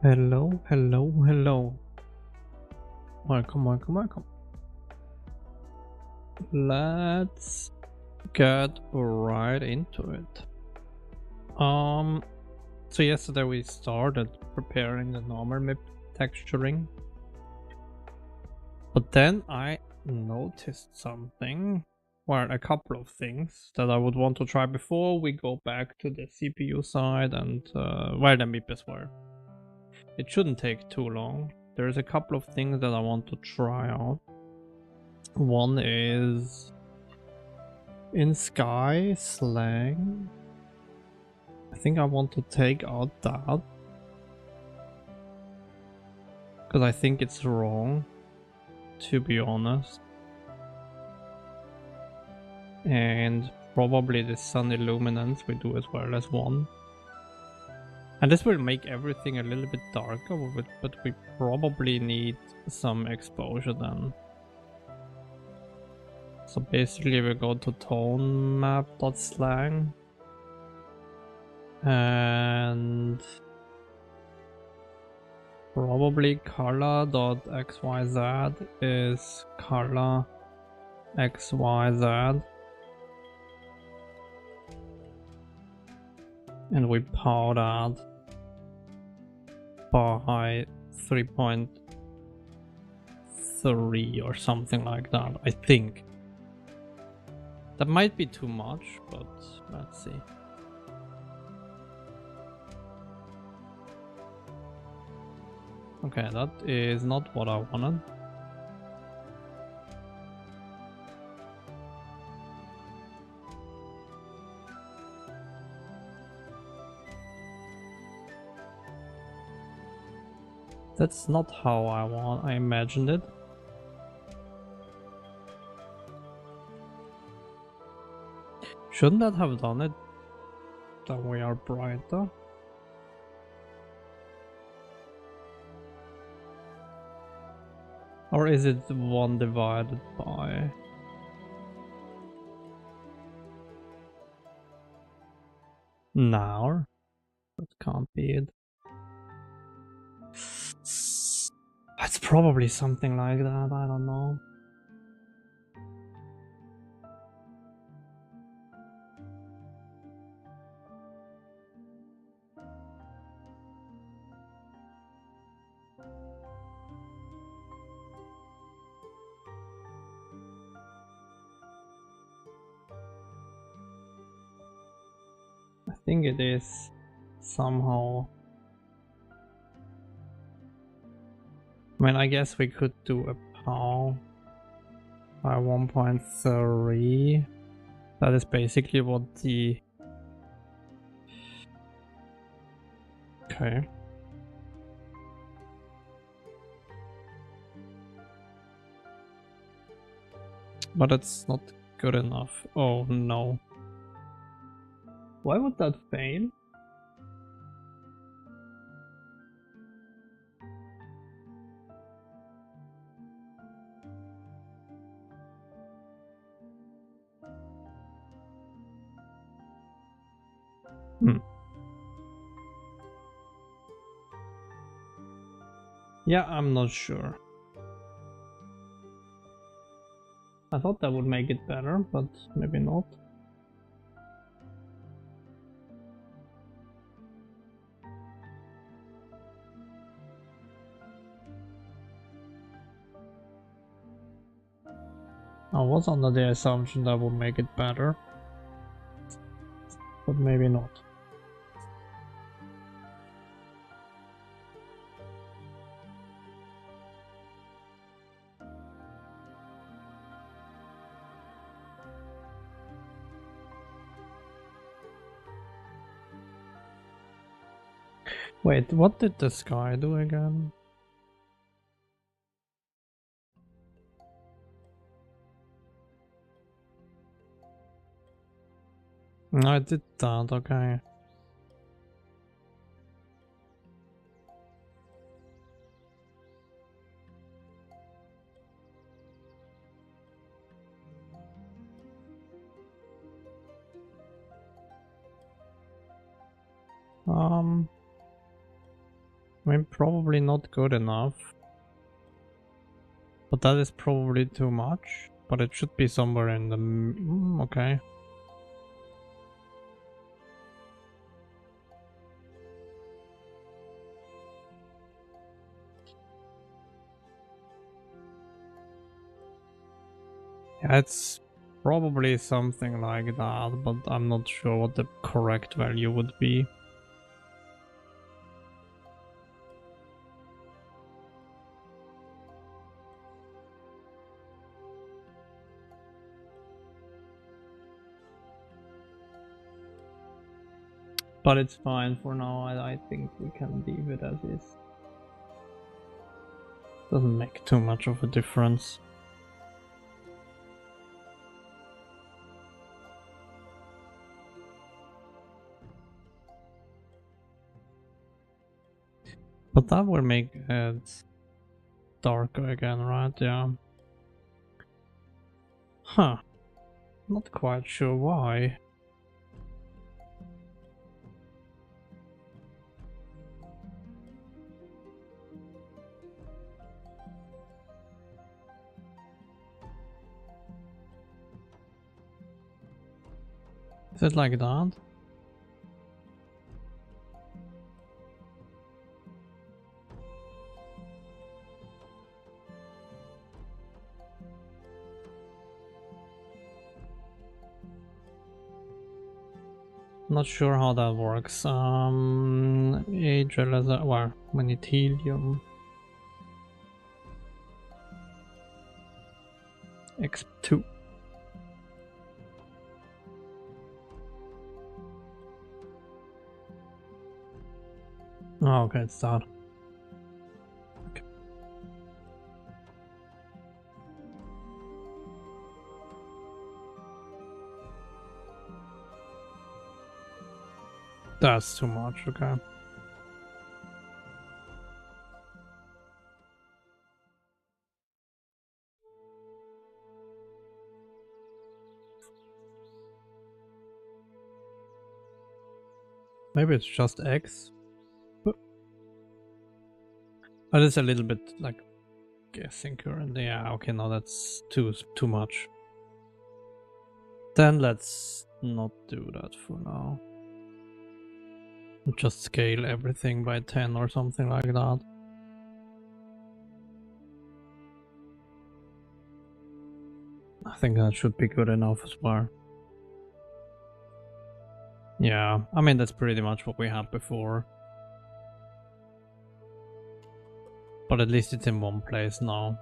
Hello, hello, hello. Welcome. Let's get right into it. So yesterday we started preparing the normal map texturing. But then I noticed something, well, a couple of things that I would want to try before we go back to the CPU side and, well, the map as well. It shouldn't take too long. There's a couple of things that I want to try out. One is in Sky slang. I think I want to take out that because I think it's wrong, to be honest. And probably the sun illuminance we do as well as one. And this will make everything a little bit darker, but we probably need some exposure then. So basically we go to tone map.slang and probably color.xyz is color xyz, and we power that by 3.3 or something like that, I think. That might be too much, but let's see. Okay, that is not what I wanted. That's not how I imagined it. Shouldn't that have done it that we are brighter? Or is it 1 divided by? Now? That can't be it. It's probably something like that, I don't know. I think it is somehow. I mean, I guess we could do a POW by 1.3. That is basically what the... Okay. But it's not good enough. Oh no. Why would that fail? Yeah, I'm not sure. I thought that would make it better, but maybe not. I was under the assumption that would make it better, but maybe not. Wait, what did the sky do again? I did that, okay. I mean, probably not good enough. But that is probably too much. But it should be somewhere in the... okay. Yeah, it's probably something like that, but I'm not sure what the correct value would be. But it's fine for now. I think we can leave it as is. Doesn't make too much of a difference. But that will make it darker again, right? Yeah. Huh. Not quite sure why. Is it like that? Not sure how that works. Age well, helium. X2. Oh, okay, it's that. Okay. That's too much, okay. Maybe it's just X. But it's a little bit like guessing currently. Yeah, okay, no, that's too much. Then let's not do that for now. Just scale everything by 10 or something like that. I think that should be good enough as well. Yeah, I mean, that's pretty much what we had before. But at least it's in one place now.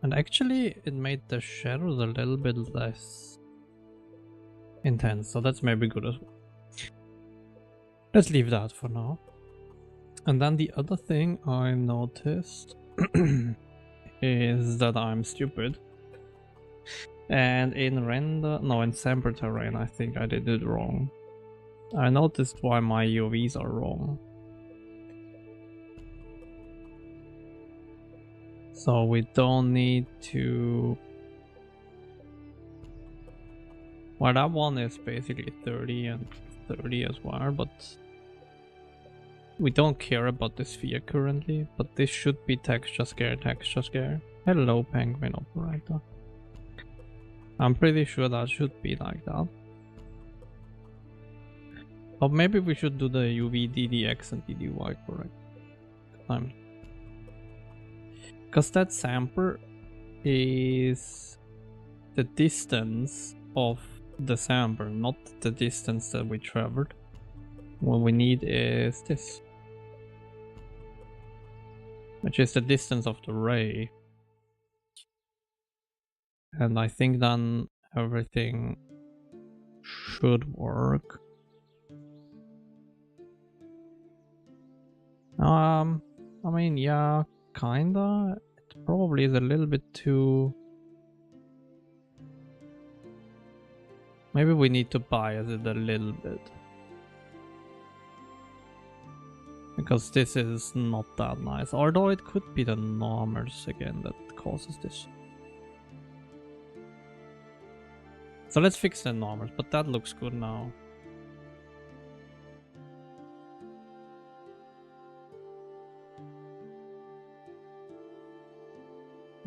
And actually, it made the shadows a little bit less intense, so that's maybe good as well. Let's leave that for now. And then the other thing I noticed is that I'm stupid. And in in Sample Terrain, I think I did it wrong. I noticed why my UVs are wrong. So we don't need to... well, that one is basically 30 and 30 as well, but we don't care about the sphere currently, but this should be texture scare. Hello, penguin operator. I'm pretty sure that should be like that. Or maybe we should do the UV DDX and DDY correct. Because that sample is the distance of the sample, not the distance that we traveled. What we need is this, which is the distance of the ray. And I think then everything should work. I mean, yeah, kinda. It probably is a little bit too... maybe we need to bias it a little bit. Because this is not that nice. Although it could be the normals again that causes this. So let's fix the normals, but that looks good now.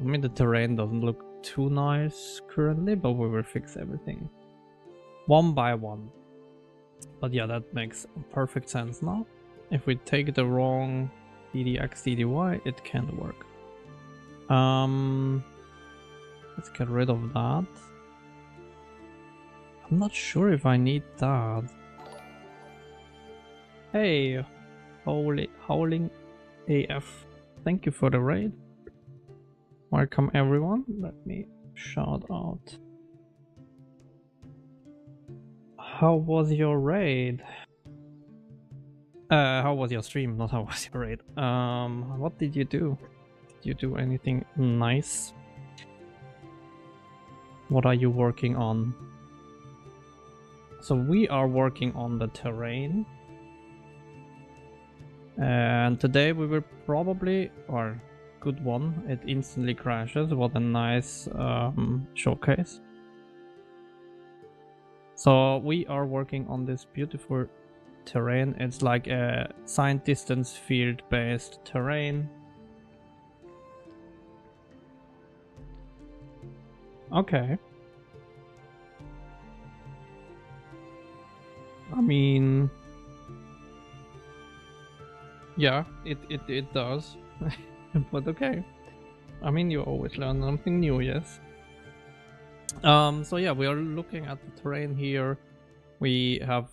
mean, the terrain doesn't look too nice currently, but we will fix everything one by one. But yeah, that makes perfect sense now. If we take the wrong DDX, DDY, it can work. Let's get rid of that. I'm not sure if I need that. Hey, Howling AF. Thank you for the raid. Welcome everyone. Let me shout out. How was your raid? How was your stream? Not how was your raid. What did you do? Did you do anything nice? What are you working on? So we are working on the terrain. And today we will probably, or good one, it instantly crashes. What a nice showcase. So we are working on this beautiful terrain. It's like a signed distance field based terrain. Okay. I mean, yeah, it does. But okay. I mean, you always learn something new, yes. So yeah, we are looking at the terrain here. We have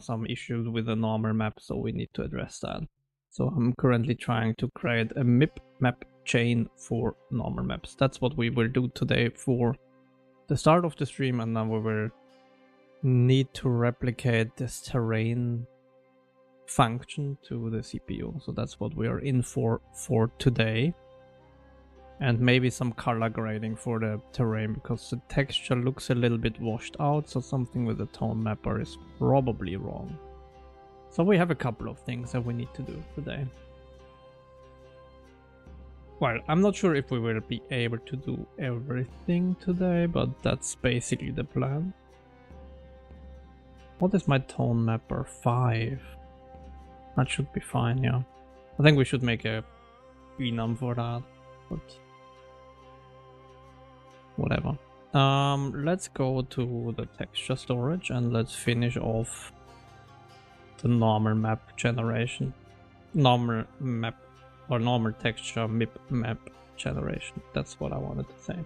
some issues with the normal map, so we need to address that. So I'm currently trying to create a map chain for normal maps. That's what we will do today for the start of the stream, and then we will need to replicate this terrain function to the CPU. So that's what we are in for today. And maybe some color grading for the terrain, because the texture looks a little bit washed out, so something with the tone mapper is probably wrong. So we have a couple of things that we need to do today. Well, I'm not sure if we will be able to do everything today, but that's basically the plan. What is my tone mapper? 5. That should be fine, yeah. I think we should make a enum for that, but whatever. Let's go to the texture storage and let's finish off the normal map generation. Normal map or normal texture map generation. That's what I wanted to say.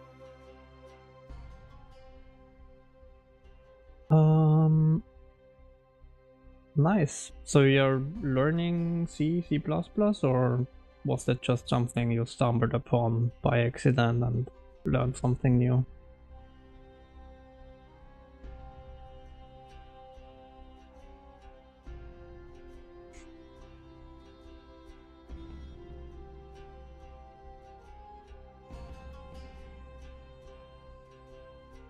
Nice. So you're learning C, C++, or was that just something you stumbled upon by accident and learned something new?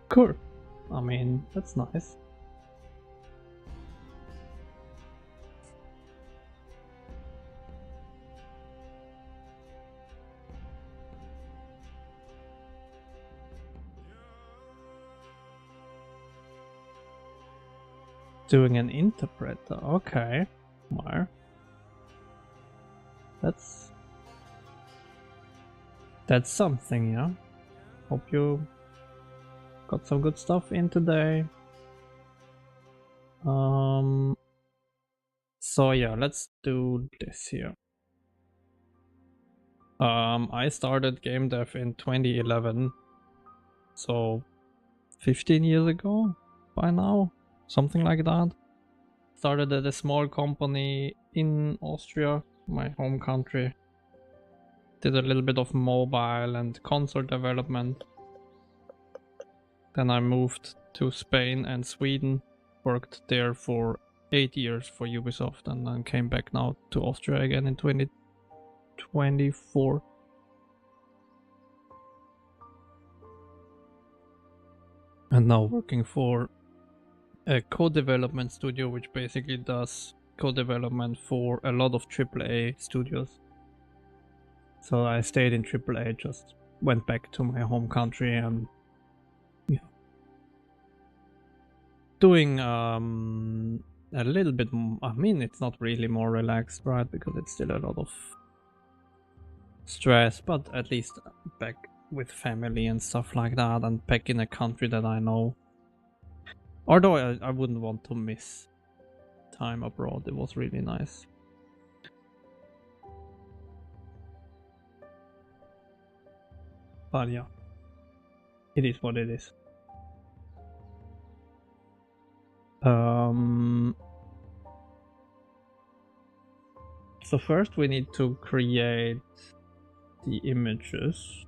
Cool. I mean, that's nice. Doing an interpreter, okay. Well, that's something, yeah. Hope you got some good stuff in today. So yeah, let's do this here. I started game dev in 2011, so 15 years ago by now, something like that. Started at a small company in Austria, my home country. Did a little bit of mobile and console development. Then I moved to Spain and Sweden, worked there for 8 years for Ubisoft, and then came back now to Austria again in 2024. And now working for a co-development studio, which basically does co-development for a lot of AAA studios. So I stayed in AAA, just went back to my home country and yeah, doing a little bit. I mean, it's not really more relaxed, right? Because it's still a lot of stress, but at least back with family and stuff like that, and back in a country that I know. Although I wouldn't want to miss time abroad, it was really nice. But yeah, it is what it is. So first we need to create the images.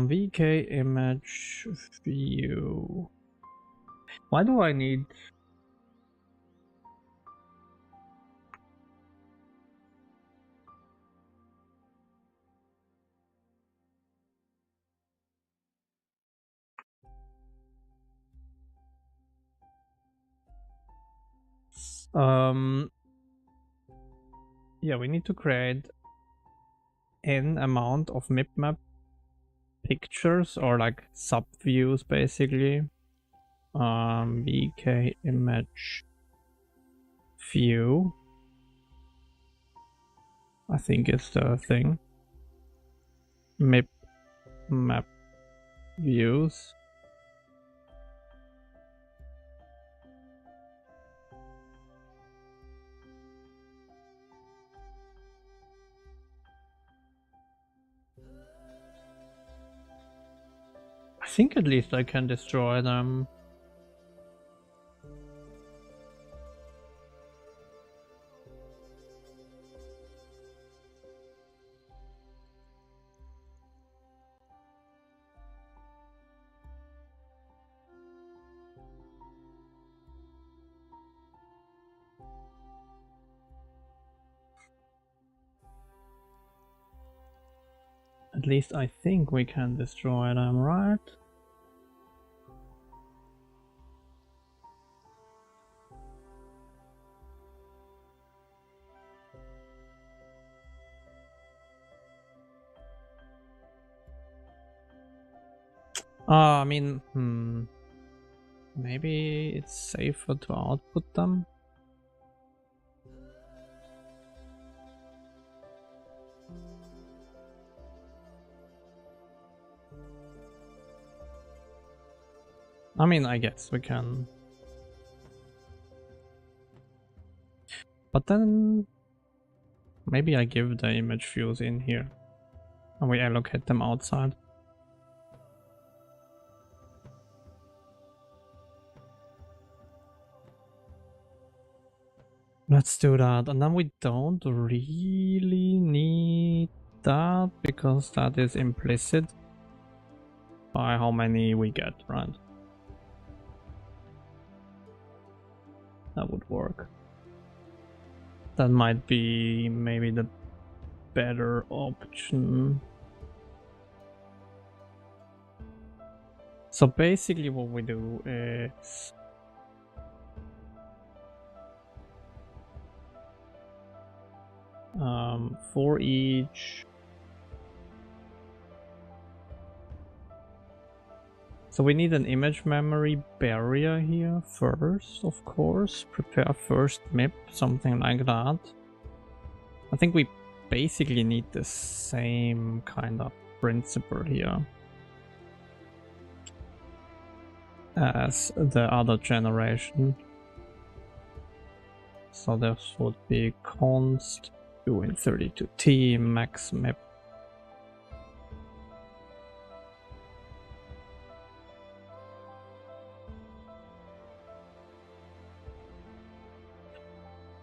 VK image view. Why do I need yeah, we need to create n amount of mipmap pictures, or like subviews basically. VK image view, I think it's the thing. Map views. I think at least I can destroy them. At least I think we can destroy them, right? I mean, maybe it's safer to output them. I mean, I guess we can. But then maybe I give the image views in here and we allocate them outside. Let's do that. And then we don't really need that because that is implicit by how many we get, right? That would work. That might be maybe the better option. So basically what we do is for each, so we need an image memory barrier here first, of course. Prepare first MIP, something like that. I think we basically need the same kind of principle here as the other generation. So this would be const in 32t max map.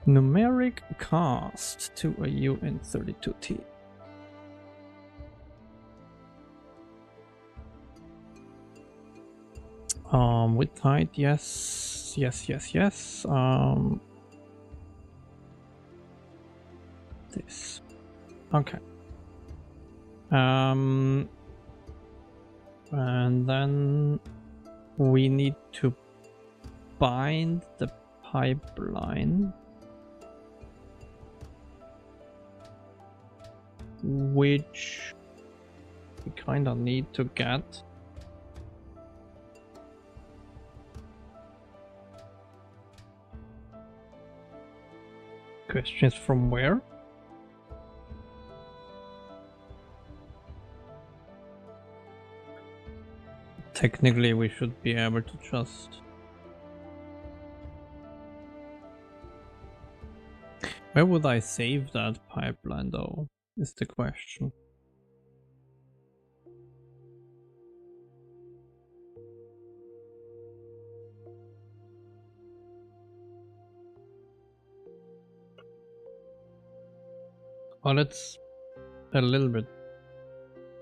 Numeric cast to a U in 32t. Width height, yes, yes. This, okay. And then we need to bind the pipeline, which we kind of need to get. Questions from where? Technically, we should be able to just... Where would I save that pipeline though, is the question. Well, it's a little bit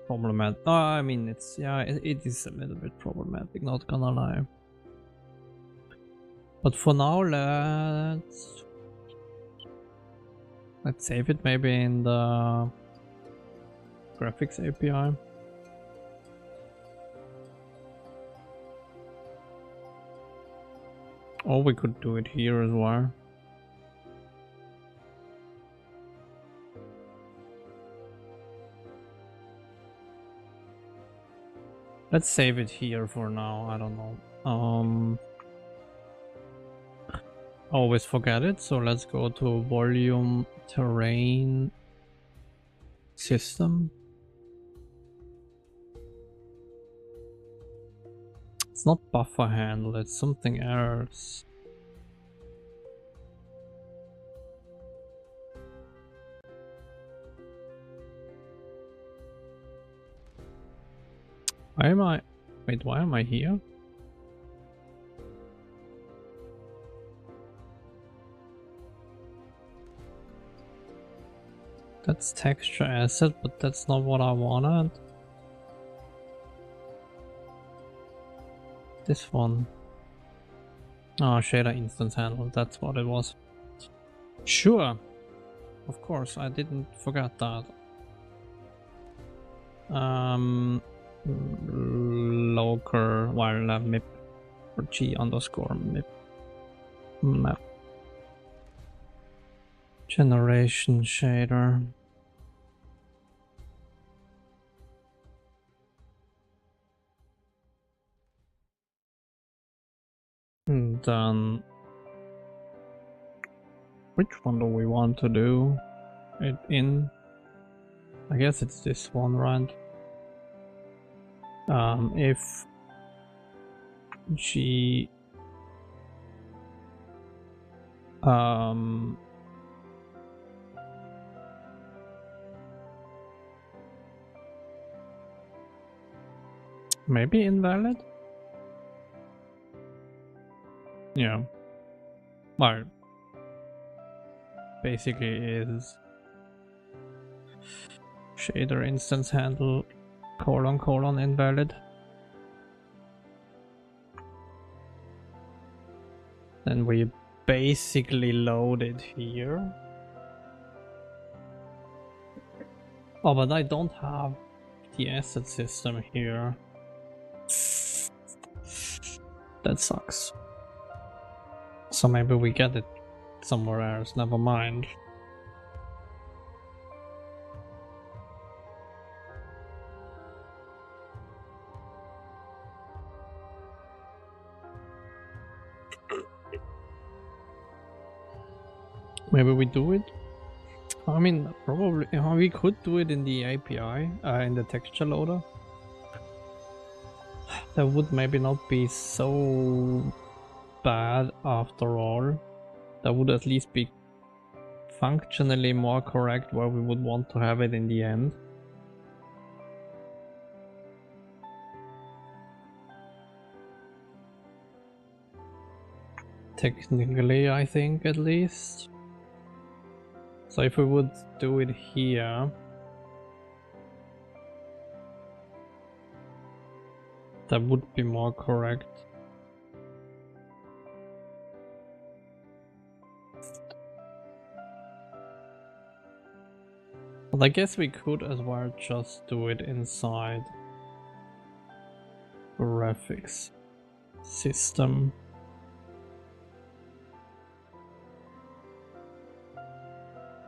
problematic. Oh, I mean, it's, yeah, it is a little bit problematic, not gonna lie. But for now, let's save it maybe in the graphics API. Or we could do it here as well. Let's save it here for now, I don't know. Always forget it, so let's go to volume, terrain, system. It's not buffer handle, it's something else. Why am I... Wait, why am I here? That's texture asset, but that's not what I wanted. This one. Oh, shader instance handle, that's what it was. Sure. Of course, I didn't forget that. Local while mip or g underscore mip map generation shader. And then which one do we want to do it in? I guess it's this one, right? If G maybe invalid? Yeah. Well, basically is shader instance handle colon invalid. Then we basically load it here. Oh, but I don't have the asset system here. That sucks. So maybe we get it somewhere else, never mind. Maybe we do it. I mean, probably we could do it in the API, in the texture loader. That would maybe not be so bad after all. That would at least be functionally more correct where we would want to have it in the end. Technically, I think, at least. So if we would do it here, that would be more correct. But I guess we could as well just do it inside graphics system.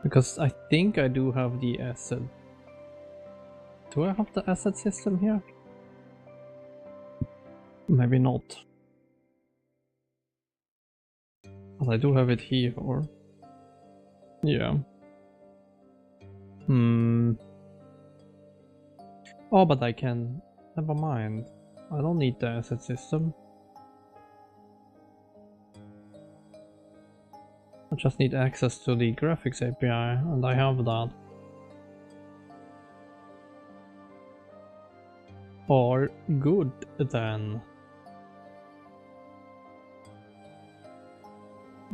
Because I think I do have the asset do I have the asset system here? Maybe not. But I do have it here, or... Yeah. Oh, but I can... Never mind. I don't need the asset system. I just need access to the graphics API, and I have that. Or good then.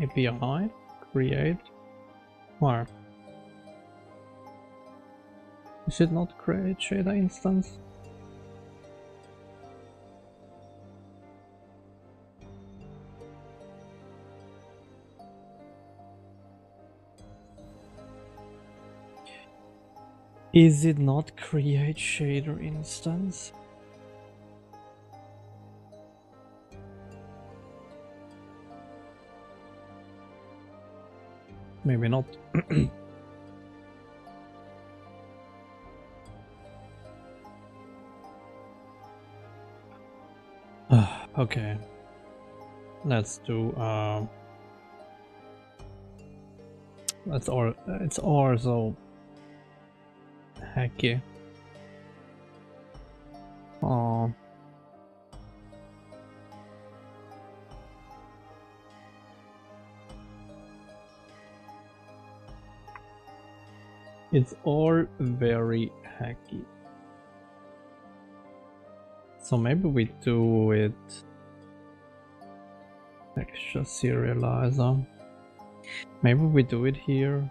API, create, where? Is it not create shader instance? Is it not create shader instance? Maybe not. Okay. Let's do it's also hacky. Oh. It's all very hacky. So maybe we do it extra serializer. Maybe we do it here.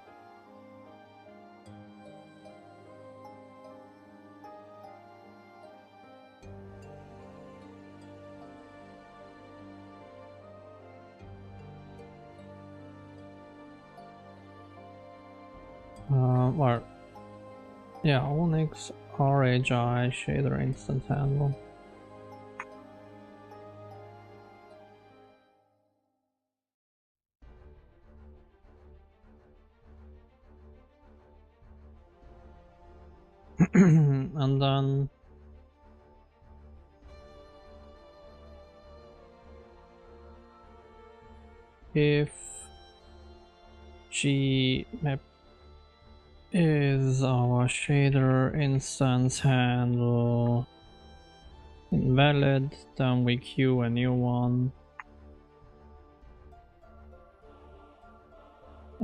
Or yeah, Onyx RHI shader instant handle. And then if gmap is our shader instance handle invalid, then we queue a new one.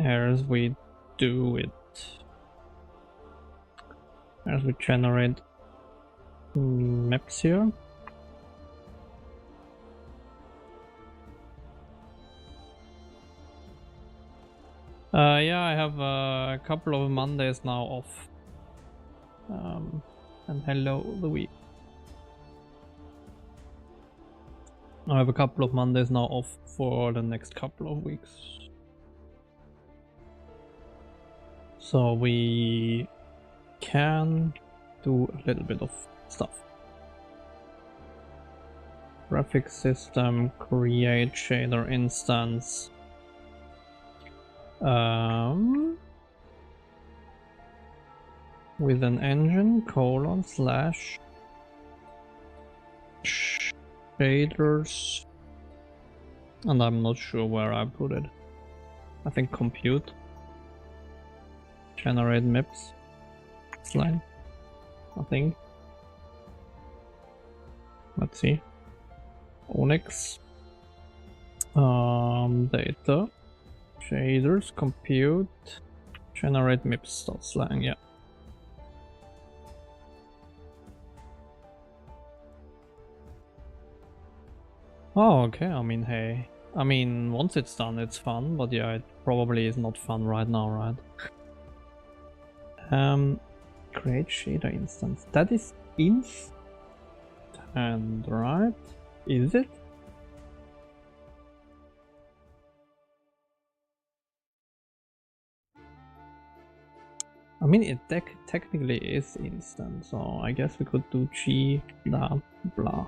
As we do it, as we generate maps here. Yeah, I have a couple of Mondays now off. And hello, Louis. I have a couple of Mondays now off for the next couple of weeks. So we can do a little bit of stuff. Graphics system, create shader instance. With an engine / shaders, and I'm not sure where I put it. I think compute, generate maps, line, I think. Let's see. Onyx, data, shaders, compute, generate maps.slang, yeah. Oh, okay, I mean, hey. I mean, once it's done, it's fun, but yeah, it probably is not fun right now, right? Create shader instance. That is instant, right? Is it? I mean, it technically is instant, so I guess we could do G, blah, blah.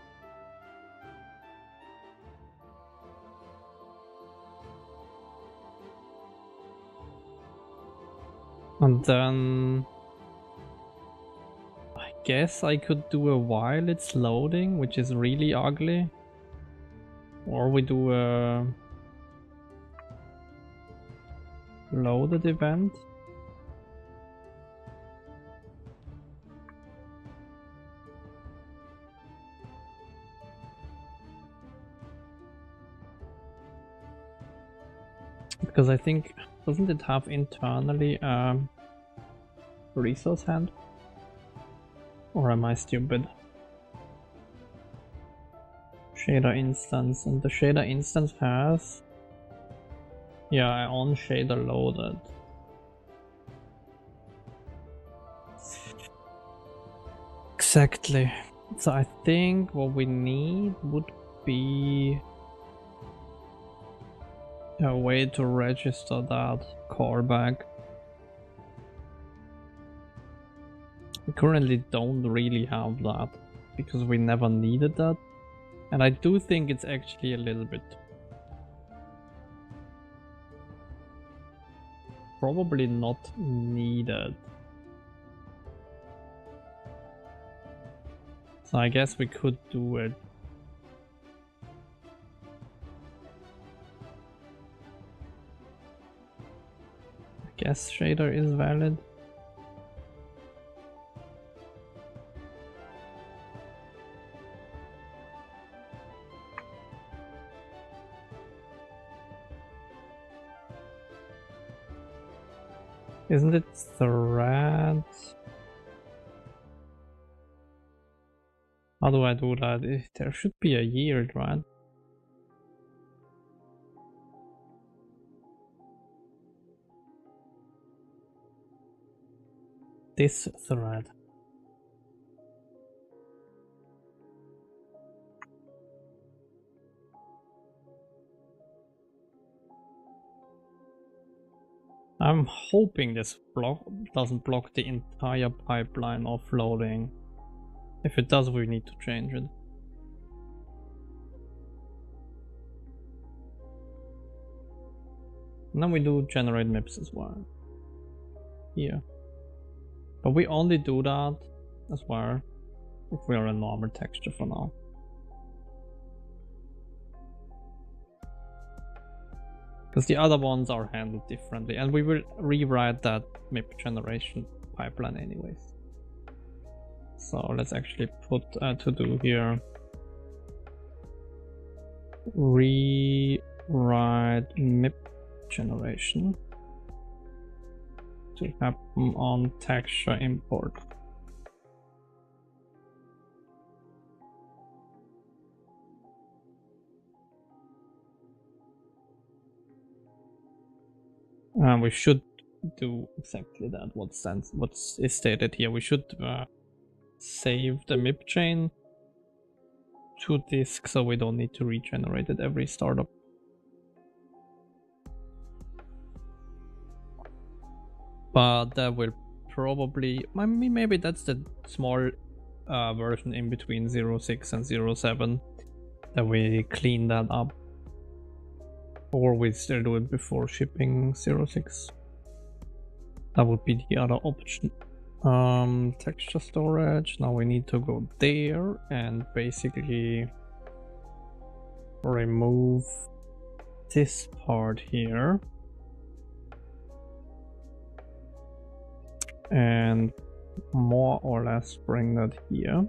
And then I guess I could do a while it's loading, which is really ugly. Or we do a loaded event. Because I think, doesn't it have internally resource hand? Or am I stupid? Shader instance, and the shader instance has, yeah, on shader loaded. Exactly. So I think what we need would be a way to register that callback. We currently don't really have that because we never needed that. And I do think it's actually a little bit probably not needed. So I guess we could do it. I guess shader is valid. Isn't it thread? How do I do that? There should be a yield, right? This thread. I'm hoping this block doesn't block the entire pipeline of loading. If it does, we need to change it. And then we do generate MIPS as well. Here. But we only do that as well if we are a normal texture for now. Because the other ones are handled differently, and we will rewrite that MIP generation pipeline anyways. So let's actually put to do here rewrite MIP generation to happen on texture import. We should do exactly that. What's stated here? We should save the MIP chain to disk, so we don't need to regenerate it every startup. But that will probably, I mean, maybe that's the small version in between 0.6 and 0.7 that we clean that up. Or we still do it before shipping 0.6. That would be the other option. Texture storage. Now we need to go there and basically remove this part here. And more or less bring that here.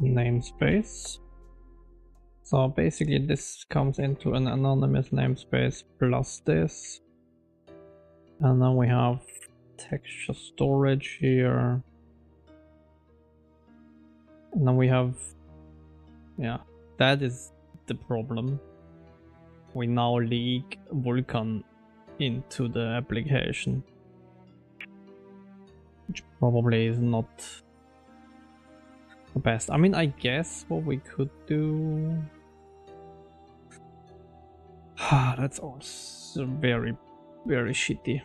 Namespace. So basically this comes into an anonymous namespace plus this. And then we have texture storage here. And then we have, yeah, that is the problem. We now leak Vulkan into the application, which probably is not the best. I mean, I guess what we could do... that's also very, very shitty.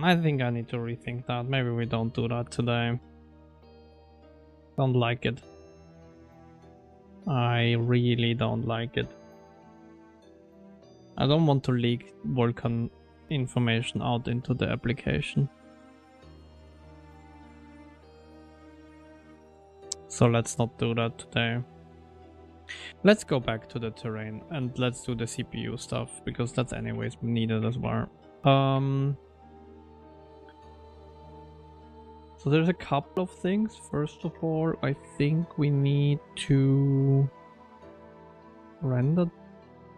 I think I need to rethink that. Maybe we don't do that today. Don't like it. I really don't like it. I don't want to leak Vulkan information out into the application. So let's not do that today. Let's go back to the terrain and let's do the CPU stuff, because that's anyways needed as well. So there's a couple of things. First of all, I think we need to render.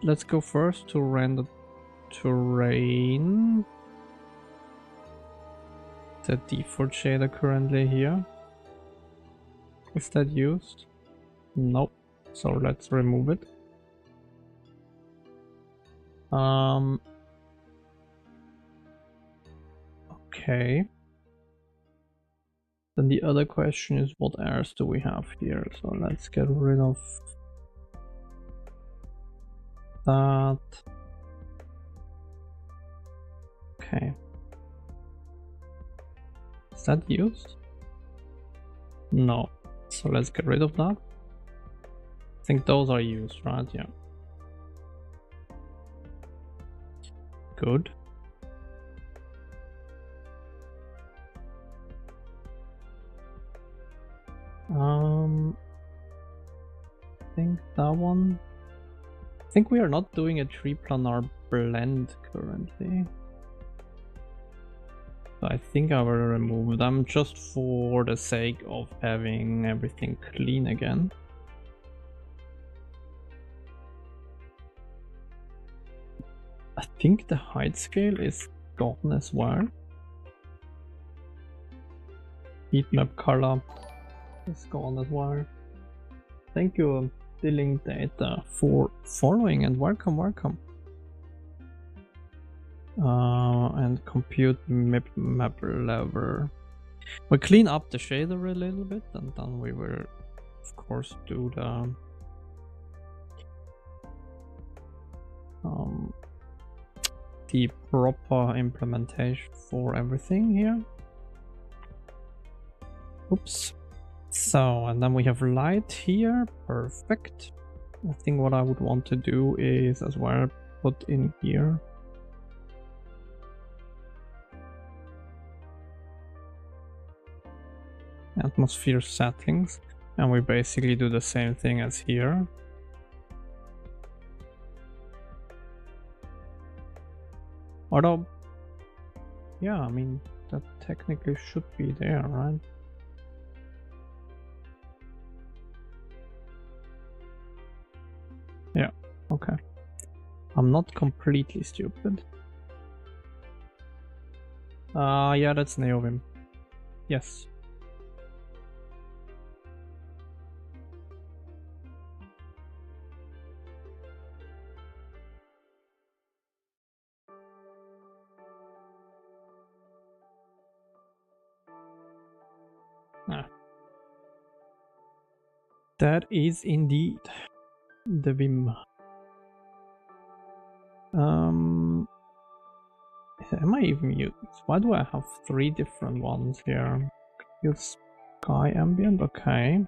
Let's go first to render terrain. The default shader currently here. Is that used? Nope. So let's remove it. Okay. Then the other question is, what errors do we have here? So let's get rid of that. Okay. Is that used? No. So let's get rid of that. I think those are used, right? Yeah. Good. I think that one. I think we are not doing a triplanar blend currently. So I think I will remove them just for the sake of having everything clean again. I think the height scale is gone as well. Heat map color is gone as well. Thank you, Dealing Data, for following, and welcome. And compute map level. We'll clean up the shader a little bit, and then we will, of course, do the proper implementation for everything here. Oops. So, and then we have light here. Perfect. I think what I would want to do is as well put in here atmosphere settings, and we basically do the same thing as here. Although, yeah, I mean, that technically should be there, right? Yeah, okay. I'm not completely stupid. Yeah, that's Neovim. Yes. That is indeed the Vim. Am I even using? Why do I have 3 different ones here? Use sky ambient, okay.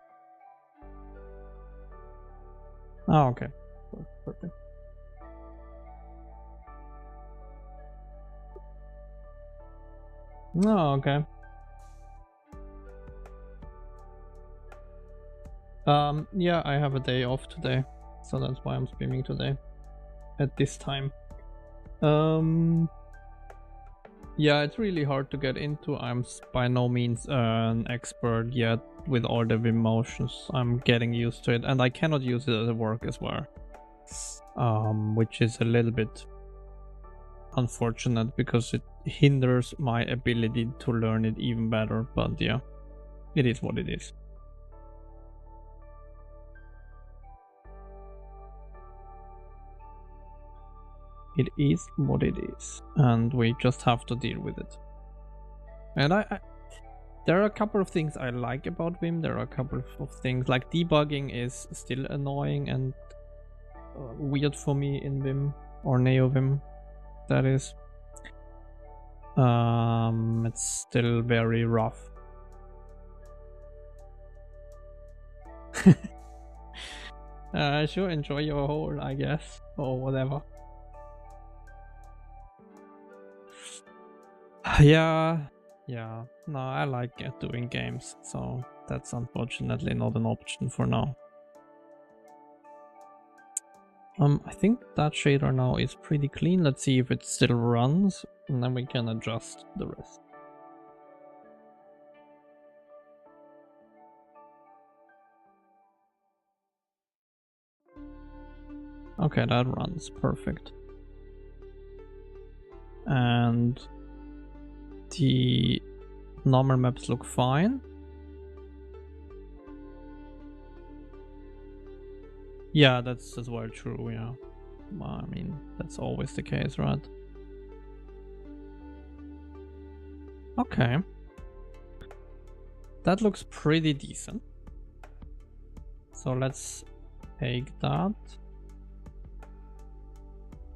Oh, okay. Perfect. Oh, okay. Yeah, I have a day off today, so that's why I'm streaming today at this time. Yeah, it's really hard to get into. I'm by no means an expert yet with all the Vim motions. I'm getting used to it, and I cannot use it at work as well, which is a little bit unfortunate because it hinders my ability to learn it even better. But yeah, it is what it is. It is what it is, and we just have to deal with it. And there are a couple of things I like about Vim. There are a couple of things like debugging is still annoying and weird for me in Vim or NeoVim. That is. It's still very rough. Sure, enjoy your hole, I guess, or whatever. Yeah, no, I like doing games, so that's unfortunately not an option for now. I think that shader now is pretty clean. Let's see if it still runs, and then we can adjust the rest. Okay, that runs perfect. And the normal maps look fine. Yeah, that's as well true, yeah. Well, I mean, that's always the case, right? Okay. That looks pretty decent. So let's take that.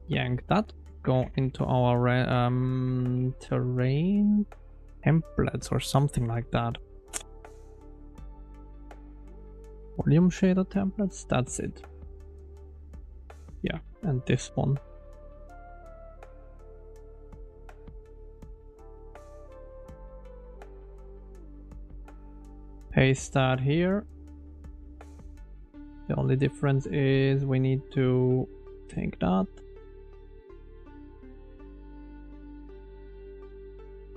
Yank that. Go into our terrain templates or something like that. Volume shader templates, that's it. Yeah, and this one. Paste that here. The only difference is we need to take that.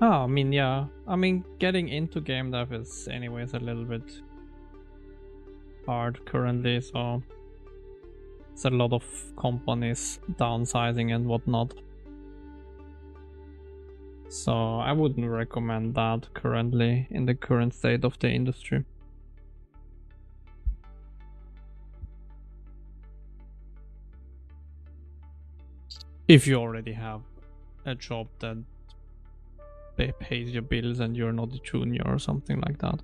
Oh, I mean, yeah. I mean, getting into game dev is anyways a little bit hard currently, so it's a lot of companies downsizing and whatnot. So I wouldn't recommend that currently in the current state of the industry. If you already have a job that pays your bills and you're not a junior or something like that.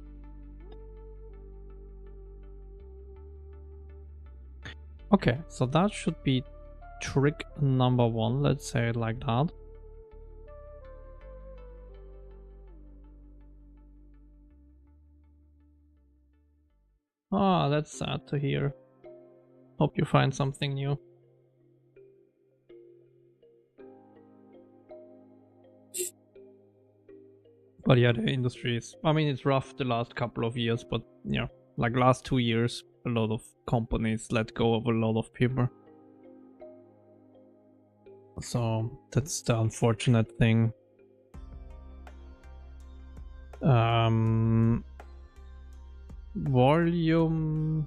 Okay, so that should be trick number one, let's say it like that. Ah, that's sad to hear. Hope you find something new. But yeah, the industry is, I mean, it's rough the last couple of years, but yeah, like last 2 years, a lot of companies let go of a lot of people. So that's the unfortunate thing. Volume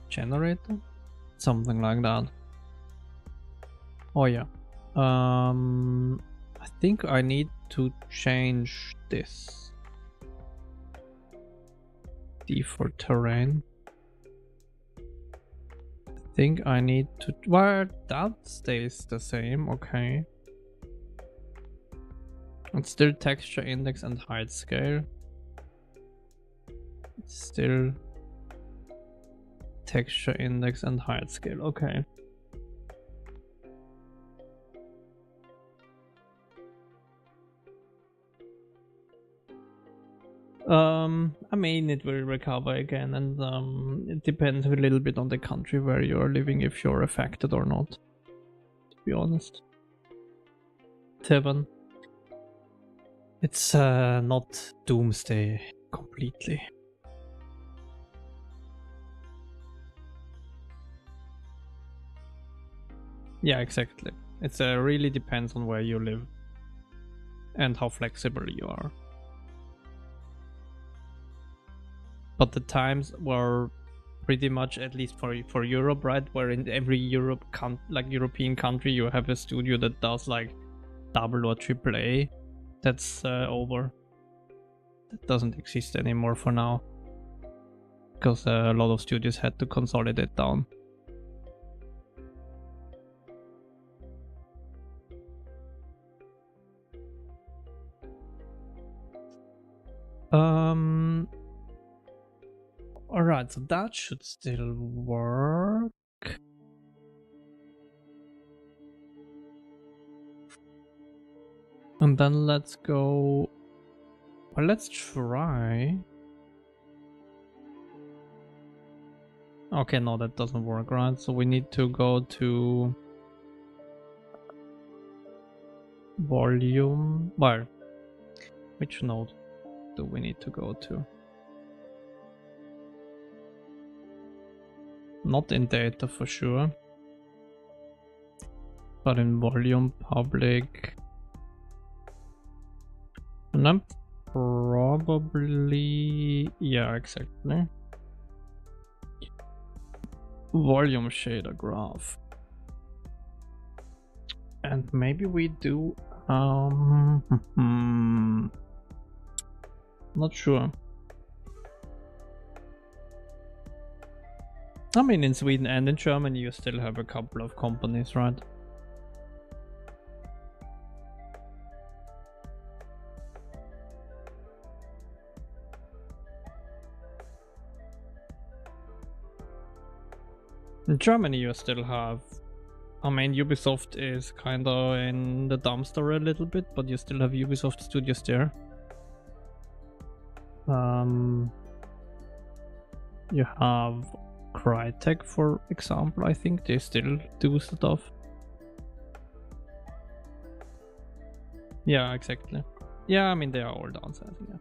generator? Something like that. Oh yeah. I think I need to change this. D for terrain. I think I need to, well, that stays the same, okay. It's still texture index and height scale. It's still texture index and height scale, okay. I mean, it will recover again, and it depends a little bit on the country where you're living, if you're affected or not, to be honest. Tevin. It's not doomsday completely. Yeah, exactly. It really depends on where you live and how flexible you are. But the times were pretty much, at least for Europe, right? Where in every European country you have a studio that does like double or triple A. That's over. That doesn't exist anymore for now, because a lot of studios had to consolidate down. Alright, so that should still work. And then let's go. Well, let's try. Okay, no, that doesn't work, right? So we need to go to volume. Well, which node do we need to go to? Not in data for sure, but in volume public. And I'm probably, yeah, exactly. Volume shader graph. And maybe we do, not sure. I mean, in Sweden and in Germany, you still have a couple of companies, right? In Germany, you still have. I mean, Ubisoft is kinda in the dumpster a little bit, but you still have Ubisoft studios there. You have Crytek, for example. I think they still do stuff. Yeah, exactly. Yeah, I mean, they are all downsizing, yeah.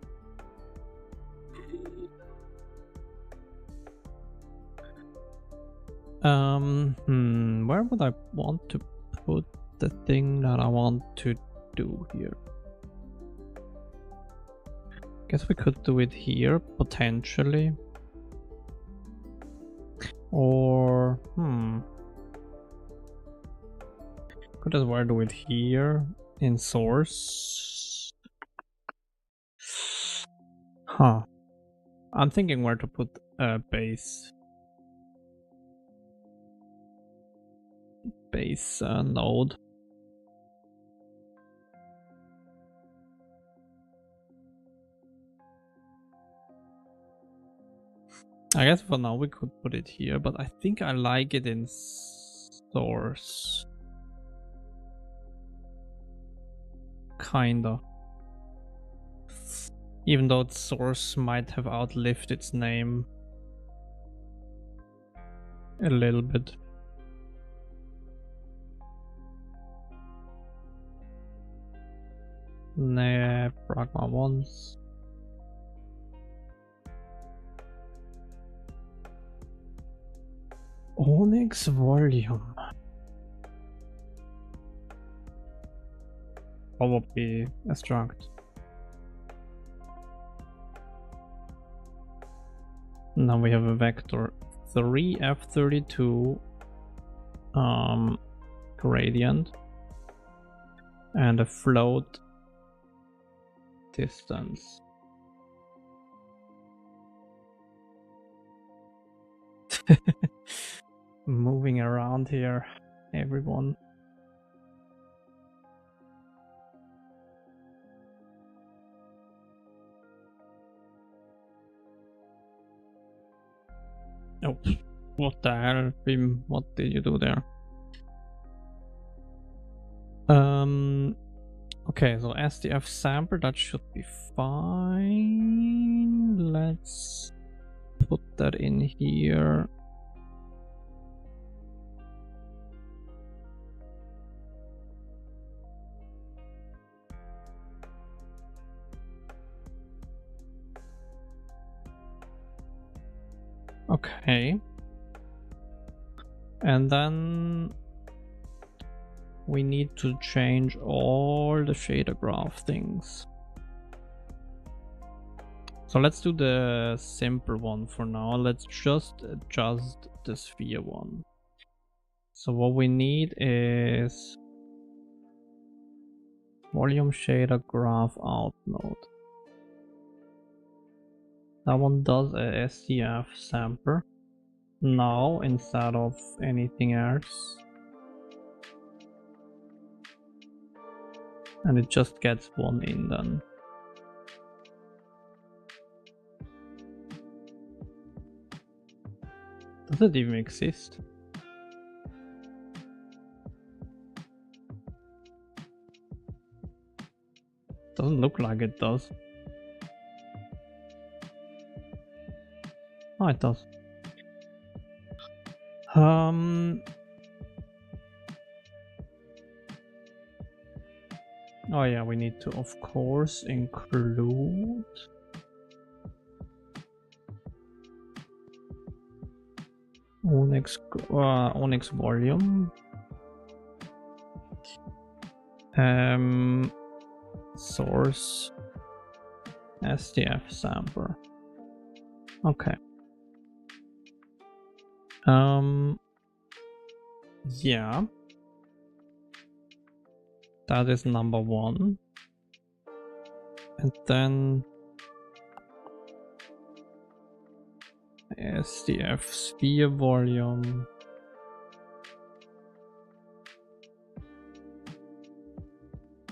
Where would I want to put the thing that I want to do here? Guess we could do it here, potentially. Or, could as well do it here in source. Huh. I'm thinking where to put a base node. I guess for now we could put it here, but I think I like it in source. Kinda. Even though its source might have outlived its name a little bit. Nah, Pragma once. Onyx volume. Probably a struct. Now we have a vector 3f32 gradient and a float distance. Moving around here, everyone. Oh, what the hell, Bim? What did you do there? Okay, so SDF sampler, that should be fine. Let's put that in here. Okay. And then we need to change all the shader graph things. So let's do the simple one for now. Let's just adjust the sphere one. So what we need is volume shader graph out node. That one does a SDF sampler now instead of anything else. And it just gets one in then. Does it even exist? Doesn't look like it does. Oh, it does. Oh yeah, we need to, of course, include Onyx volume. Source SDF sampler. Okay. Yeah. That is number one. And then SDF sphere volume.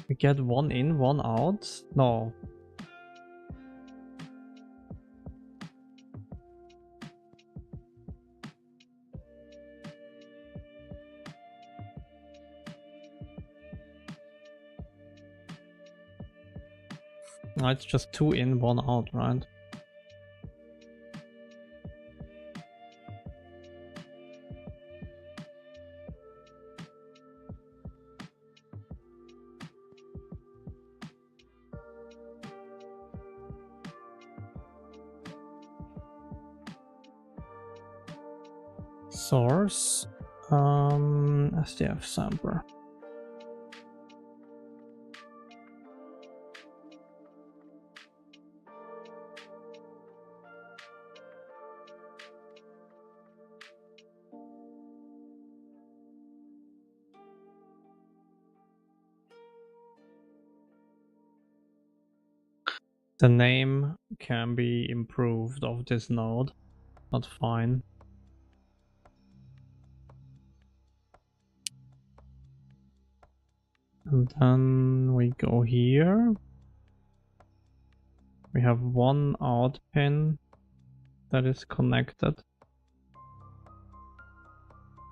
We get one in, one out? No. No, it's just 2 in, 1 out, right? Source SDF sampler. The name can be improved of this node, but fine. And then we go here. We have one out pin that is connected.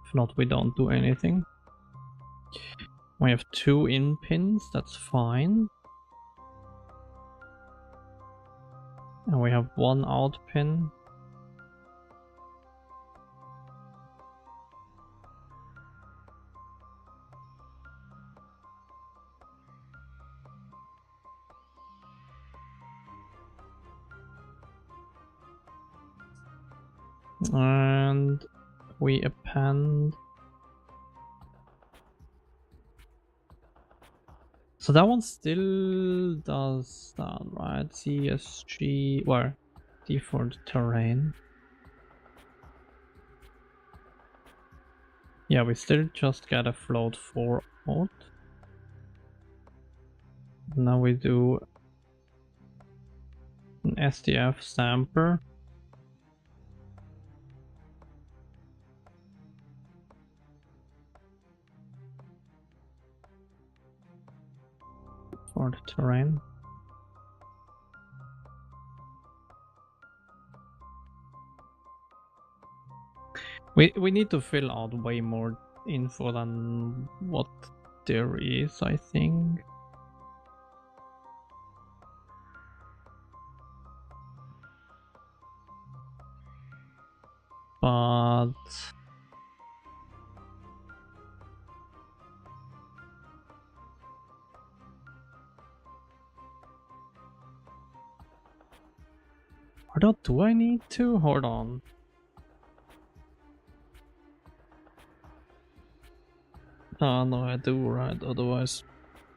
If not, we don't do anything. We have 2 in pins, that's fine. And we have 1 out pin. And we append. So that one still does that, right? CSG, where? Default terrain. Yeah, we still just get a float 4 out. Now we do an SDF sampler. For the terrain. We need to fill out way more info than what there is, I think. But do I need to? Hold on. Ah, no, I do, right? Otherwise,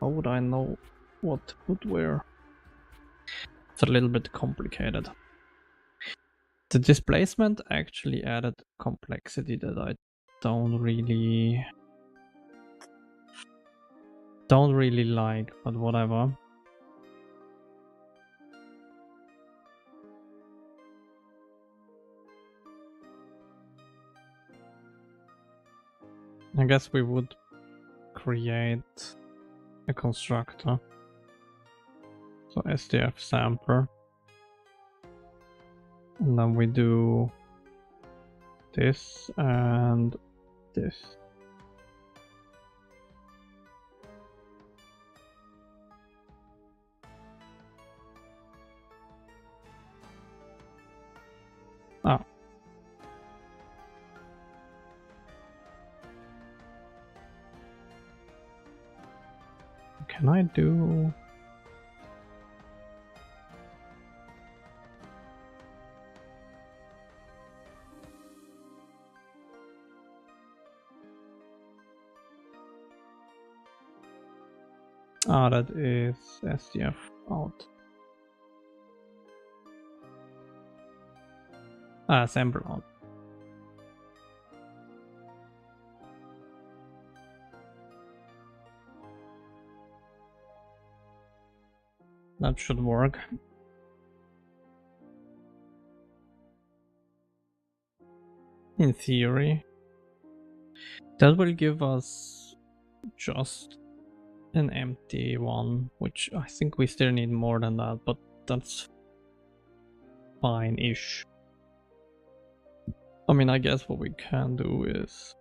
how would I know what to put where? It's a little bit complicated. The displacement actually added complexity that I don't really like, but whatever. I guess we would create a constructor. So SDF sampler. And then we do this and this. Can I do... Ah, that is SDF out. Ah, assemble out. That should work. In theory. That will give us just an empty one, which I think we still need more than that, but that's fine-ish. I mean, I guess what we can do is...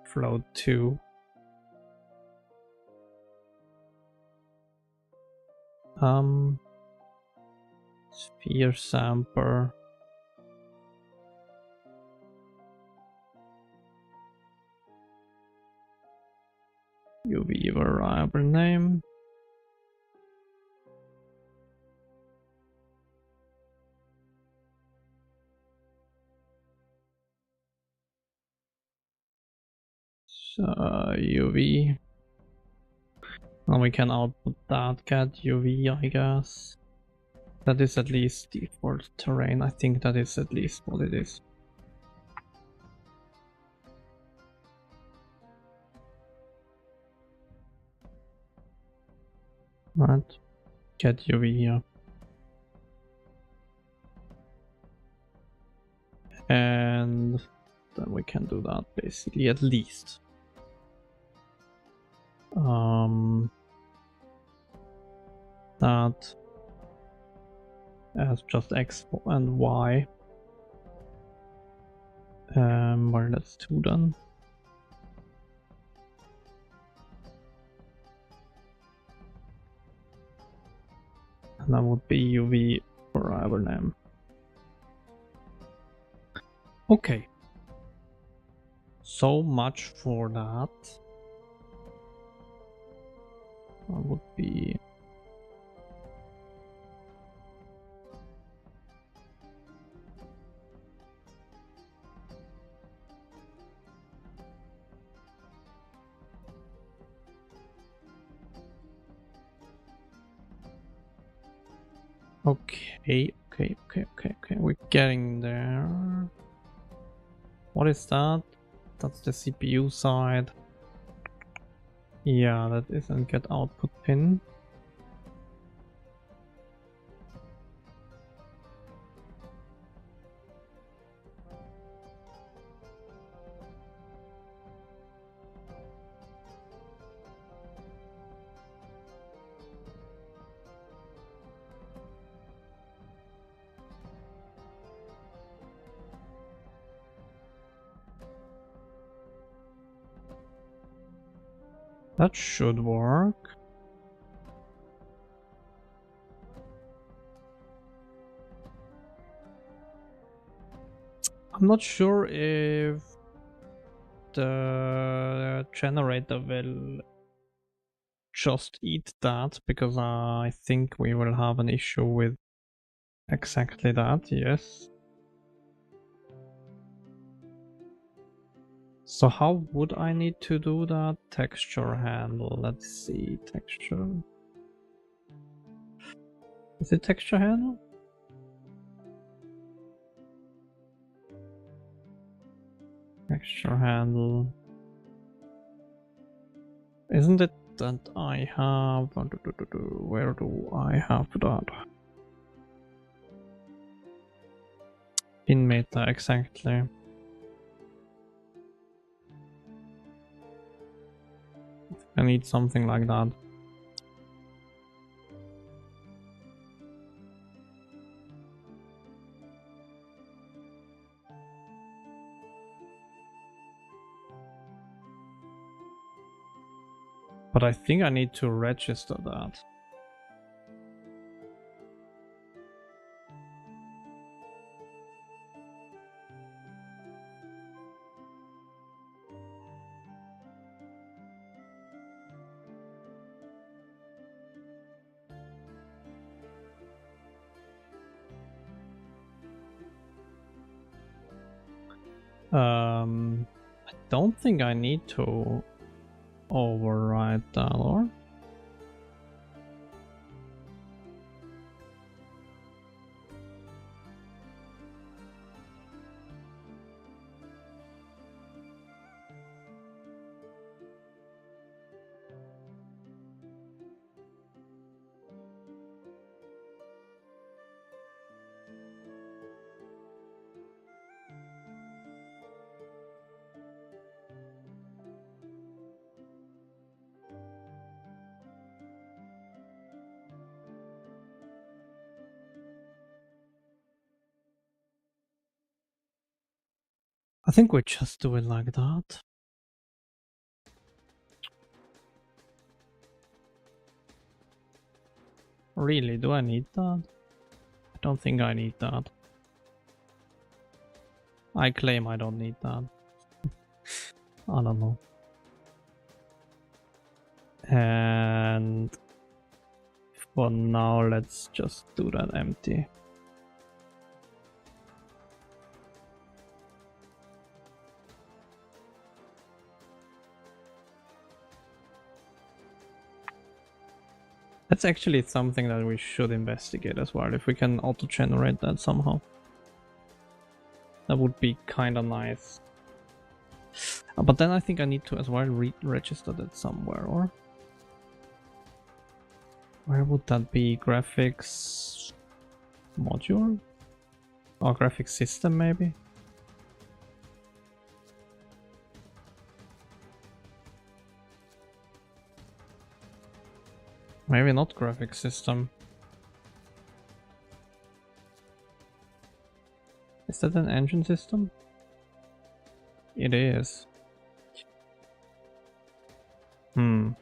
float 2. Sphere sample. UV variable name. So UV. Now we can output that get UV, I guess. That is at least default terrain. I think that is at least what it is. Right. Get UV here. And then we can do that basically at least. That as just X and Y. Well, that's 2 then. And that would be UV variable name. Okay. So much for that. That would be... Okay, we're getting there. What is that? That's the CPU side. Yeah, that isn't get output pin. That should work. I'm not sure if the generator will just eat that, because I think we will have an issue with exactly that, yes. So how would I need to do that? Texture handle, let's see, texture. Is it texture handle? Texture handle. Isn't it that I have... Where do I have that? In meta, exactly. I need something like that. But I think I need to register that. I don't think I need to override that, or? I think we just do it like that. Really, do I need that? I don't think I need that. I claim I don't need that. I don't know. And for now, let's just do that empty. That's actually something that we should investigate as well, if we can auto-generate that somehow. That would be kind of nice. But then I think I need to as well re-register that somewhere, or? Where would that be? Graphics module? Or graphics system, maybe? Maybe not graphics system. Is that an engine system? It is. I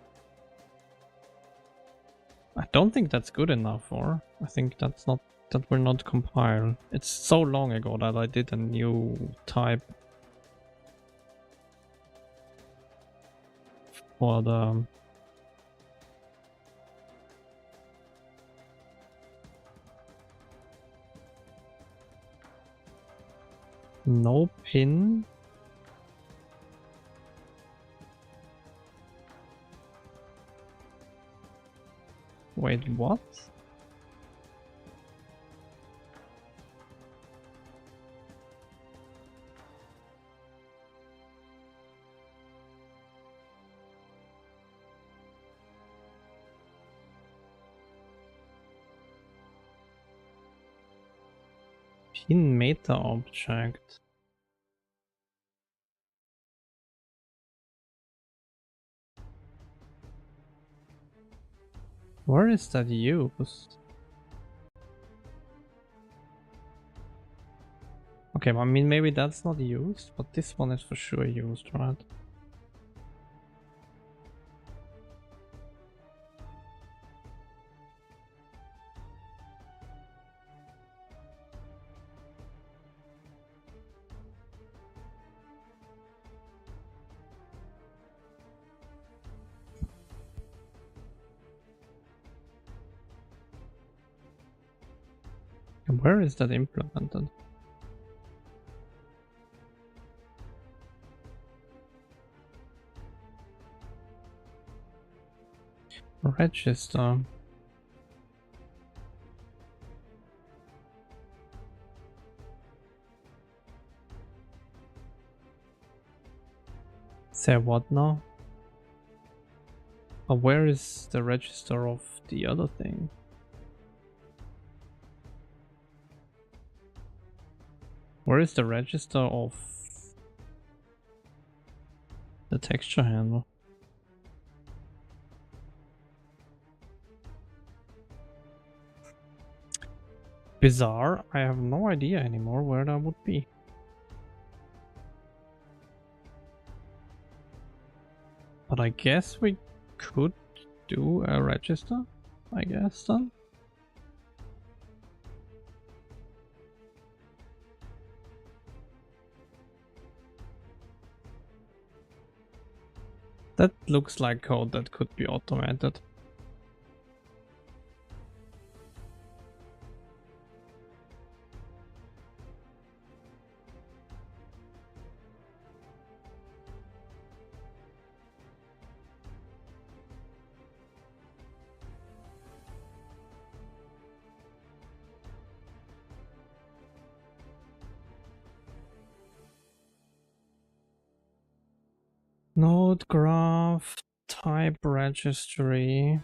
don't think that's good enough, or I think that's not, that will not compile. It's so long ago that I did a new type for the no pin. Wait, what? Pin meta object. Where is that used? Okay, I mean, maybe that's not used, but this one is for sure used, right? And where is that implemented? Register. Say what now? Oh, where is the register of the other thing? Where is the register of the texture handler? Bizarre. I have no idea anymore where that would be. But I guess we could do a register, I guess then. That looks like code that could be automated. Node graph type registry.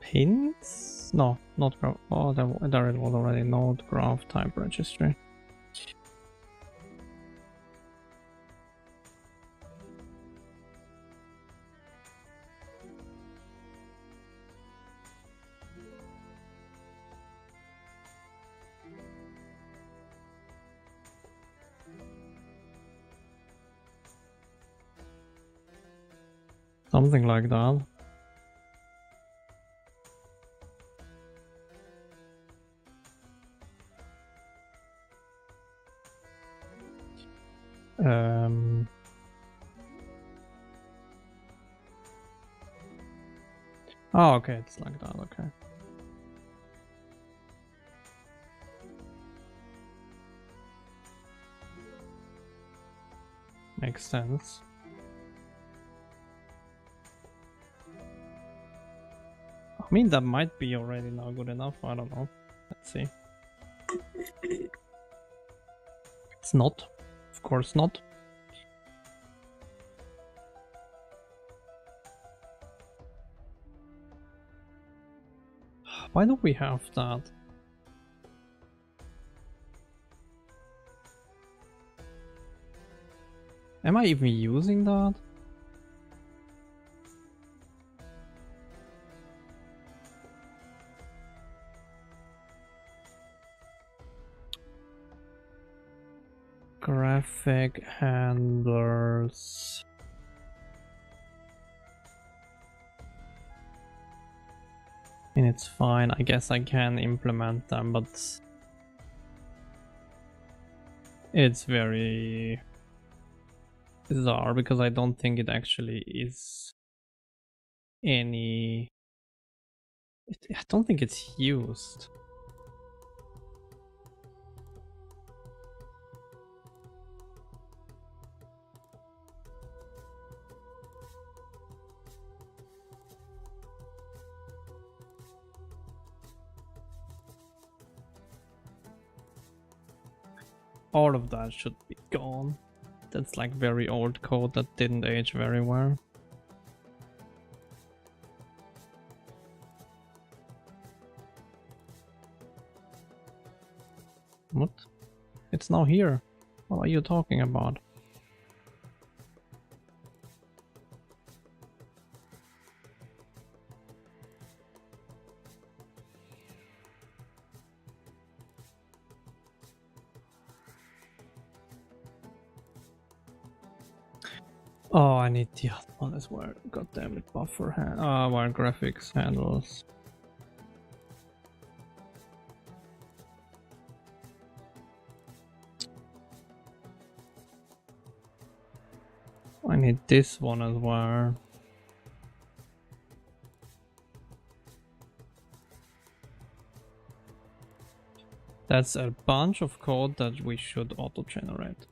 Pins? No, not graph. Oh, there it was already. Node graph type registry. Something like that. Oh, okay, it's like that, okay. Makes sense. I mean, that might be already now good enough, I don't know. Let's see. It's not. Of course not. Why do we have that? Am I even using that? Graphic handlers. And it's fine. I guess I can implement them, but it's very bizarre because I don't think it actually is any. I don't think it's used. All of that should be gone. That's like very old code that didn't age very well. What? It's now here. What are you talking about? Oh, I need the other one as well. God damn it, buffer wire graphics handles. I need this one as well. That's a bunch of code that we should auto-generate.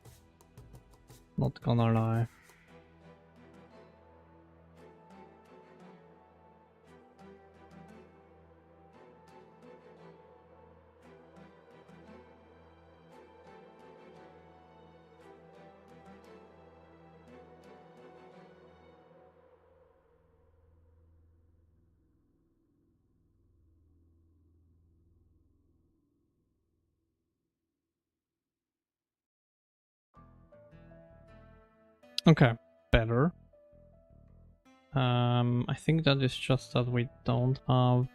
Not gonna lie. Okay, better. I think that is just that we don't have.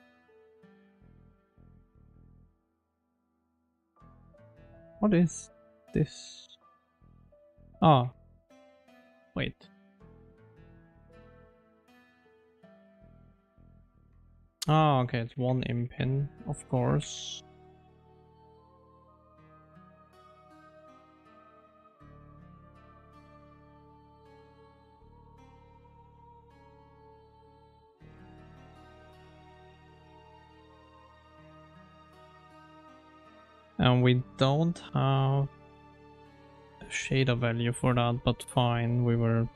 What is this? Ah, wait. Oh, okay, it's one impin, of course. And we don't have a shader value for that, but fine, we were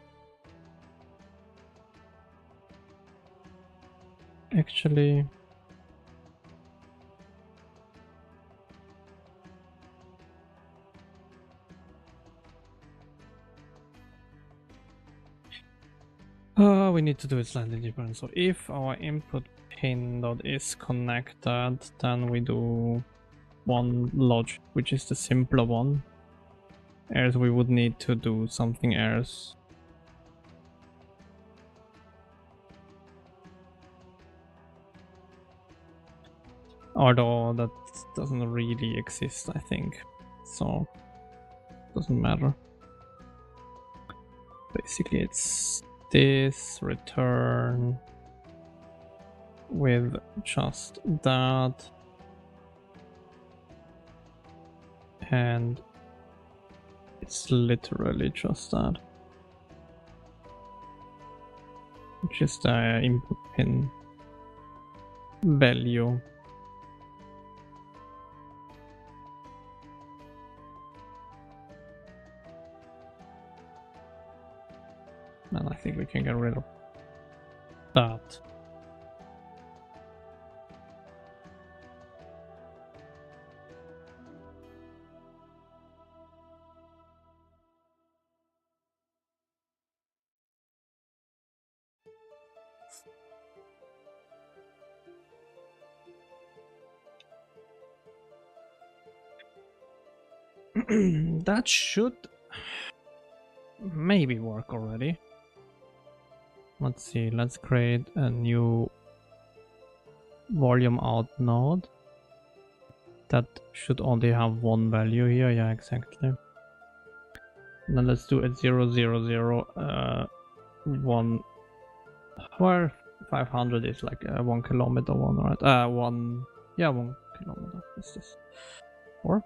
actually we need to do it slightly different. So if our input pin dot is connected, then we do one logic, which is the simpler one. Else we would need to do something else. Although that doesn't really exist, I think. So doesn't matter. Basically it's this return with just that, and it's literally just that, which is the input pin value. And I think we can get rid of that. That should maybe work already. Let's see, let's create a new volume out node. That should only have one value here, yeah, exactly. And then let's do a 0, 0, 0, 1, where 500 is like a 1 kilometer one, right? 1, yeah, 1 kilometer. Is this? Or?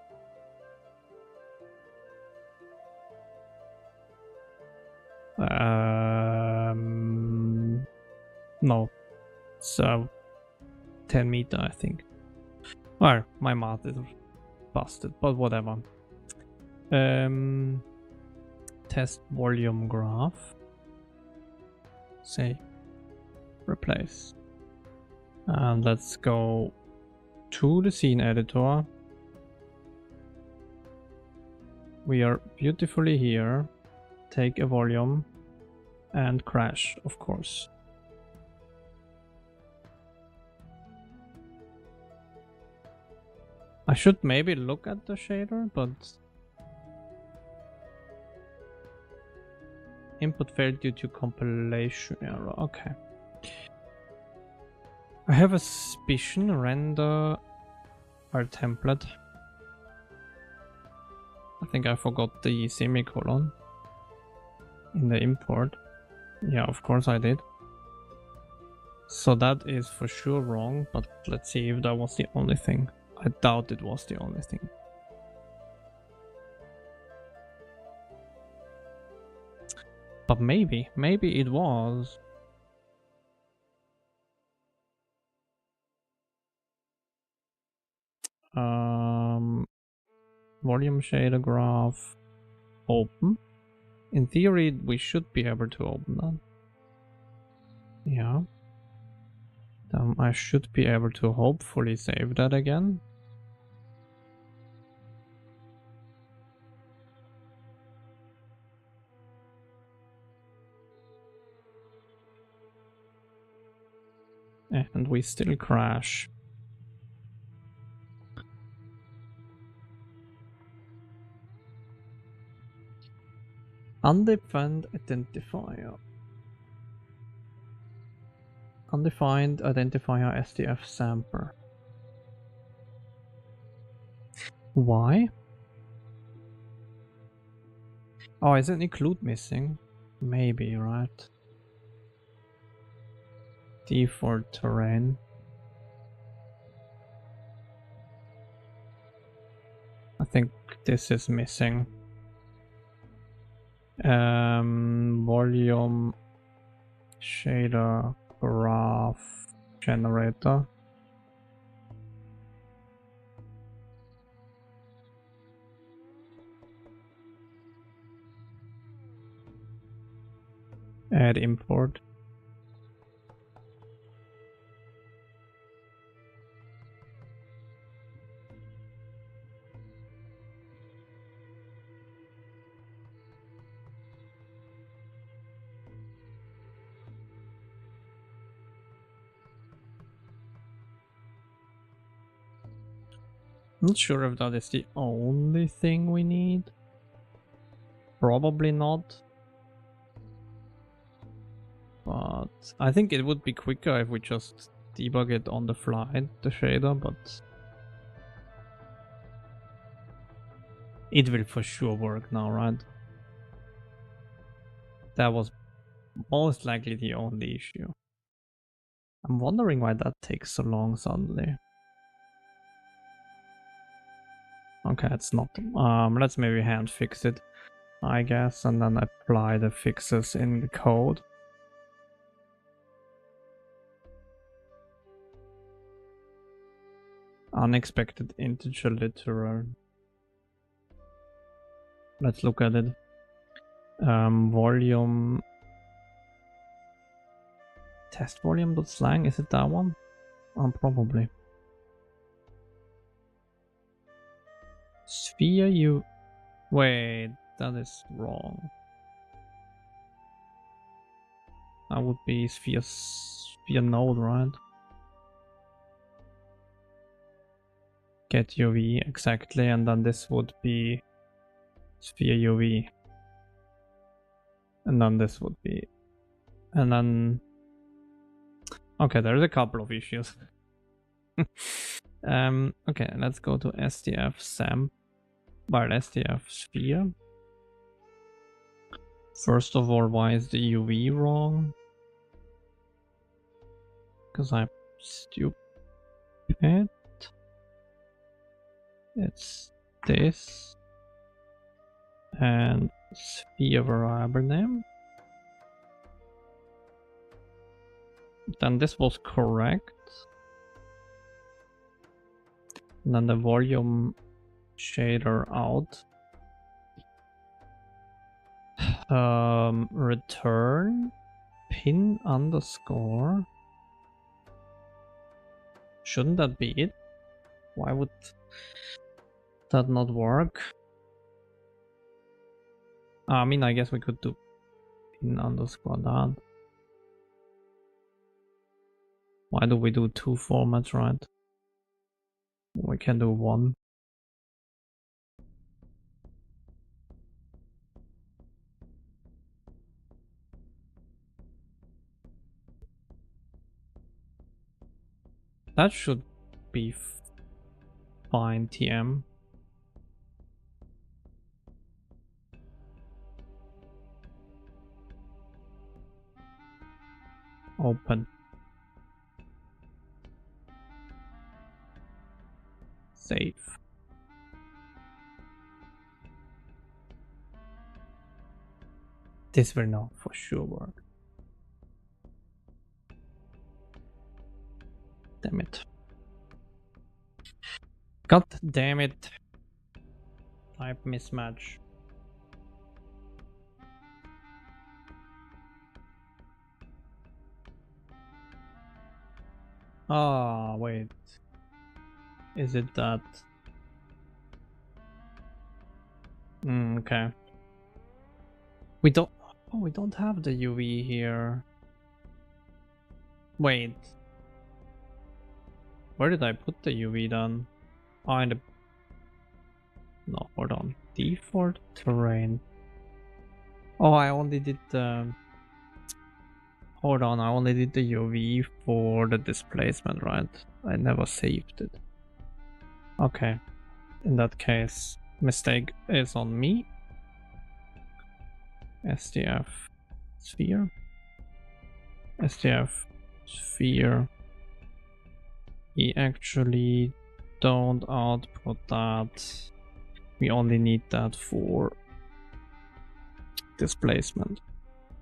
No, it's 10 meter, I think. Or my math is busted, but whatever. Test volume graph. Say replace. And let's go to the scene editor. We are beautifully here. Take a volume and crash, of course. I should maybe look at the shader, but input failed due to compilation error. Okay. I have a suspicion render our template. I think I forgot the semicolon in the import. Yeah, of course I did. So that is for sure wrong, but let's see if that was the only thing. I doubt it was the only thing. But maybe it was. Volume shader graph, open. In theory, we should be able to open that. Yeah. I should be able to hopefully save that again. And we still crash. Undefined identifier. Undefined identifier SDF sampler. Why? Oh, is an include missing? Maybe, right? Default terrain. I think this is missing. Volume shader graph generator. Add import. Not sure if that is the only thing we need. Probably not. But I think it would be quicker if we just debug it on the fly, the shader, but it will for sure work now, right? That was most likely the only issue. I'm wondering why that takes so long suddenly. Okay, it's not. Let's maybe hand fix it, I guess, and then apply the fixes in the code. Unexpected integer literal. Let's look at it. Volume. Test volume.slang, is it that one? Probably. Sphere you. Wait, that is wrong. That would be sphere node, right? Get UV exactly, and then this would be sphere UV. And then this would be. And then. Okay, there's a couple of issues. Okay, let's go to SDF SAM. Well, SDF sphere. First of all, why is the UV wrong? Because I'm stupid. It's this. And sphere variable name. Then this was correct. And then the volume shader out. Return pin underscore. Shouldn't that be it? Why would that not work? I mean, I guess we could do pin underscore that. Why do we do two formats, right? We can do one. That should be fine, TM. Open. Save. This will now for sure work. Damn it. God damn it. Type mismatch. Ah, wait. Is it that? Okay. We don't. Oh, we don't have the UV here. Wait. Where did I put the UV then? Oh, in the. No, hold on. Default terrain. Oh, I only did the. Hold on, I only did the UV for the displacement, right? I never saved it. Okay. In that case, mistake is on me. SDF sphere. SDF sphere. We actually don't output that. We only need that for displacement,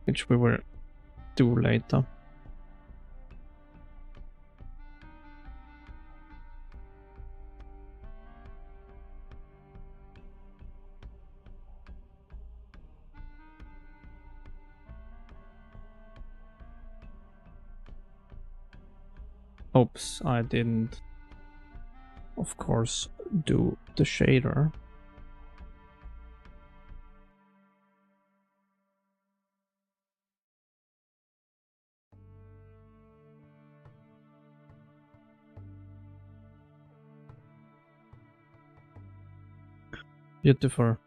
which we will do later. Oops, I didn't, of course, do the shader. Beautiful.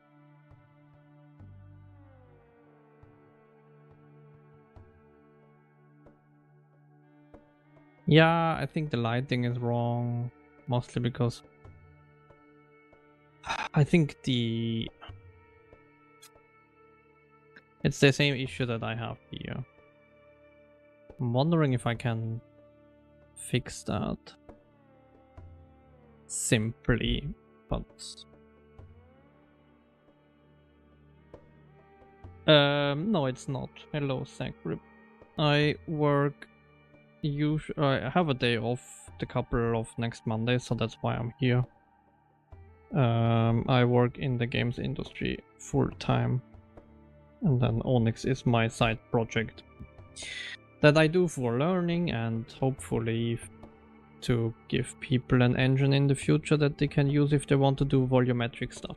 Yeah, I think the lighting is wrong, mostly because I think it's the same issue that I have here. I'm wondering if I can fix that simply, but no, it's not. Hello, Sagrip. I work I have a day off the couple of next Monday, so that's why I'm here. I work in the games industry full time, and then Onyx is my side project that I do for learning and hopefully to give people an engine in the future that they can use if they want to do volumetric stuff.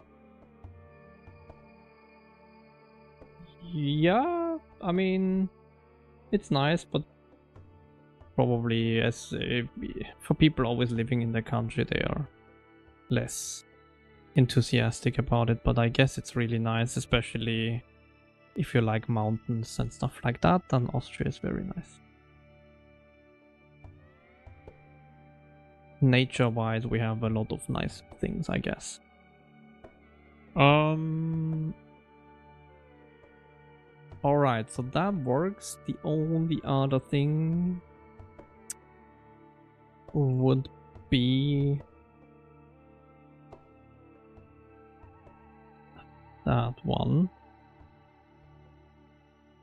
Yeah, I mean, it's nice, but probably for people always living in the country, they are less enthusiastic about it. But I guess it's really nice, especially if you like mountains and stuff like that, then Austria is very nice. Nature-wise, we have a lot of nice things, I guess. Alright, so that works. The only other thing would be that one,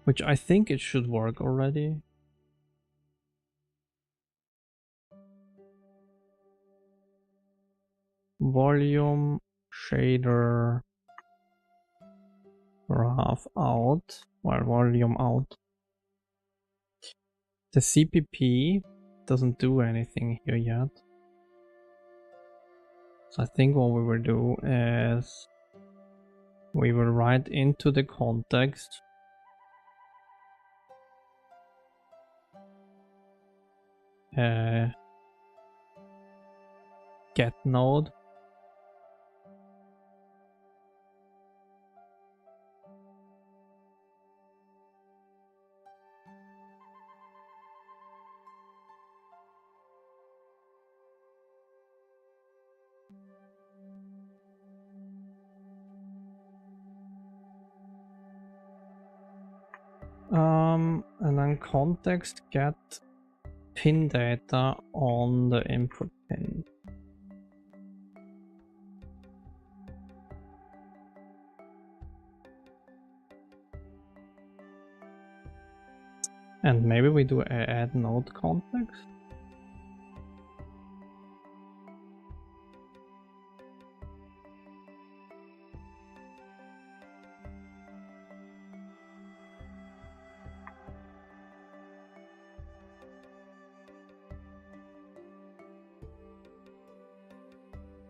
which I think it should work already. Volume shader graph out, or volume out. The CPP doesn't do anything here yet. So I think what we will do is we will write into the context get node. And then context get pin data on the input pin. And maybe we do a add node context.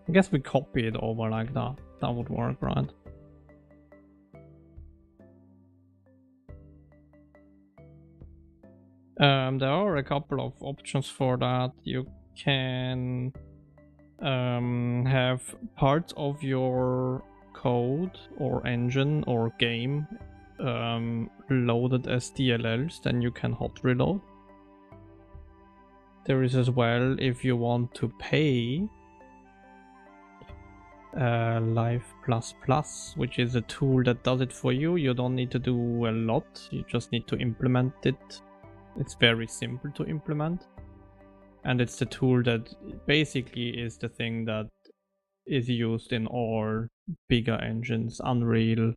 I guess we copy it over like that. That would work, right? There are a couple of options for that. You can have parts of your code or engine or game loaded as DLLs, then you can hot reload. There is as well, if you want to pay Live++, which is a tool that does it for you. You don't need to do a lot, you just need to implement it. It's very simple to implement, and it's the tool that basically is the thing that is used in all bigger engines, Unreal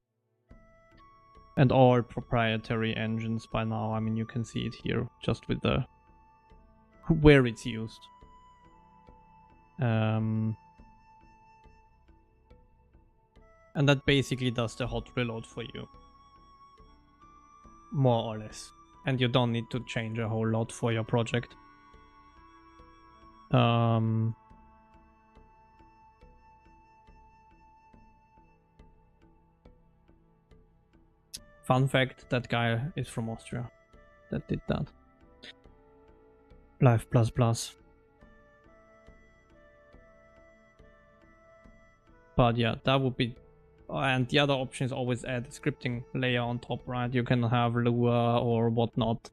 and all proprietary engines by now. I mean, you can see it here just with the where it's used. And that basically does the hot reload for you, more or less. And you don't need to change a whole lot for your project. Um, Fun fact, that guy is from Austria that did that. Life plus plus. But yeah, that would be... And the other option is always add a scripting layer on top, right? You can have Lua or whatnot.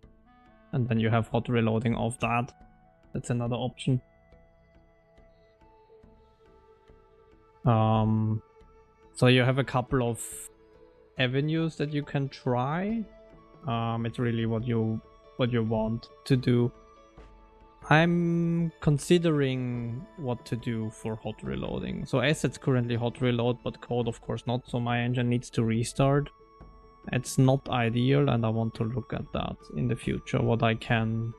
And then you have hot reloading of that. That's another option. So you have a couple of avenues that you can try. It's really what you want to do. I'm considering what to do for hot reloading. So assets currently hot reload, but code of course not. So my engine needs to restart. It's not ideal, and I want to look at that in the future, what I can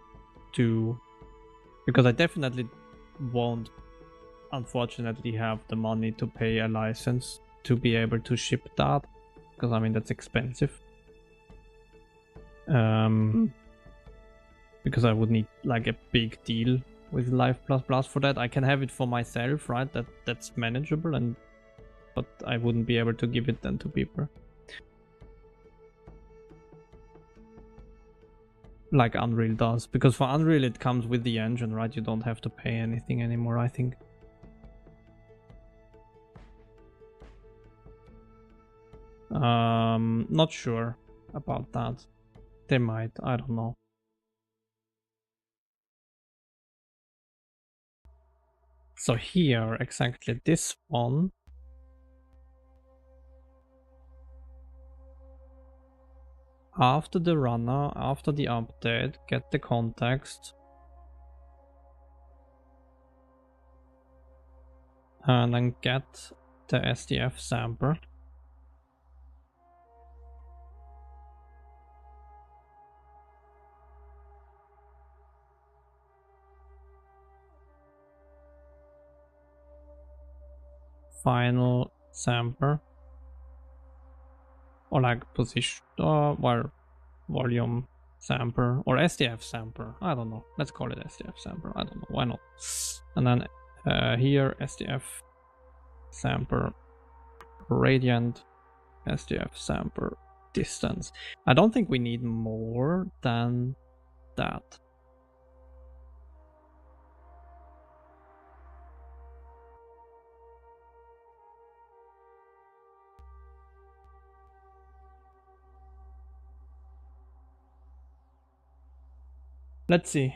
do. Because I definitely won't, unfortunately, have the money to pay a license to be able to ship that. Because I mean, that's expensive. Because I would need like a big deal with Life Plus Plus for that. I can have it for myself, right? That's manageable, but I wouldn't be able to give it then to people. Like Unreal does, because for Unreal it comes with the engine, right? You don't have to pay anything anymore, I think. Not sure about that. They might, I don't know. So here, exactly this one. After the runner, after the update, get the context. And then get the SDF sampler. Final sampler. Or like position, well, volume sampler or SDF sampler. I don't know. Let's call it SDF sampler. I don't know. Why not? And then here SDF sampler radiant, SDF sampler distance. I don't think we need more than that. Let's see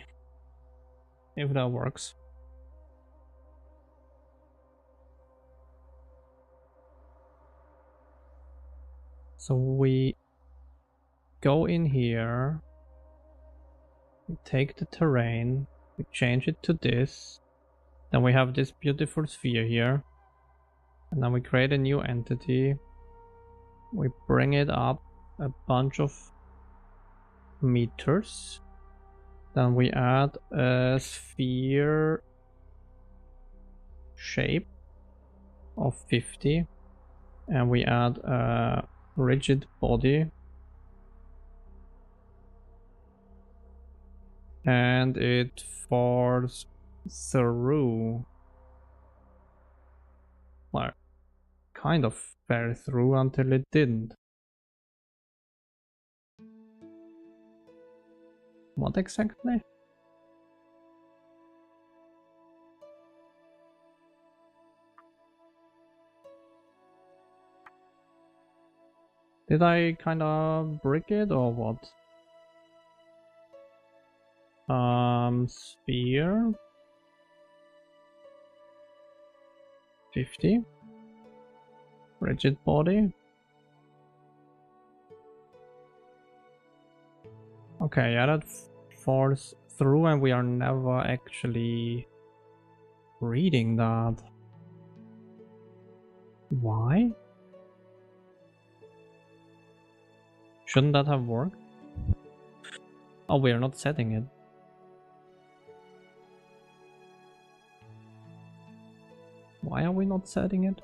if that works. So we go in here, we take the terrain, we change it to this, then we have this beautiful sphere here, and then we create a new entity, we bring it up a bunch of meters, then we add a sphere shape of 50, and we add a rigid body, and it falls through. Well, kind of fell through until it didn't. What exactly? Did I kind of brick it or what? Sphere 50, rigid body. Okay, yeah, that falls through, and we are never actually reading that. Why? Shouldn't that have worked? Oh, we are not setting it. Why are we not setting it?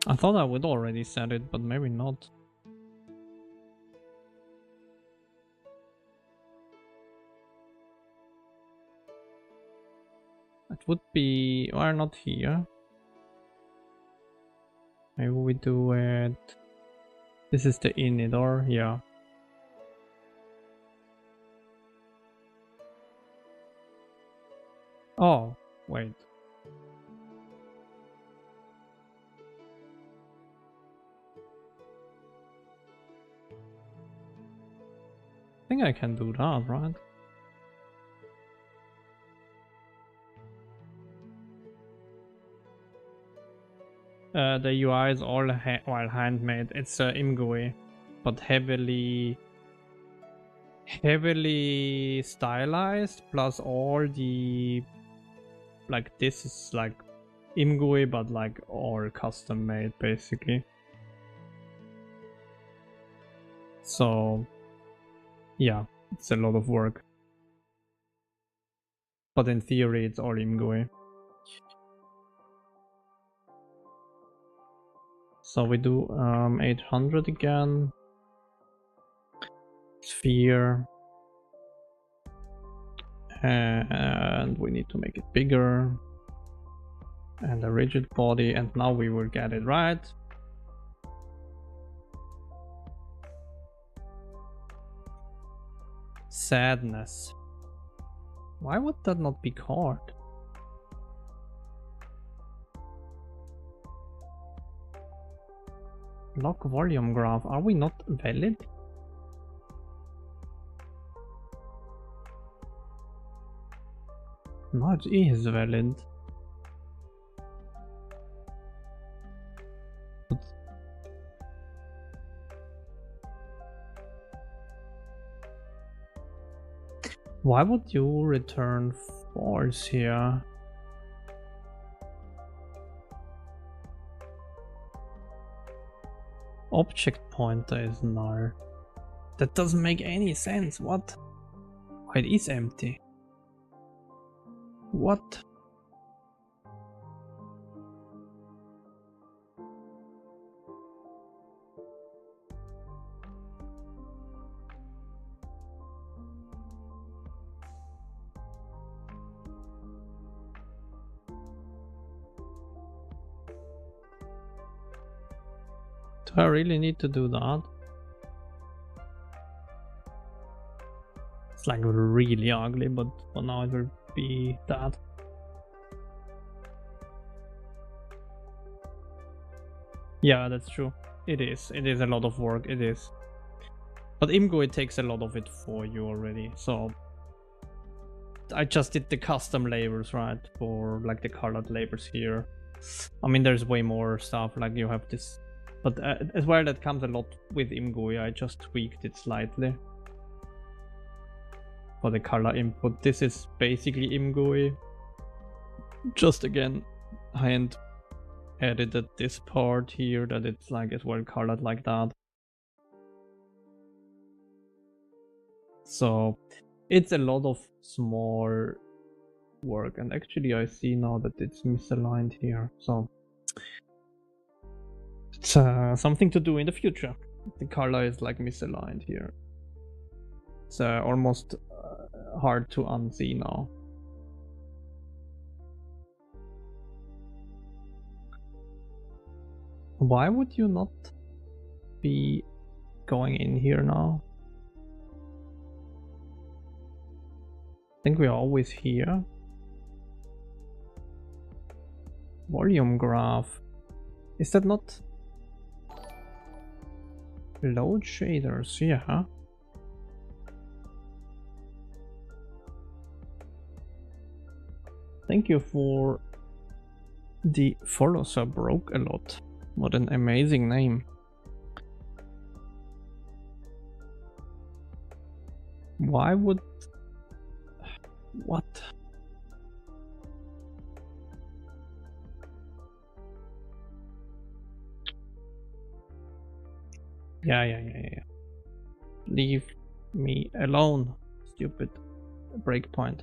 I thought I would already set it, but maybe not. It would be, why not here? Maybe we do it. This is the init door, yeah. Oh, wait. I think I can do that, right? The UI is all handmade. It's ImGUI, but heavily stylized. Plus all the like this is like ImGUI, but like all custom made basically. So yeah, it's a lot of work. But in theory, it's all ImGUI. So we do 800 again. Sphere. And we need to make it bigger. And a rigid body, and now we will get it right. Sadness. Why would that not be card? Lock volume graph. Are we not valid? No, it is valid. But why would you return false here? Object pointer is null. That doesn't make any sense. What? Oh, it is empty. What? Do I really need to do that? It's like really ugly, but for now it will be that. Yeah, that's true. It is. It is a lot of work. It is. But ImGUI takes a lot of it for you already. So I just did the custom labels, right? For like the colored labels here. I mean, there's way more stuff. Like you have this. But as well, that comes a lot with ImGUI. I just tweaked it slightly. For the color input. This is basically ImGUI. Just again, hand edited this part here that it's like as well colored like that. So it's a lot of small work, and actually I see now that it's misaligned here, so it's something to do in the future. The color is like misaligned here. It's almost hard to unsee now. Why would you not be going in here now? I think we are always here. Volume graph. Is that not load shaders? Yeah. Thank you for the follow, sir. Broke a lot. What an amazing name. Why would... What? Yeah. Leave me alone, stupid breakpoint.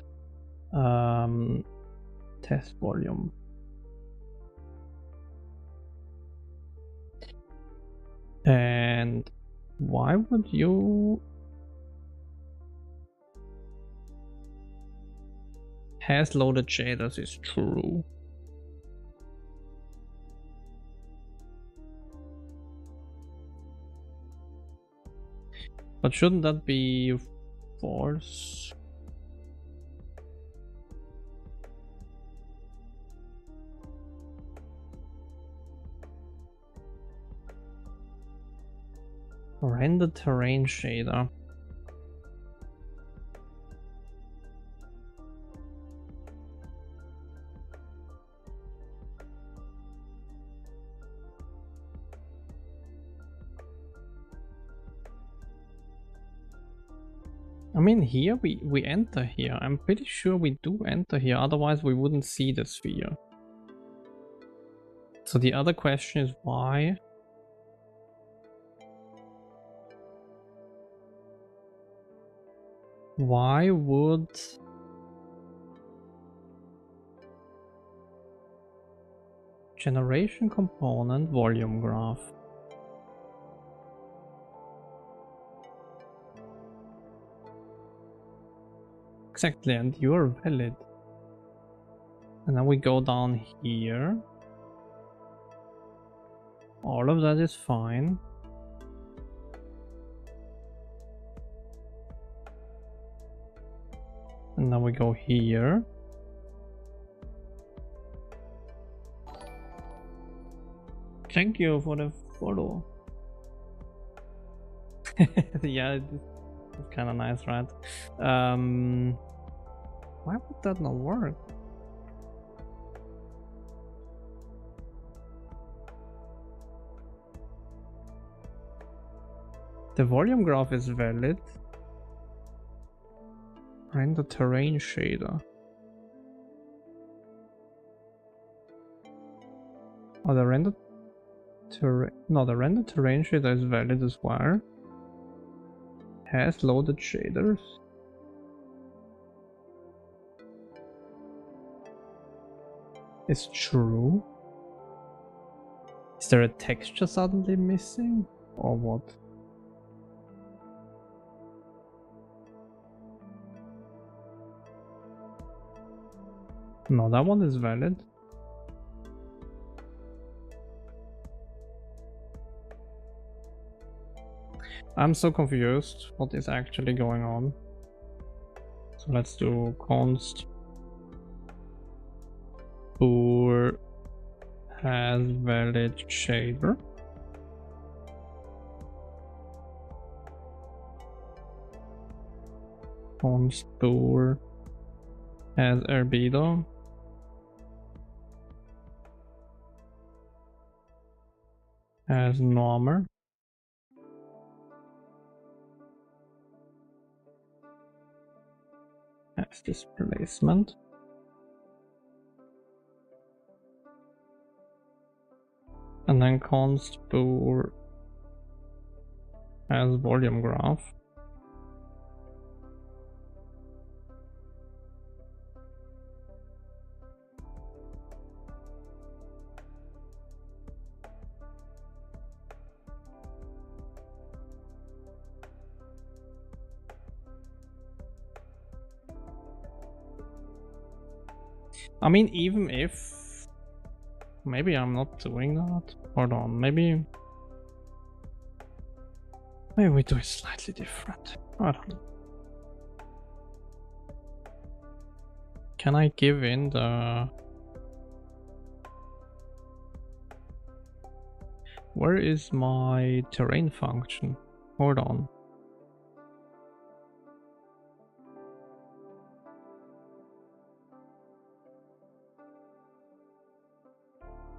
Test volume. And why would you has loaded shaders is true. But shouldn't that be false? Render terrain shader. I mean, here we enter here. I'm pretty sure we do enter here, otherwise we wouldn't see the sphere. So the other question is why? Why would generation component volume graph? Exactly, and you're valid. And then we go down here. All of that is fine. And now we go here. Thank you for the follow. Yeah, it's kind of nice, right? Why would that not work? The volume graph is valid. Render terrain shader. Oh, the render terrain shader is valid as well. Has loaded shaders. It's true. Is there a texture suddenly missing? Or what? No, that one is valid. I'm so confused what is actually going on. So let's do const boor has valid shader. Const boor has albedo. As normer. As displacement. And then const boor as volume graph. I mean, even if maybe I'm not doing that. Hold on, maybe we do it slightly different. I don't know. Can I give in the... Where is my terrain function? Hold on.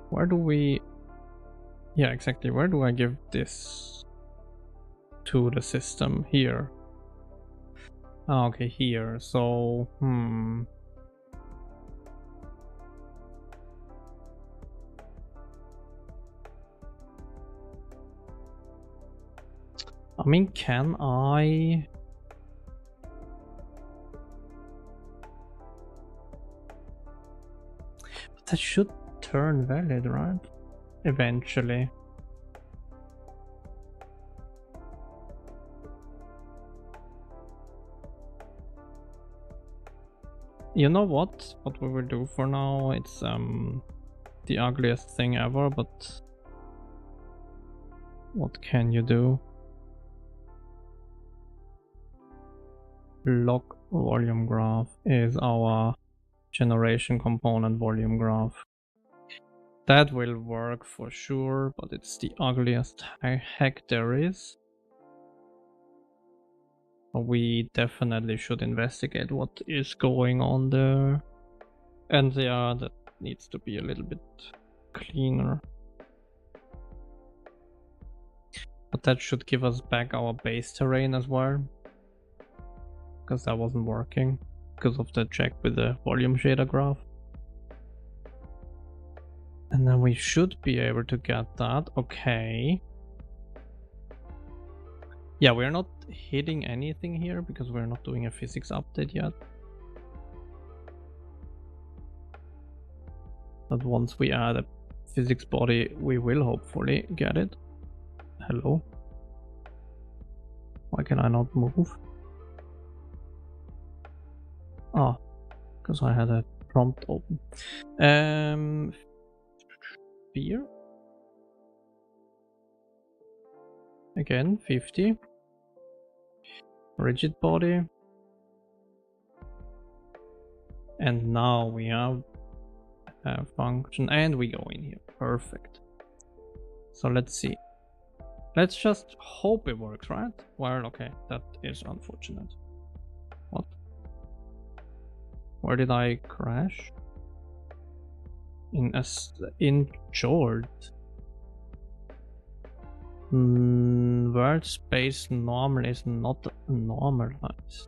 Where do we... Yeah, exactly. Where do I give this to the system? Here. Oh, okay, here. So, I mean, can I... But that should turn valid, right? Eventually. You know what? What we will do for now, it's the ugliest thing ever, but what can you do? Log volume graph is our generation component volume graph. That will work for sure, but it's the ugliest heck there is. We definitely should investigate what is going on there. And yeah, that needs to be a little bit cleaner. But that should give us back our base terrain as well. Because that wasn't working. Because of the check with the volume shader graph. And then we should be able to get that. Okay. Yeah, we're not hitting anything here because we're not doing a physics update yet. But once we add a physics body, we will hopefully get it. Hello? Why can I not move? Ah, because I had a prompt open. Fear? Again, 50. Rigid body. And now we have a function and we go in here. Perfect. So let's see. Let's just hope it works, right? Well, okay, that is unfortunate. What? Where did I crash? In Jord. World space normal is not normalized.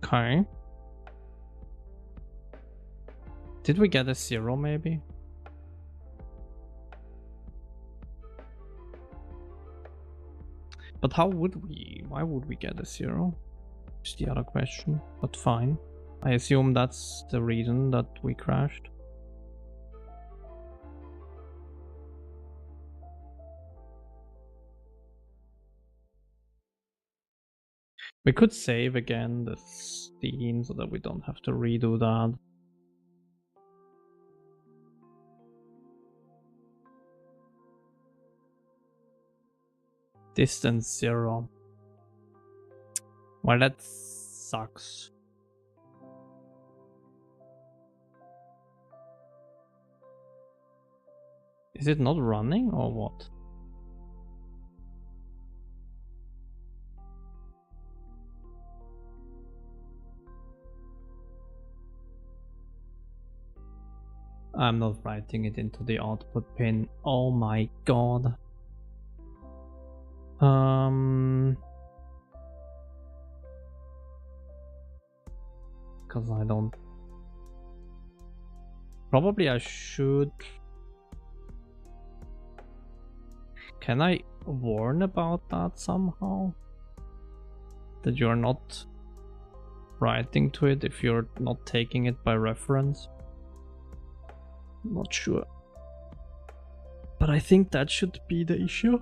Okay. Did we get a 0 maybe? But how would we? Why would we get a 0? Is the other question. But fine. I assume that's the reason that we crashed. We could save again the scene so that we don't have to redo that. Distance 0. Well, that sucks. Is it not running or what? I'm not writing it into the output pin. Oh my god. Because I don't. Probably I should. Can I warn about that somehow? That you're not writing to it if you're not taking it by reference? Not sure. But I think that should be the issue.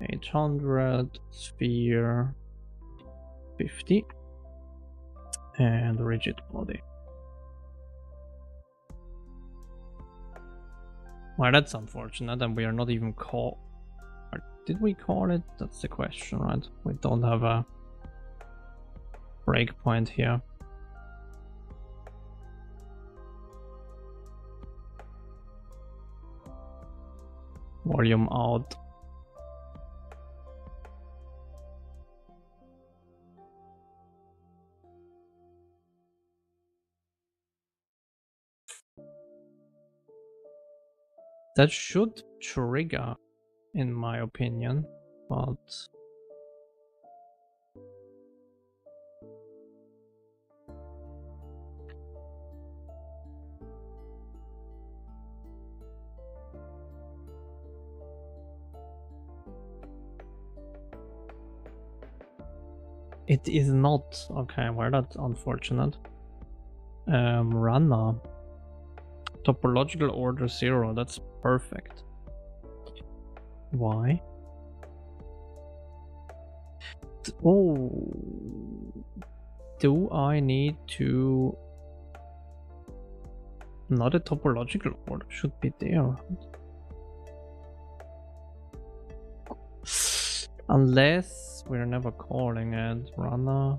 $800 sphere 50 and rigid body. Well, that's unfortunate, and we are not even call. Did we call it? That's the question, right? We don't have a breakpoint here. Volume out. That should trigger, in my opinion, but it is not. Okay, well, that's unfortunate. Rana. Topological order 0, that's perfect. Why? Oh, do I need to... Not a topological order should be there. Unless we're never calling it Rana.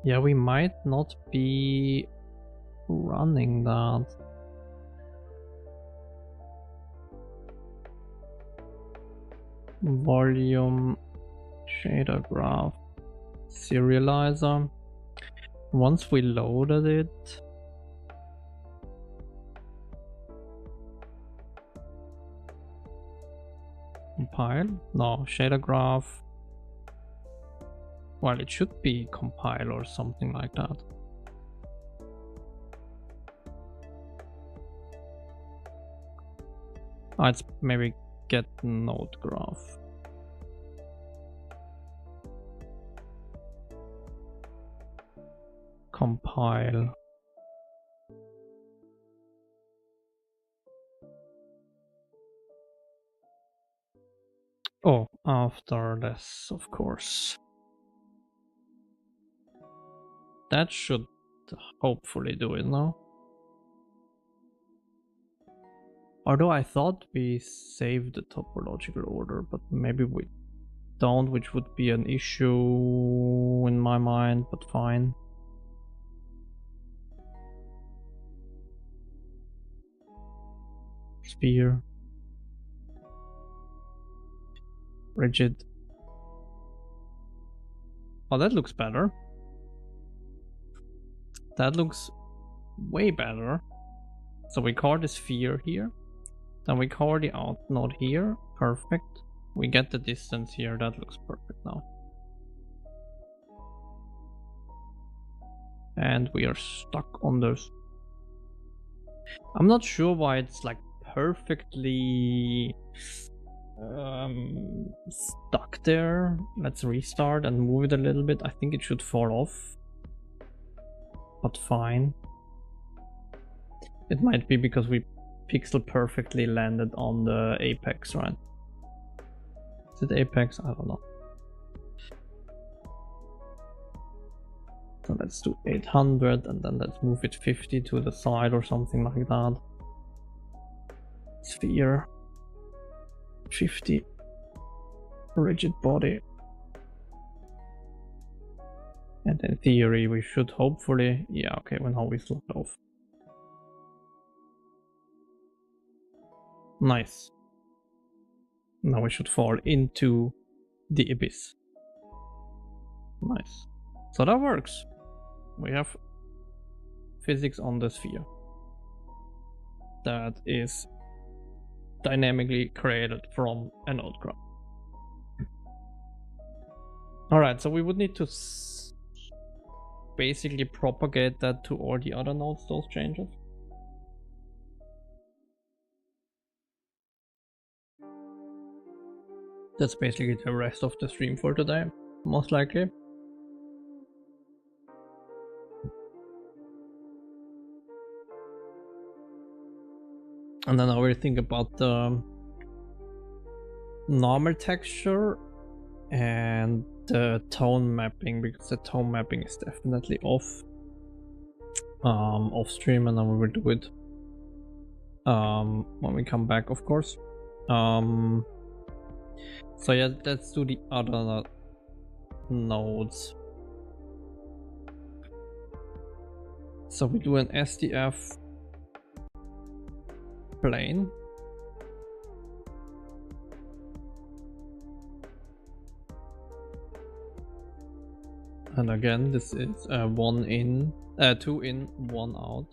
Yeah, we might not be running that. Volume shader graph serializer. Once we loaded it, compile? No, shader graph. Well, it should be compile or something like that. Let's maybe get node graph. Compile. Oh, after this, of course. That should hopefully do it now. Although I thought we saved the topological order, but maybe we don't, which would be an issue in my mind, but fine. Sphere. Rigid. Oh, that looks better. That looks way better. So we call the sphere here. Then we call the out node here. Perfect. We get the distance here. That looks perfect now. And we are stuck on this. I'm not sure why it's like perfectly stuck there. Let's restart and move it a little bit. I think it should fall off, but fine. It might be because we pixel perfectly landed on the apex, right? Is it apex? I don't know. So let's do 800 and then let's move it 50 to the side or something like that. Sphere. 50. Rigid body. And in theory we should hopefully... Yeah, okay, well now we slowed off. Nice. Now we should fall into the abyss. Nice. So that works. We have physics on the sphere that is dynamically created from a node graph. Alright, so we would need to basically propagate that to all the other nodes, those changes. That's basically the rest of the stream for today, most likely. And then I will think about the normal texture and the tone mapping, because the tone mapping is definitely off stream, and then we will do it when we come back, of course. So yeah, let's do the other nodes. So we do an SDF plane. And again, this is 1 in, 2 in, 1 out.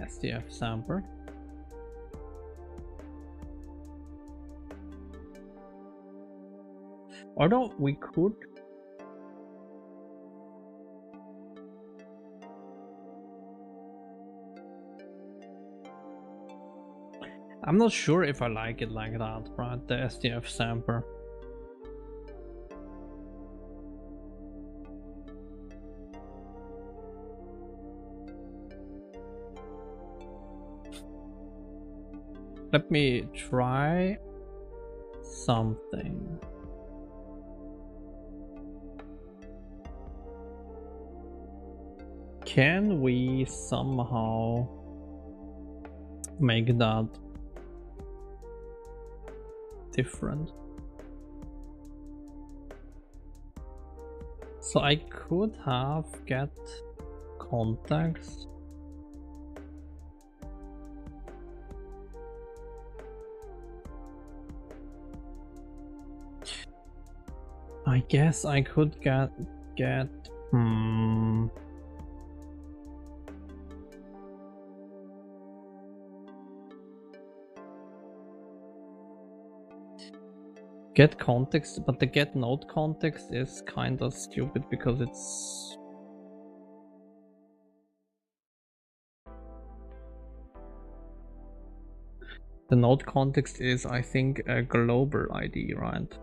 SDF sampler. Although we could. I'm not sure if I like it like that, right? The SDF sampler. Let me try something. Can we somehow make that different? So I could have get context. I guess I could get get context, but the get node context is kind of stupid because it's the node context is, I think, a global ID, right?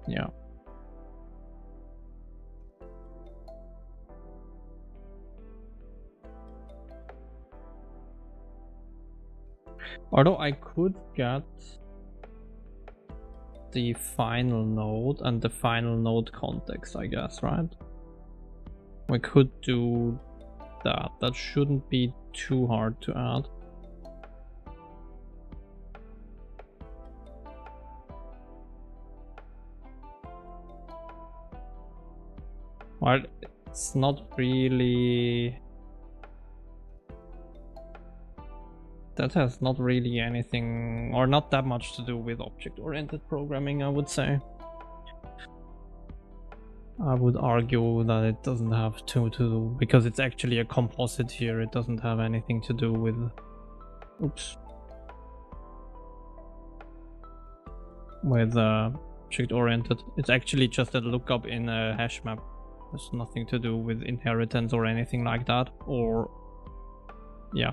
Yeah. Although I could get the final node and the final node context, I guess, right? We could do that. That shouldn't be too hard to add. Well, it's not really... That has not really anything, or not that much to do with object-oriented programming, I would say. I would argue that it doesn't have to do, because it's actually a composite here, it doesn't have anything to do with... Oops. With object-oriented. It's actually just a lookup in a hash map. There's nothing to do with inheritance or anything like that, or... yeah.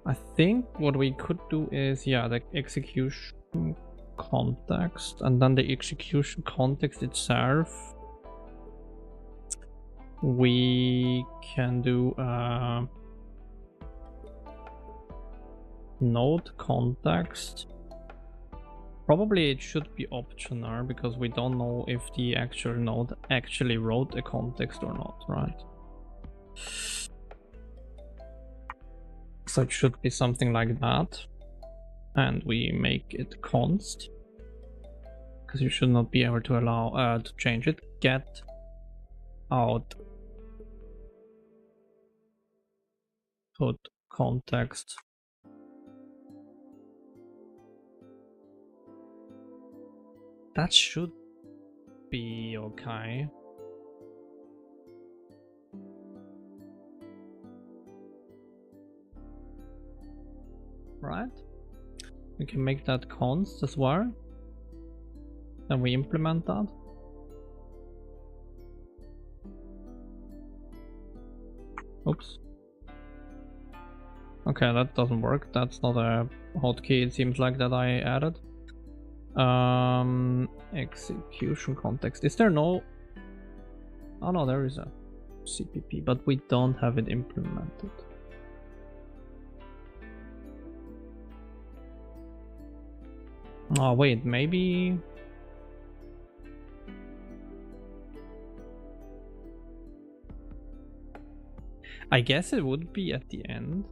I think what we could do is, yeah, the execution context, and then the execution context itself. We can do node context. Probably it should be optional because we don't know if the actual node actually wrote a context or not, right? So it should be something like that, and we make it const because you should not be able to allow to change it. Get out put context. That should be okay. Right? We can make that const as well. Then we implement that. Oops. Okay, that doesn't work. That's not a hotkey, it seems like, that I added. Execution context. Is there no... Oh no, there is a CPP, but we don't have it implemented. Oh wait, maybe... I guess it would be at the end.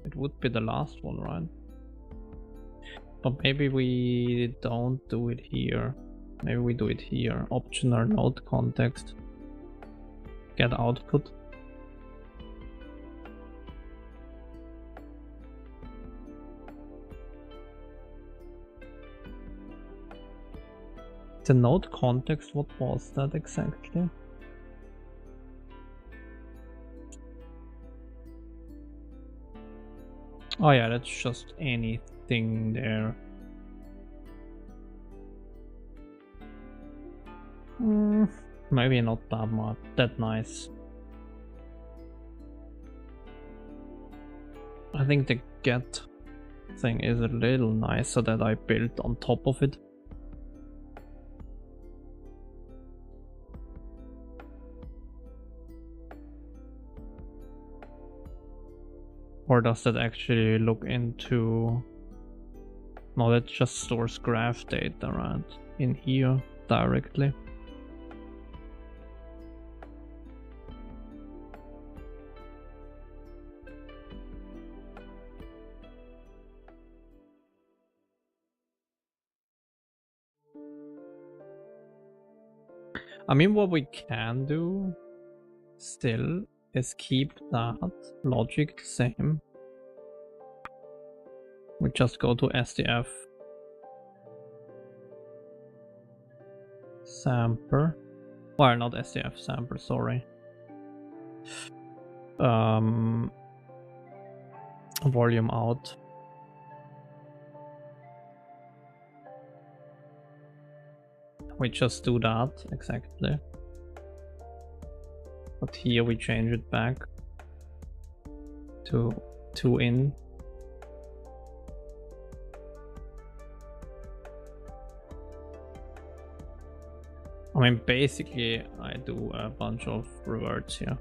It would be the last one, right? But maybe we don't do it here. Maybe we do it here. Optional node context. Get output. The node context, what was that exactly? Oh yeah, that's just anything there. Maybe not that much, that nice. I think the get thing is a little nicer that I built on top of it. Or does that actually look into... No, that just stores graph data right in here directly. I mean, what we can do still is keep that logic the same. We just go to SDF sampler. Well, not SDF sampler, sorry. Volume out. We just do that exactly. But here we change it back to 2 in. I mean, basically, I do a bunch of reverts here.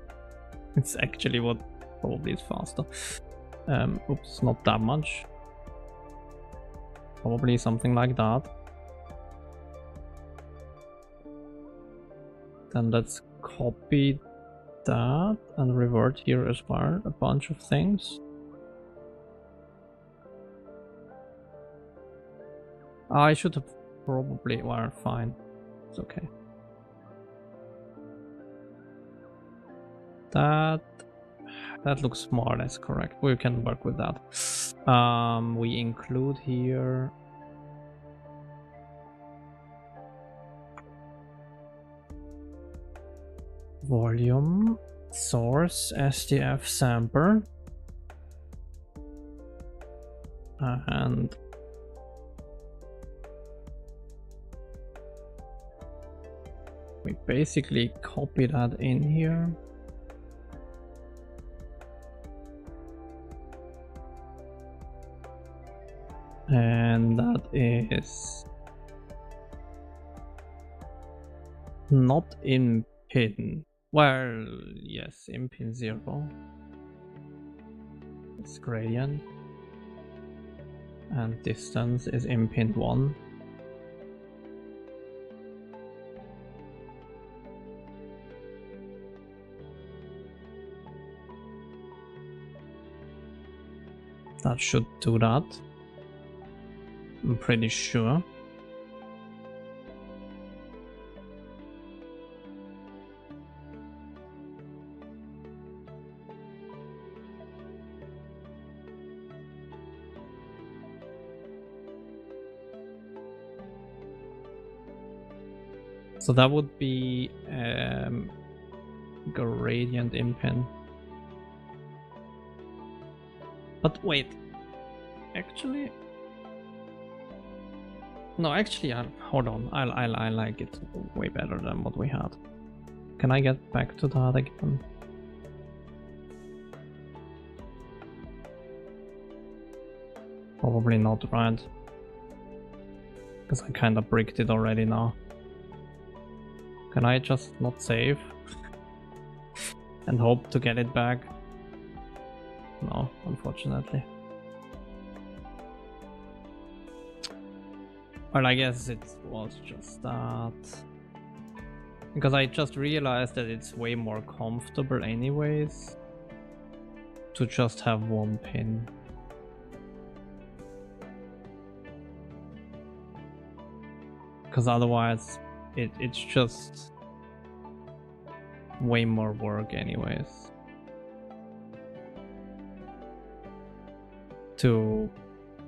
It's actually what probably is faster. Oops, not that much. Probably something like that. Then let's copy that and revert here as well, a bunch of things. I should have probably, well, fine, it's okay. That looks more or less correct. We can work with that. We include here volume, source, SDF sampler, and we basically copy that in here. And that is not in pin. Well, yes, in pin 0. It's gradient. And distance is in pin 1. That should do that. I'm pretty sure. So that would be gradient in pin. But wait, actually, no, actually, hold on. I like it way better than what we had. Can I get back to that again? Probably not, right? Because I kind of bricked it already now. Can I just not save? And hope to get it back? No, unfortunately. Well, I guess it was just that. Because I just realized that it's way more comfortable anyways to just have one pin. Because otherwise it's just way more work anyways.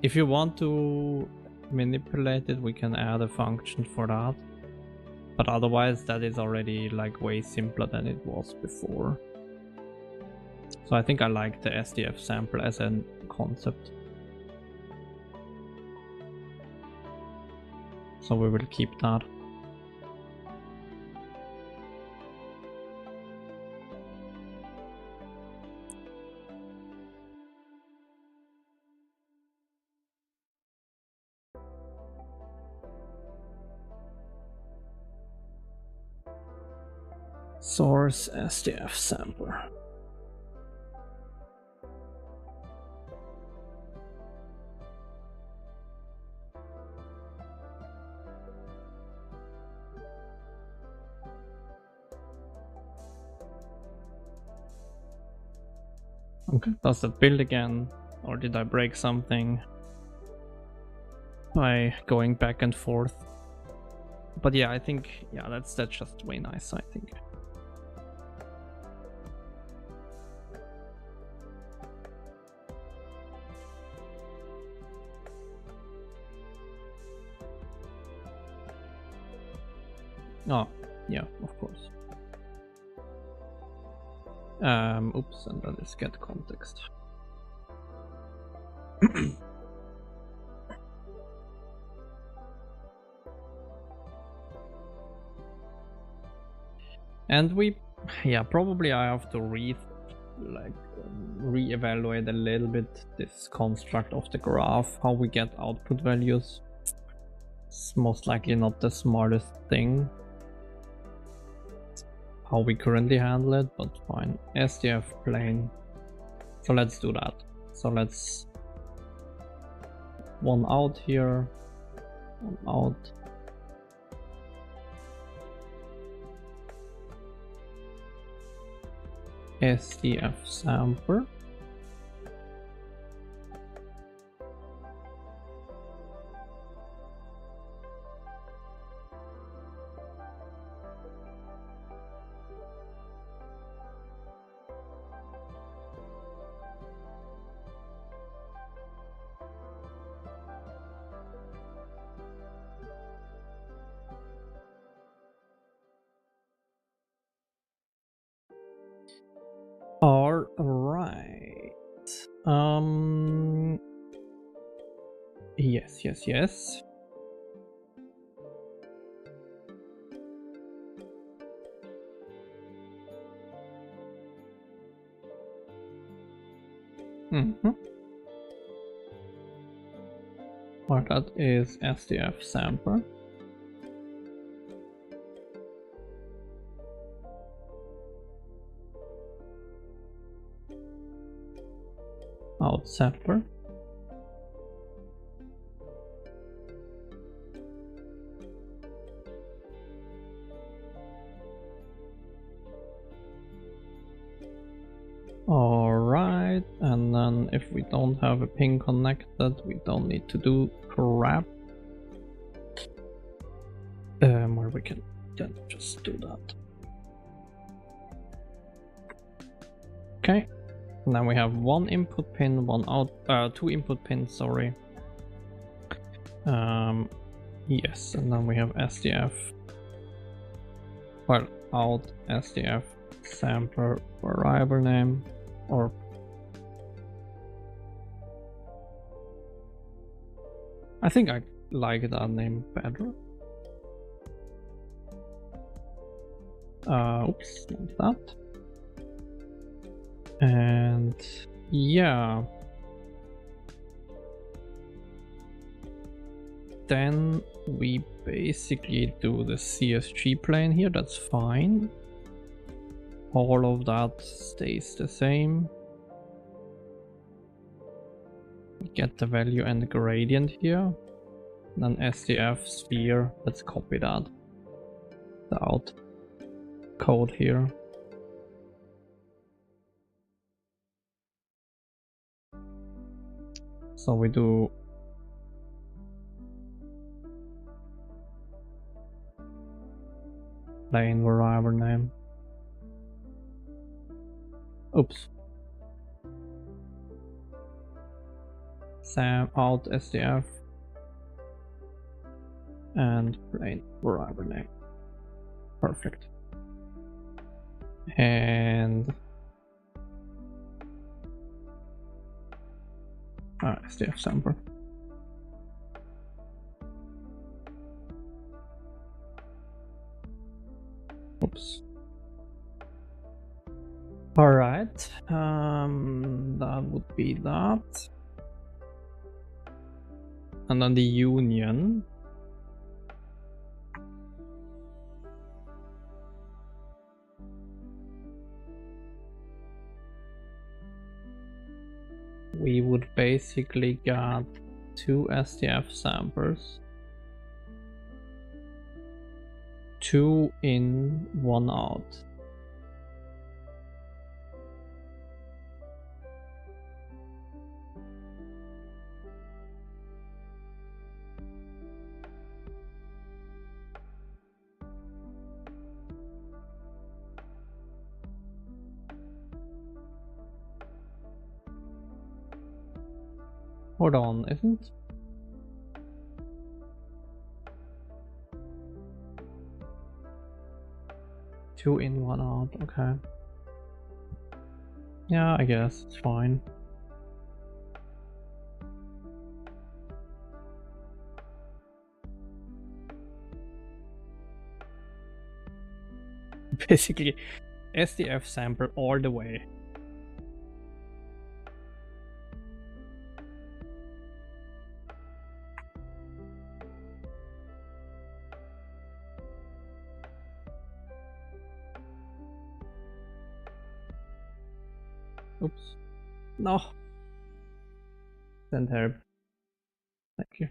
If you want to manipulate it, we can add a function for that. But otherwise that is already like way simpler than it was before. So I think I like the SDF sample as a concept. So we will keep that. Source SDF sampler. Okay, does it build again? Or did I break something by going back and forth? But yeah, I think, yeah, that's just way nice, I think. Oh, yeah, of course. Oops, and that is get context. And we, yeah, probably I have to reevaluate a little bit this construct of the graph, how we get output values. It's most likely not the smartest thing, how we currently handle it, but fine. SDF plane. So let's do that. So let's one out here, one out. SDF sampler. All right. Yes. Or that is SDF sampler. Out sampler. Alright, and then if we don't have a pin connected, we don't need to do crap. Or we can then just do that. Okay, and then we have one input pin, one out, two input pins, sorry. Yes, and then we have SDF. Well, out SDF sampler variable name, or I think I like that name better. Oops, not that. And yeah, then we basically do the CSG plane here, that's fine. All of that stays the same. Get the value and the gradient here. Then SDF sphere, let's copy that. The out code here. So we do plane variable name. Oops. Sam out SDF and plane variable name. Perfect. And SDF sample. Oops. Alright, that would be that. And then the union. We would basically get 2 SDF samples. 2 in, 1 out. Hold on, isn't? Two in, 1 out, okay. Yeah, I guess it's fine. Basically, SDF sample all the way. Oops. No. Then herb. Thank you.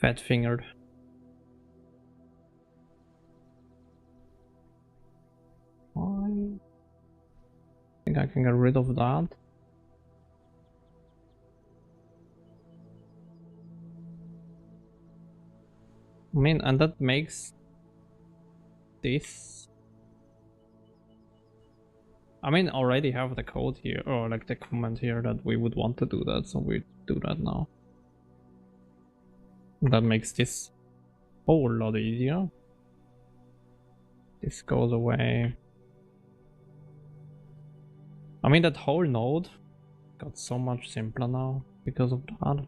Fat fingered. I think I can get rid of that. I mean, and that makes this. I mean, already have the code here, or like the comment here that we would want to do that, so we do that now. That makes this a whole lot easier. This goes away. I mean, that whole node got so much simpler now because of that.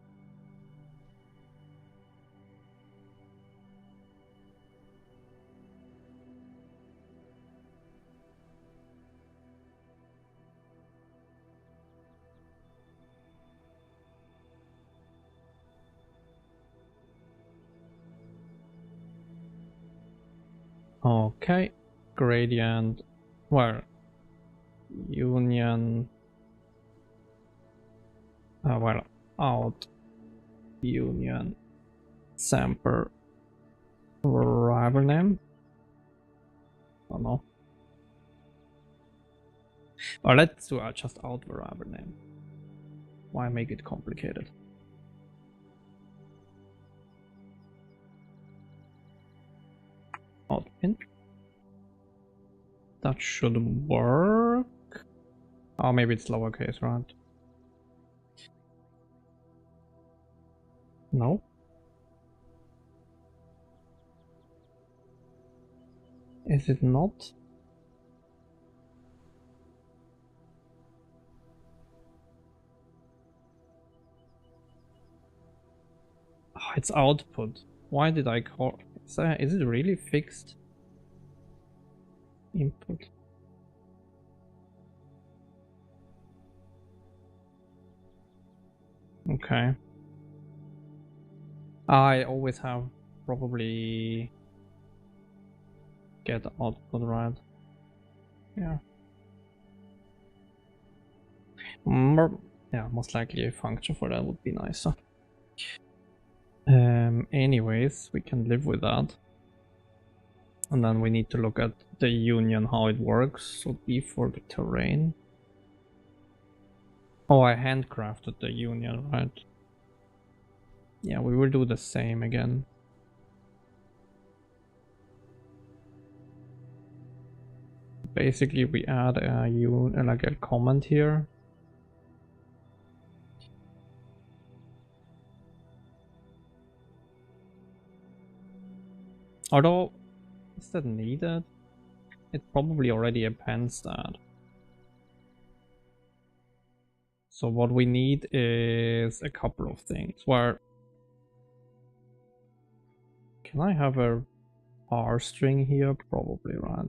Okay, gradient, well, union, well, out, union, sample, variable name. Oh no. Or let's do just out variable name. Why make it complicated? Out int. That should work. Oh, maybe it's lowercase, right? No. Is it not? Oh, it's output. Why did I call? Is it really fixed? Input. Okay. I always have probably get output right. Yeah. Yeah, most likely a function for that would be nicer. Anyways, we can live with that. And then we need to look at the union, how it works. So B for the terrain. Oh, I handcrafted the union, right? Yeah, we will do the same again. Basically, we add a like a comment here. Although, is that needed? It probably already appends that. So what we need is a couple of things. Where can I have a R string here? Probably, right?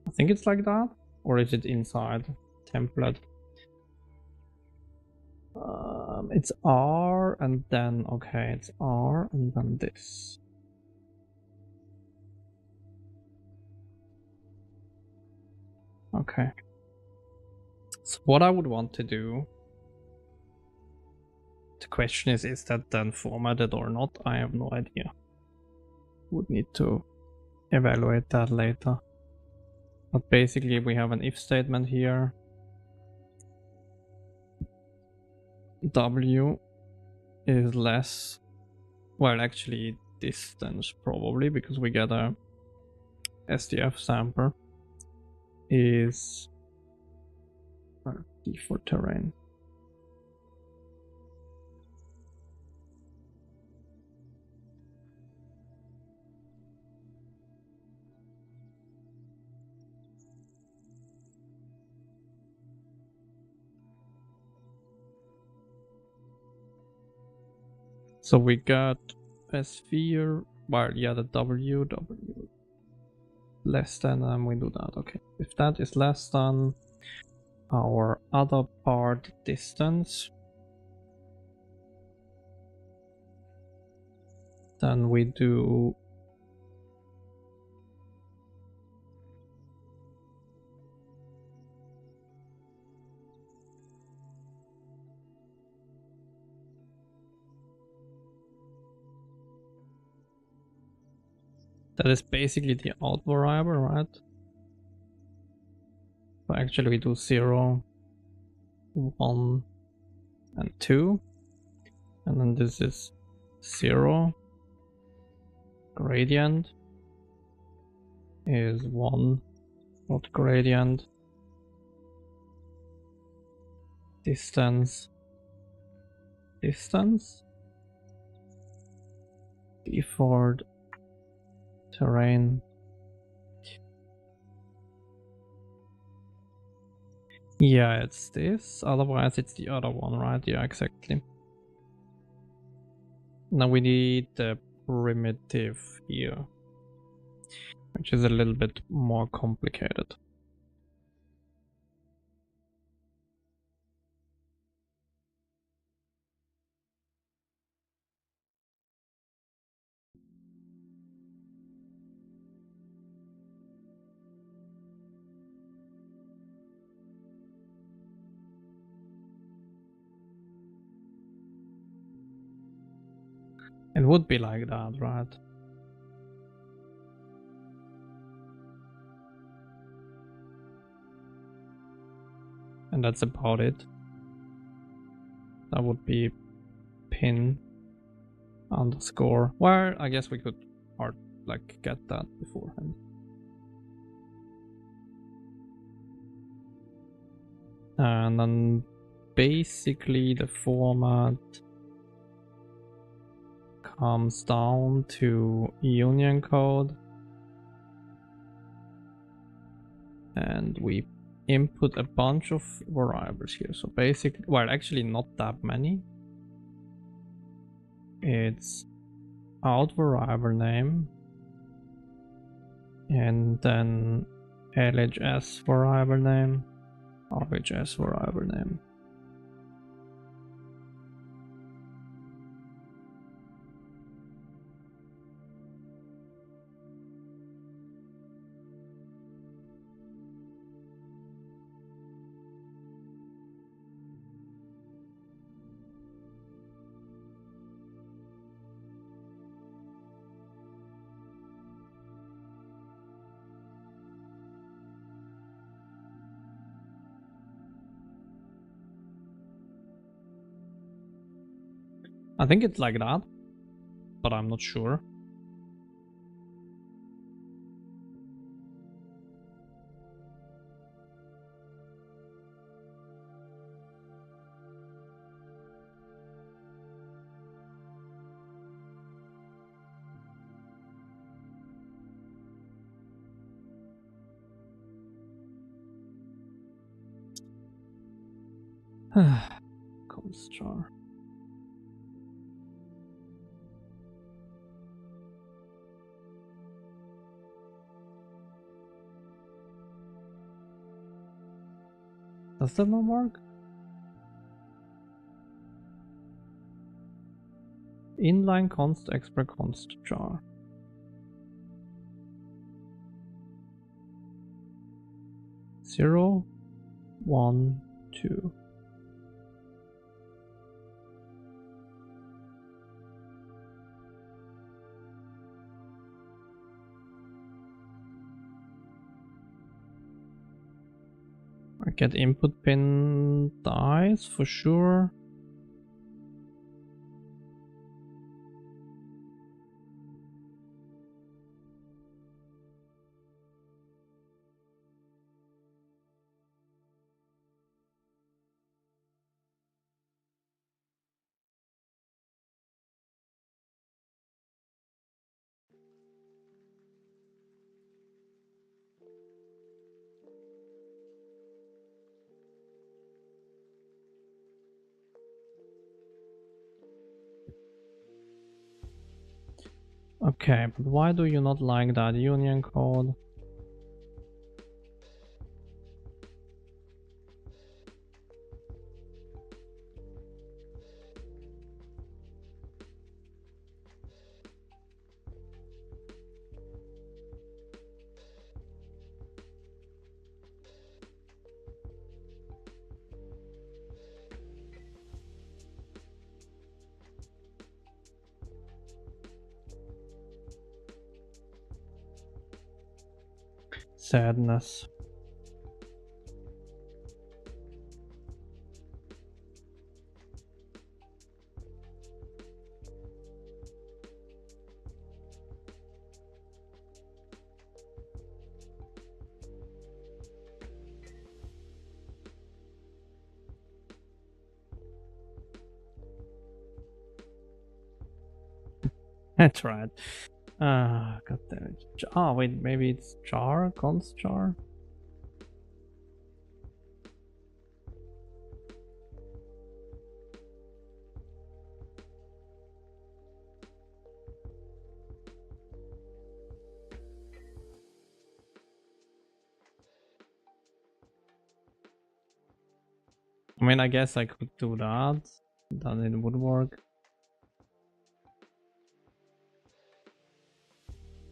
I think it's like that. Or is it inside template? It's R and then, okay, it's R and then this. Okay. So what I would want to do, the question is that then formatted or not? I have no idea. Would need to evaluate that later. But basically we have an if statement here. W is less, well, actually distance probably, because we get a SDF sampler, is D for terrain. So we got a sphere, well, yeah, the W less than, and we do that. Okay, if that is less than our other part distance, then we do that is basically the out variable, right? So actually we do 0, 1, and 2. And then this is 0. Gradient is 1, not gradient. Distance. Default terrain. Yeah, it's this, otherwise it's the other one, right? Yeah, exactly. Now we need the primitive here, which is a little bit more complicated. It would be like that, right? And that's about it. That would be pin underscore. Well, I guess we could get that beforehand. And then basically the format comes down to union code, and we input a bunch of variables here. So basically, well, actually not that many. It's out variable name, and then LHS variable name, RHS variable name. I think it's like that, but I'm not sure. Construct. Does that not work? Inline const expert const jar. Zero, 1, 2. I get input pin dies for sure. Okay, but why do you not like that union code? Sadness. That's right. God damn it. Oh, wait, maybe it's jar? Const jar? I mean, I guess I could do that. Then it would work.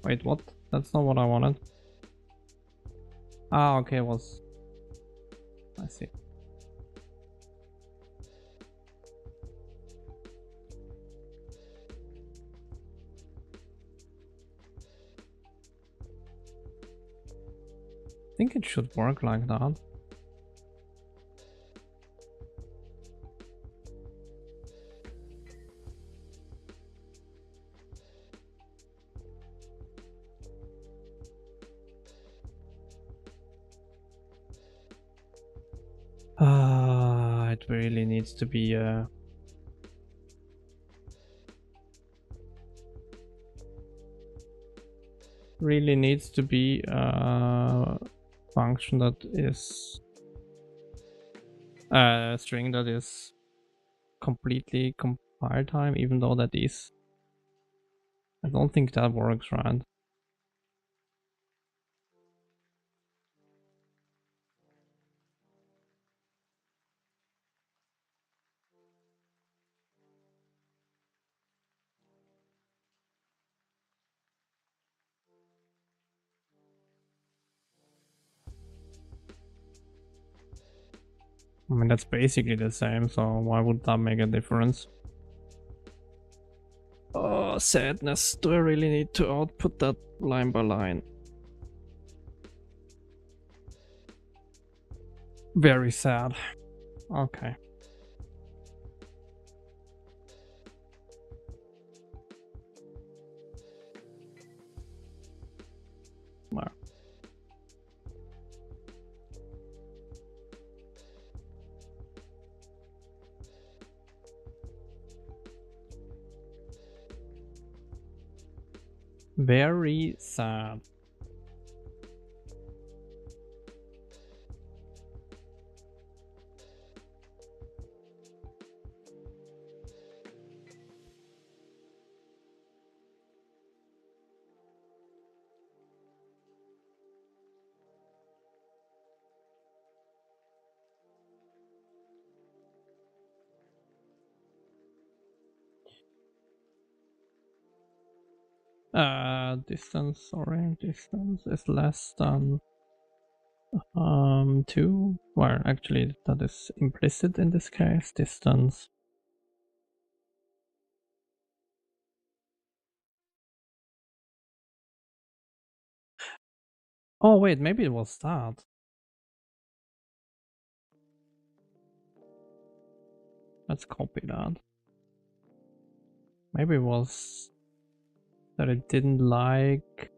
Wait, what? That's not what I wanted. Ah, okay, it was... I see. I think it should work like that. It really needs to be a... really needs to be a function that is a string that is completely compile time, even though that is... I don't think that works, right? I mean, that's basically the same, so why would that make a difference? Oh, sadness. Do I really need to output that line by line? Very sad. Okay. Well. Very sad. Distance, sorry, distance is less than 2. Well, actually, that is implicit in this case. Distance. Oh wait, maybe it was that. Let's copy that. Maybe it was that it didn't like.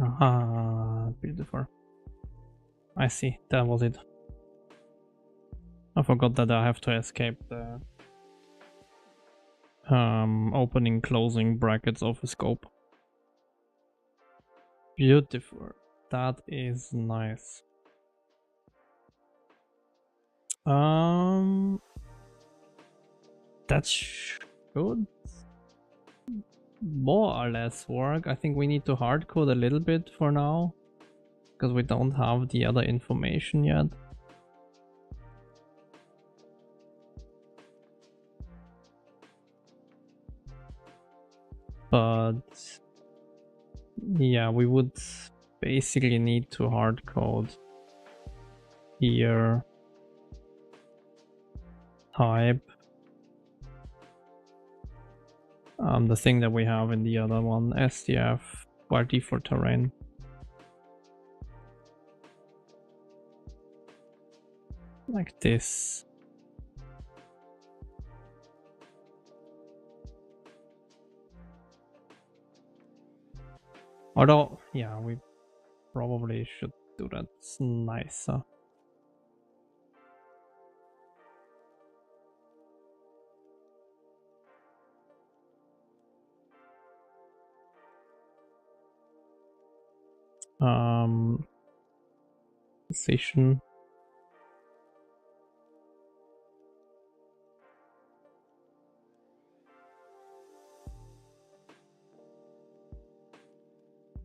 Ah, beautiful. I see, that was it. I forgot that I have to escape the opening closing brackets of a scope. Beautiful. That is nice. That should more or less work. I think we need to hardcode a little bit for now, because we don't have the other information yet. But yeah, we would basically need to hardcode here type the thing that we have in the other one, SDF by default terrain. Like this. Although, yeah, we probably should do that nicer. Position.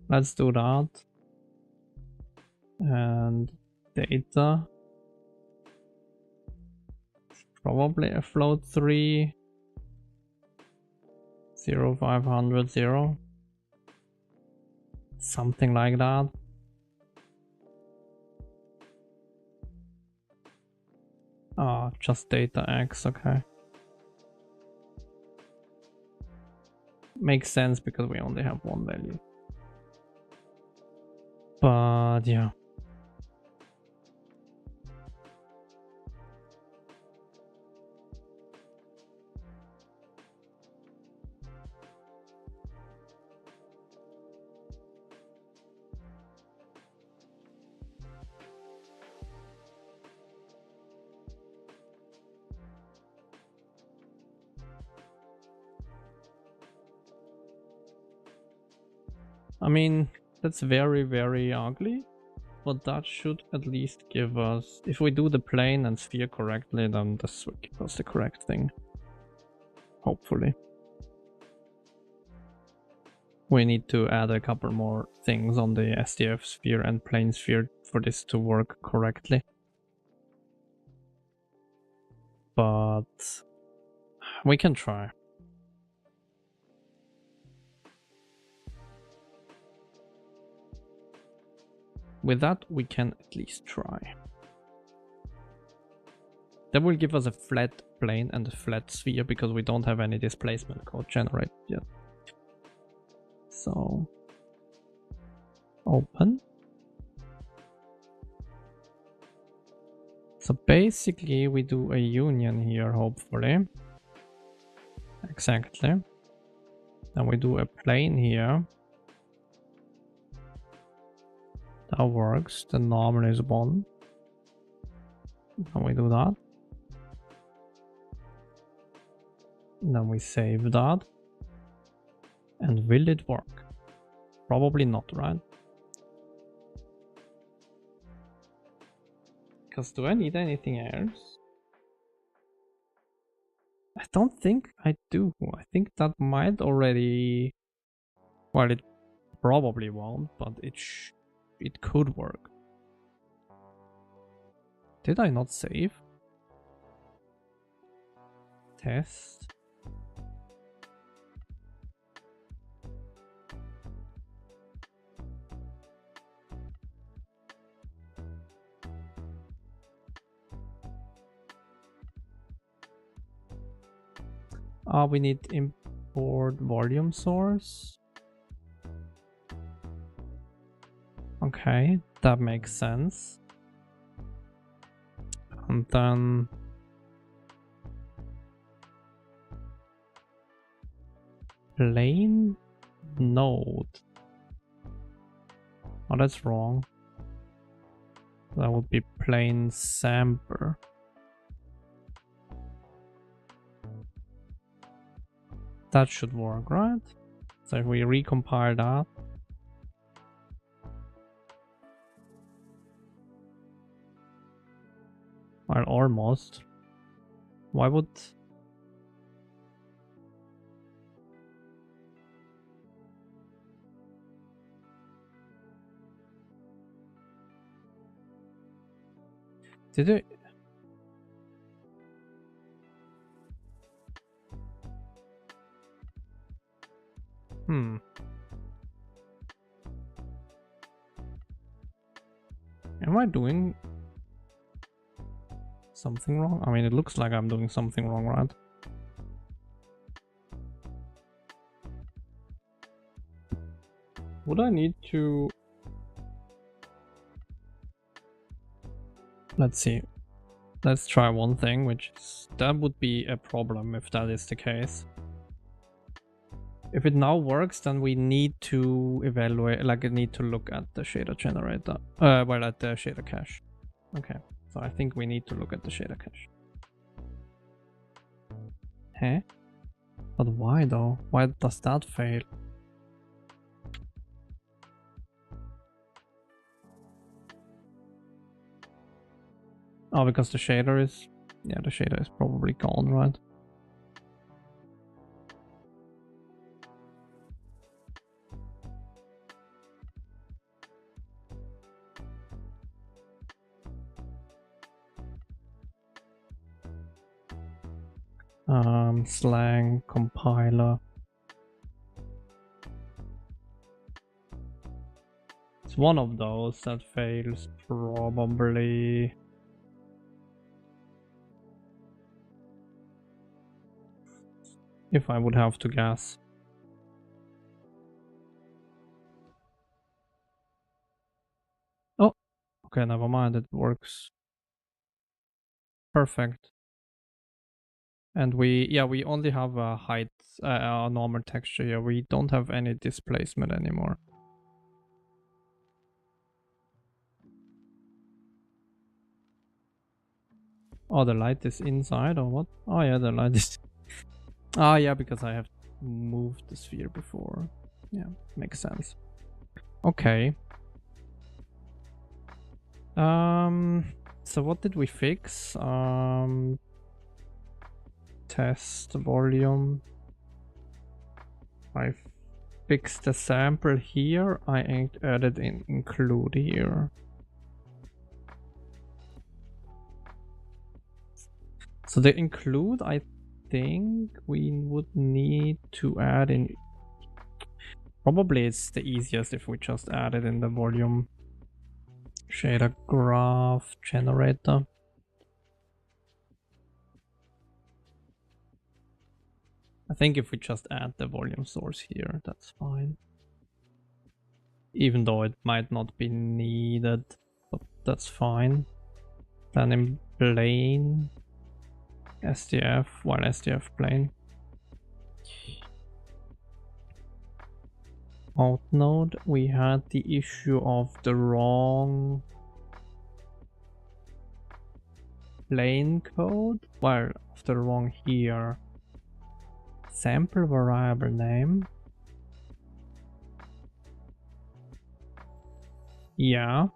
Let's do that. And data. Probably a float 3. 0500 0. Something like that. Ah, just data X, okay. Makes sense because we only have one value. But yeah. I mean, that's very, very ugly, but that should at least give us, if we do the plane and sphere correctly, then this will give us the correct thing. Hopefully. We need to add a couple more things on the SDF sphere and plane sphere for this to work correctly. But we can try. With that, we can at least try. That will give us a flat plane and a flat sphere because we don't have any displacement code generated yet. So, open. So basically we do a union here, hopefully. Exactly. Then we do a plane here. That works. The normal is 1. And we do that. And then we save that. And will it work? Probably not, right? Because do I need anything else? don't think I do. I think that might already... Well, it probably won't, but it could work. Did I not save? Test. We need import volume source. Okay, that makes sense. And then plain node. Oh, that's wrong. That would be plain sampler. That should work, right? So if we recompile that. Well, almost. Why would... Did it... Am I doing something wrong? I mean, it looks like I'm doing something wrong, right? Would I need to... Let's see. Let's try one thing, which is... That would be a problem if that is the case. If it now works, then we need to evaluate, like, I need to look at the shader generator. Well, at the shader cache. Okay, so I think we need to look at the shader cache. Huh? But why though? Why does that fail? Oh, because the shader is... Yeah, the shader is probably gone, right? Slang compiler. It's one of those that fails, probably. If I would have to guess. Oh, okay, never mind, it works. Perfect. And we only have a height, a normal texture here. We don't have any displacement anymore. Oh, the light is inside or what? Oh yeah, the light is... Ah yeah, because I have moved the sphere before. Yeah, makes sense. Okay. So what did we fix? Test volume. I fixed the sample here. I added in include here. So the include, I think we would need to add in... Probably it's the easiest if we just add it in the volume shader graph generator. I think if we just add the volume source here, that's fine. Even though it might not be needed, but that's fine. Then in plain SDF, while SDF plain. Out node, we had the issue of the wrong plain code. Well, of the wrong here. Sample variable name. Yeah.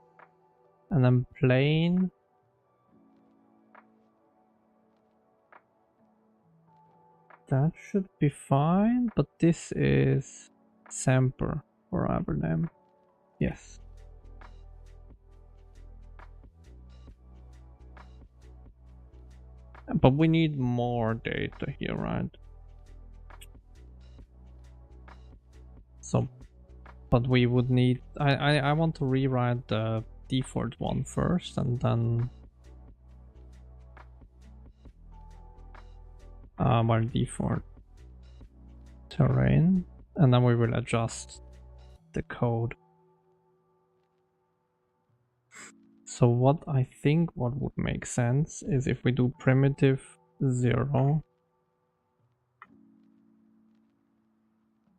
And then plain. That should be fine, but this is Semper forever name. Yes. But we need more data here, right? So, but we would need, I want to rewrite the default one first and then my default terrain, and then we will adjust the code. So what I think what would make sense is if we do primitive 0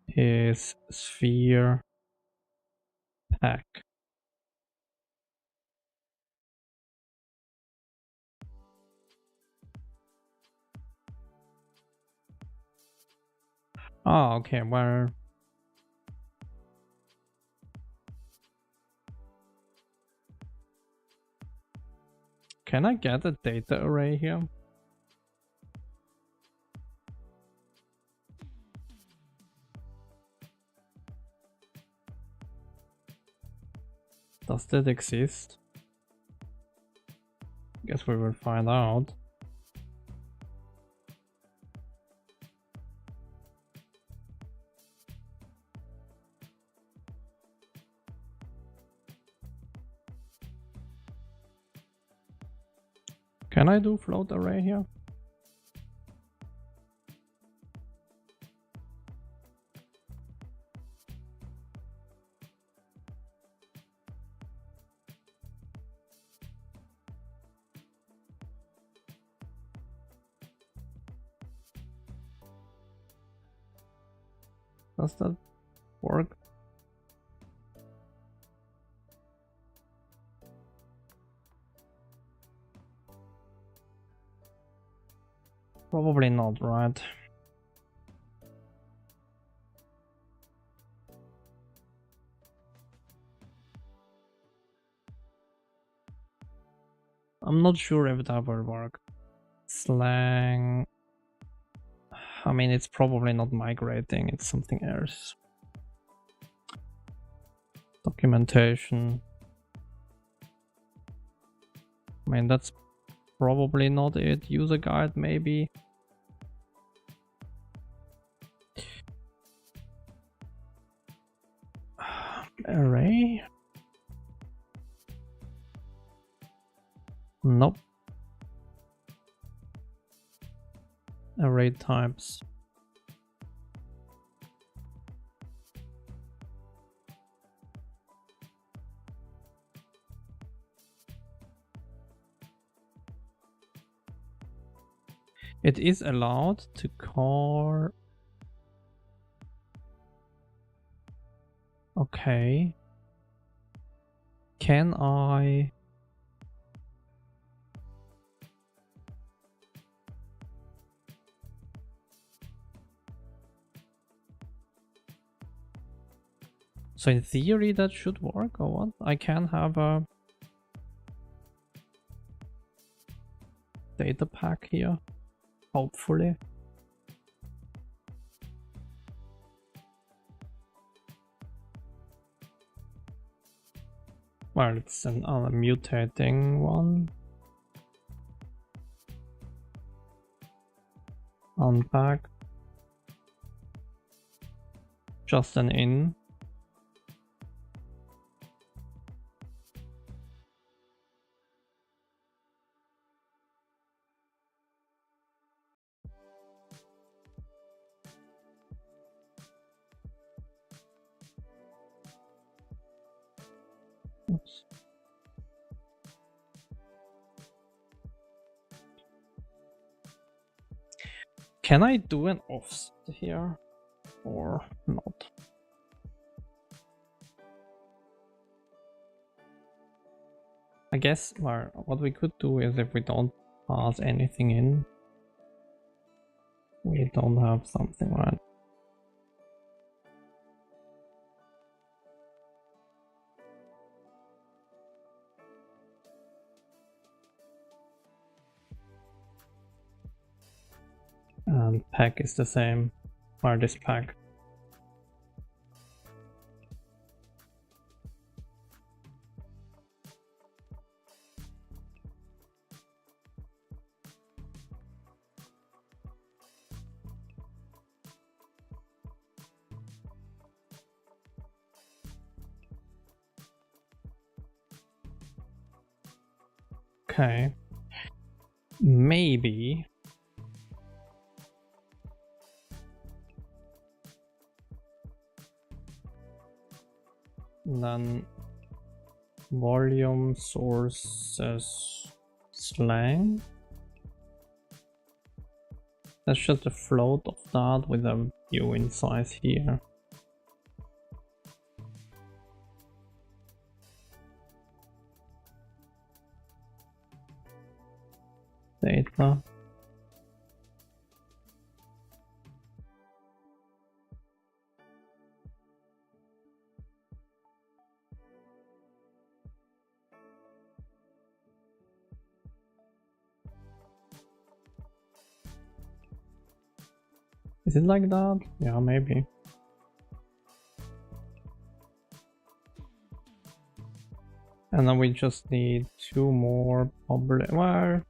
is sphere pack. Oh, okay, where can I get a data array here? Does that exist? Guess we will find out. Can I do float array here? Does that work? Probably not, right? I'm not sure if that will work. Slang. I mean, it's probably not migrating, it's something else. Documentation. I mean, that's probably not it. User guide, maybe. Array? Nope. Array types. It is allowed to call. Okay. Can I? So in theory that should work, or what? I can have a data pack here, hopefully. Well, it's an mutating one. Unpack. Just an in. Oops. Can I do an offset here or not? I guess what we could do is if we don't pass anything in, we don't have something, right? And pack is the same, or this pack. Okay. Maybe. Then volume sources slang. That's just a float of that with a view in size here. Data. Is it like that? Yeah, maybe. And then we just need 2 more public. Where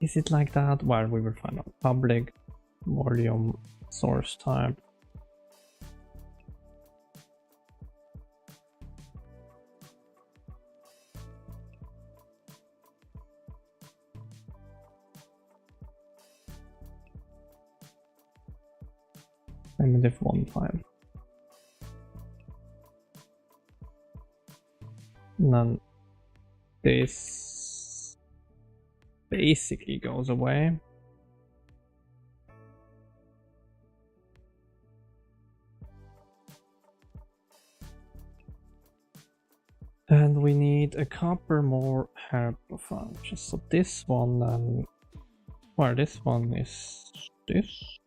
is it like that? Well, we will find out. Public volume source type. Primitive one time. And then this basically goes away. And we need a couple more help functions. So this one then, well, this one is this.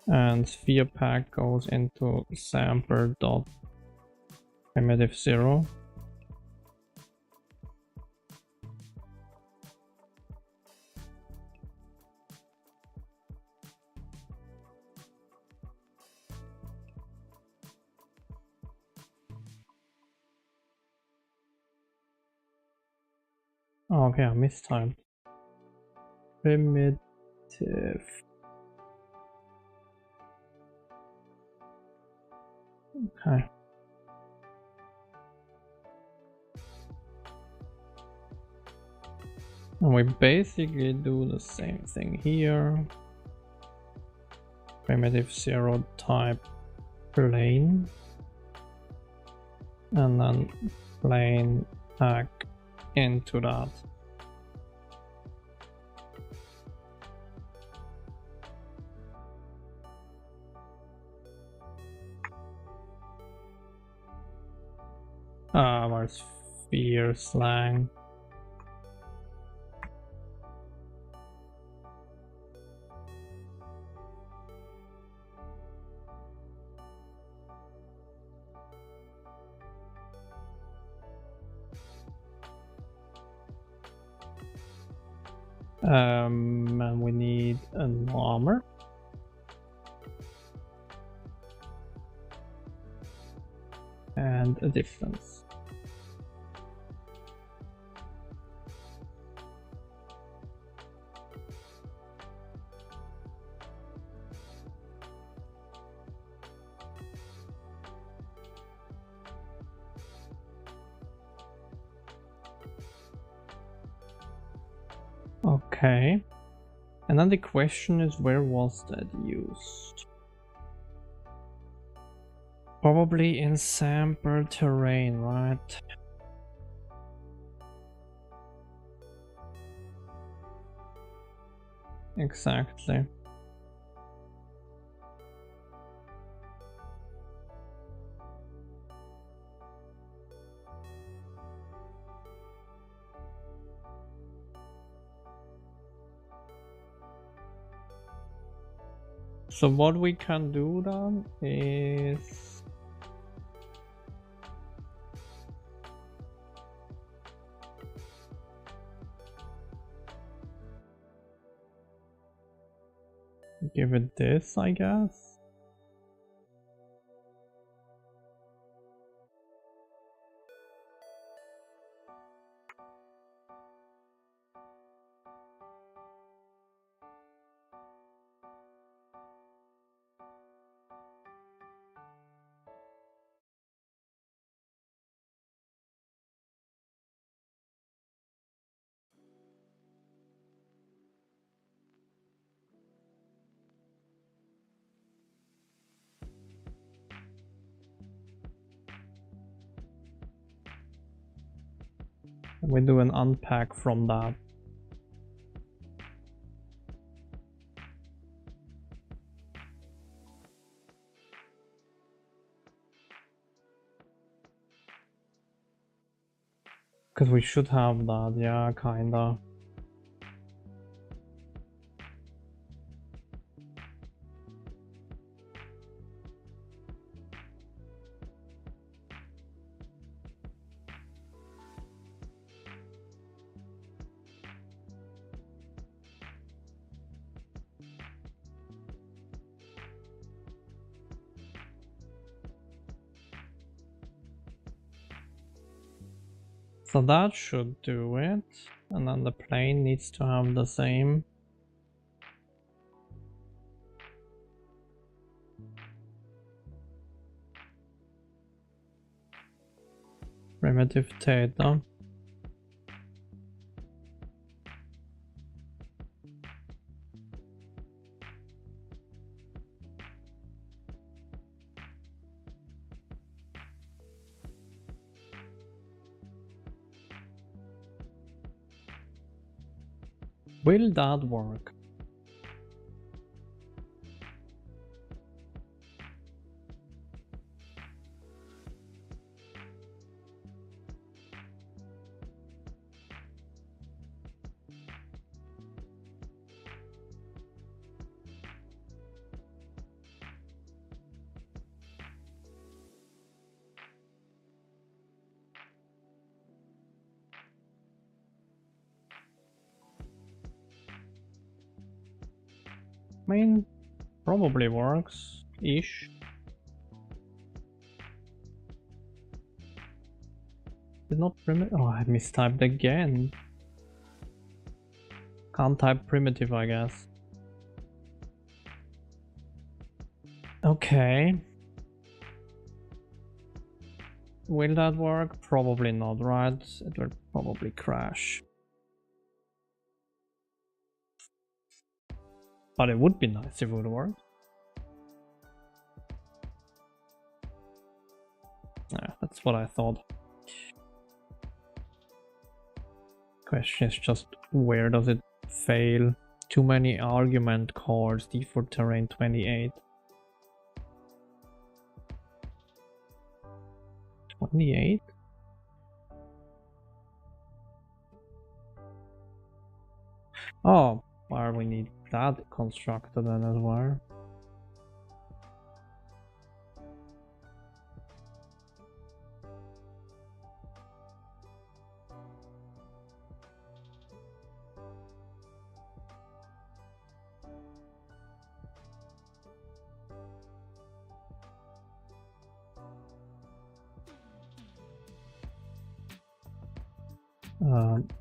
And sphere pack goes into sampler.primitive 0. Oh, okay, I mistimed. Primitive. Okay. And we basically do the same thing here. Primitive 0 type plane. And then plane pack into that. Our sphere slang. And we need an armor. And a distance. Okay. And then the question is, where was that used? Probably in sample terrain, right? Exactly. So what we can do then is give it this, I guess. We do an unpack from that. Because we should have that, yeah, kinda. So that should do it. And then the plane needs to have the same. Primitive theta. Will that work? I mean, probably works-ish. Did not primitive. Oh, I mistyped again. Can't type primitive, I guess. Okay. Will that work? Probably not, right? It will probably crash. But it would be nice if it would work. Yeah, that's what I thought. Question is just where does it fail? Too many argument cards, default terrain 28. 28? Oh, why we need that constructed then as well.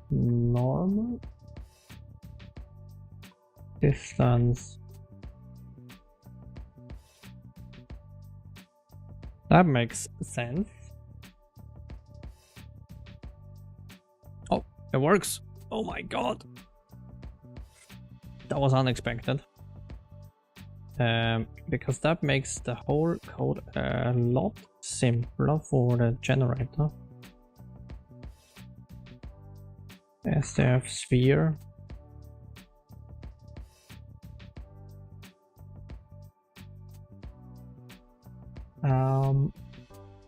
Normal distance. That makes sense. Oh, it works. Oh my god. That was unexpected. Because that makes the whole code a lot simpler for the generator. SDF sphere.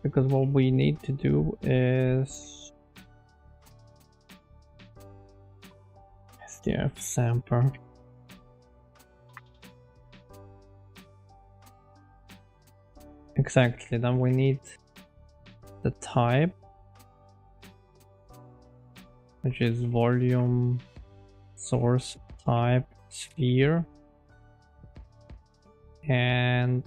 Because what we need to do is SDF sample. Exactly, then we need the type, which is volume source type sphere, and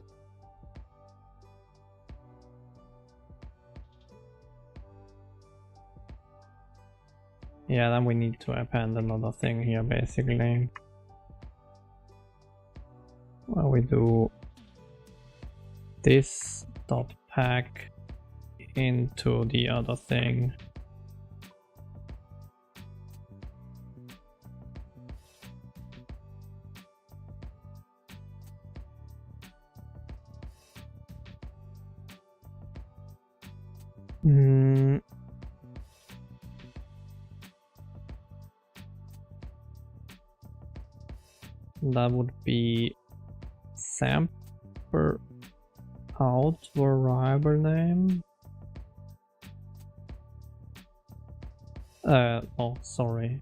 yeah, then we need to append another thing here basically, where we do this dot pack into the other thing. That would be sample out variable name. Oh, sorry.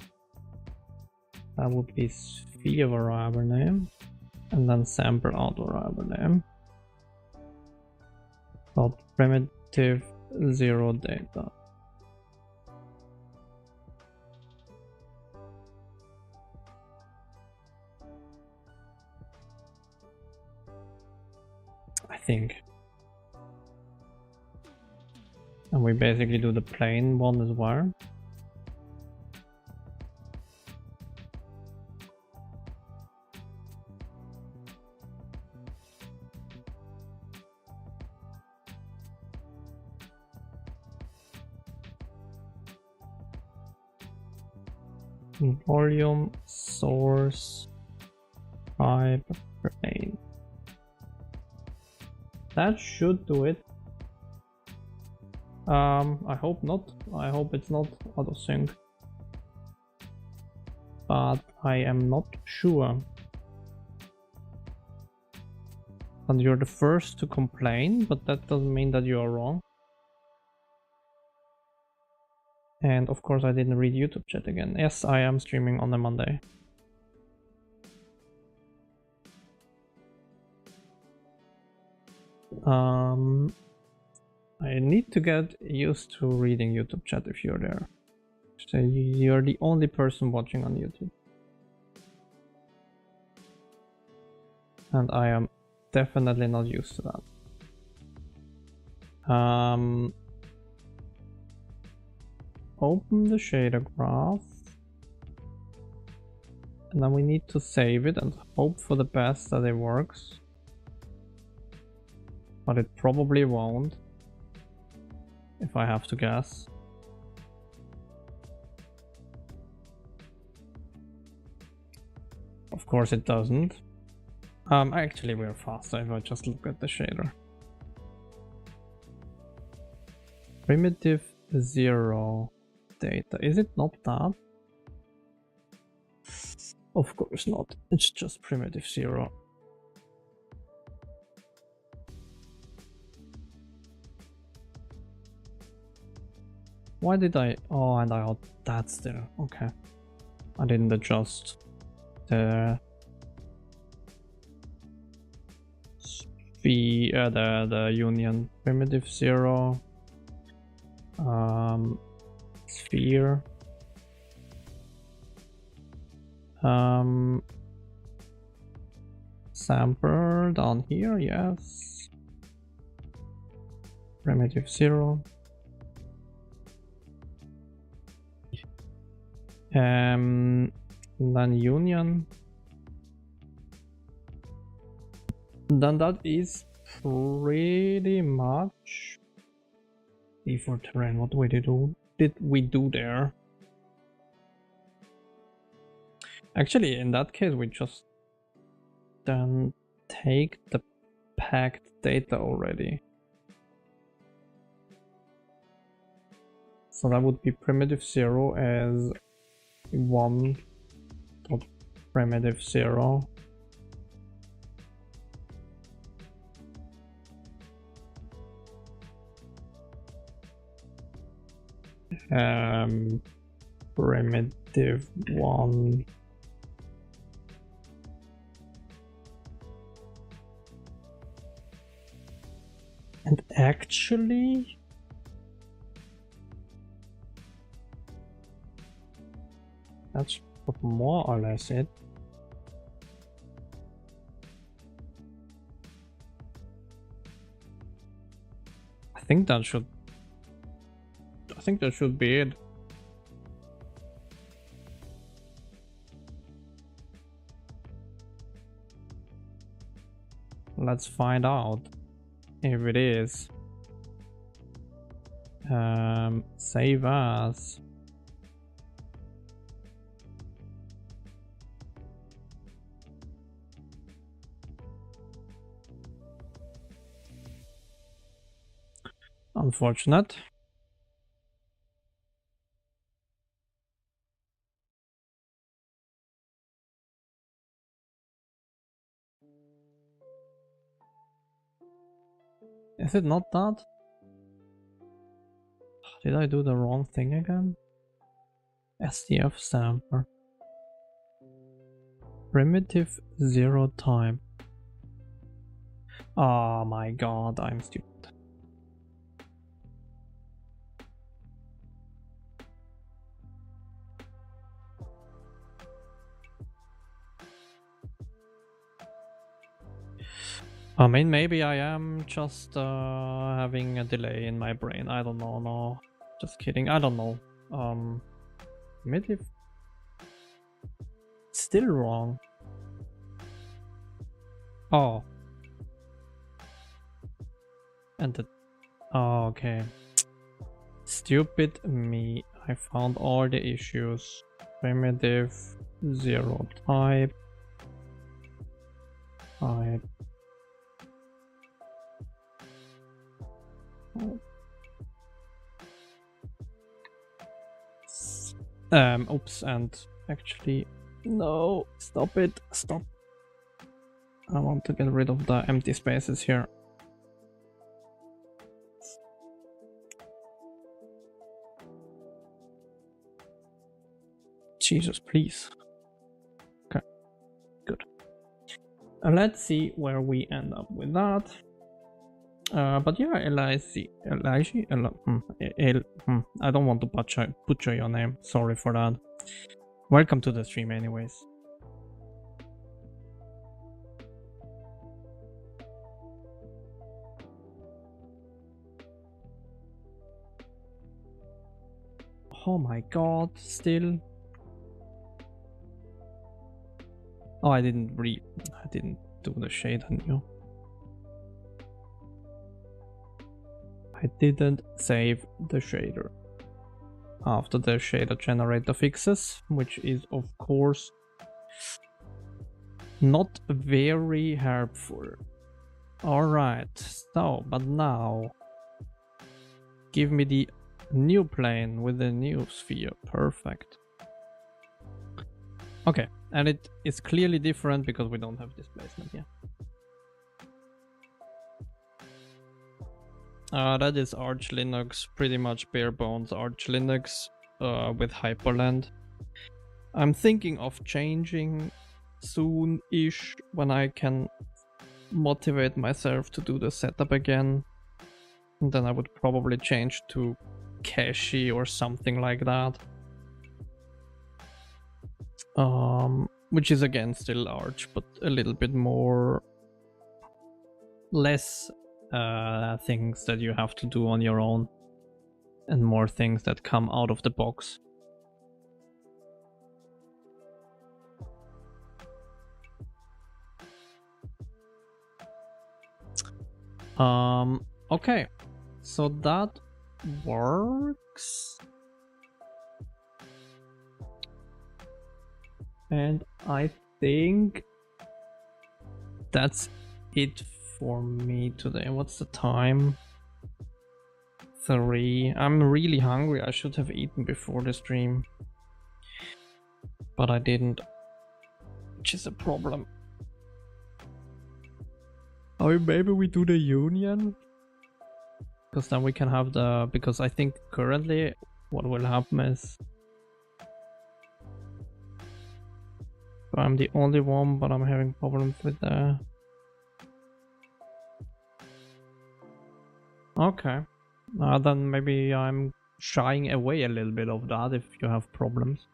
That would be sphere variable name, and then sample out variable name. Dot primitive 0 data. I think. And we basically do the plain one as well. Volume source type plain. That should do it. I hope not. I hope it's not out of sync. But I am not sure. And you're the first to complain, but that doesn't mean that you are wrong. And of course I didn't read YouTube chat again. Yes, I am streaming on a Monday. I need to get used to reading YouTube chat if you're there. So you're the only person watching on YouTube. And I am definitely not used to that. Open the shader graph. And then we need to save it and hope for the best that it works. But it probably won't, if I have to guess. Of course it doesn't. Actually we're faster if I just look at the shader. Primitive 0 data. Is it not that? Of course not. It's just primitive 0. Why did I... Oh, and I... that's there. Okay. I didn't adjust the... the union. Primitive 0. Sphere. Sample down here, yes. Primitive 0. Then union. Then that is pretty much default terrain. What did we do there? Actually, in that case, we just then take the packed data already. So that would be primitive 0 as 1 dot primitive 0. Primitive 1 Actually, that's more or less it. I think that should be it. Let's find out if it is. Save as. Unfortunate. Is it not that? Did I do the wrong thing again? SDF sampler. Primitive 0 type. Oh my god, I'm stupid. I mean, maybe I am just having a delay in my brain. I don't know. No, just kidding. I don't know. Maybe still wrong. Oh, and the oh, okay. Stupid me. I found all the issues. Primitive 0 type. Type. Oops, and actually, no, stop it, stop. I want to get rid of the empty spaces here. Jesus, please. Okay, good. Let's see where we end up with that. But yeah, I don't want to butcher your name. Sorry for that. Welcome to the stream, anyways. Oh my god, still. Oh, I didn't do the shade on you. I didn't save the shader after the shader generator fixes, which is of course not very helpful. Alright, so, but now give me the new plane with the new sphere. Perfect. Okay, and it is clearly different because we don't have displacement yet. That is Arch Linux, pretty much bare bones Arch Linux with Hyperland. I'm thinking of changing soon-ish when I can motivate myself to do the setup again. And then I would probably change to Cache or something like that. Which is again still Arch, but a little bit more... less things that you have to do on your own and more things that come out of the box. Okay, so that works, and I think that's it for me today. What's the time? 3. I'm really hungry. I should have eaten before the stream, but I didn't, which is a problem. Oh, maybe we do the union, because then we can have the, because I think currently what will happen is I'm the only one, but I'm having problems with the Okay. Then maybe I'm shying away a little bit of that if you have problems.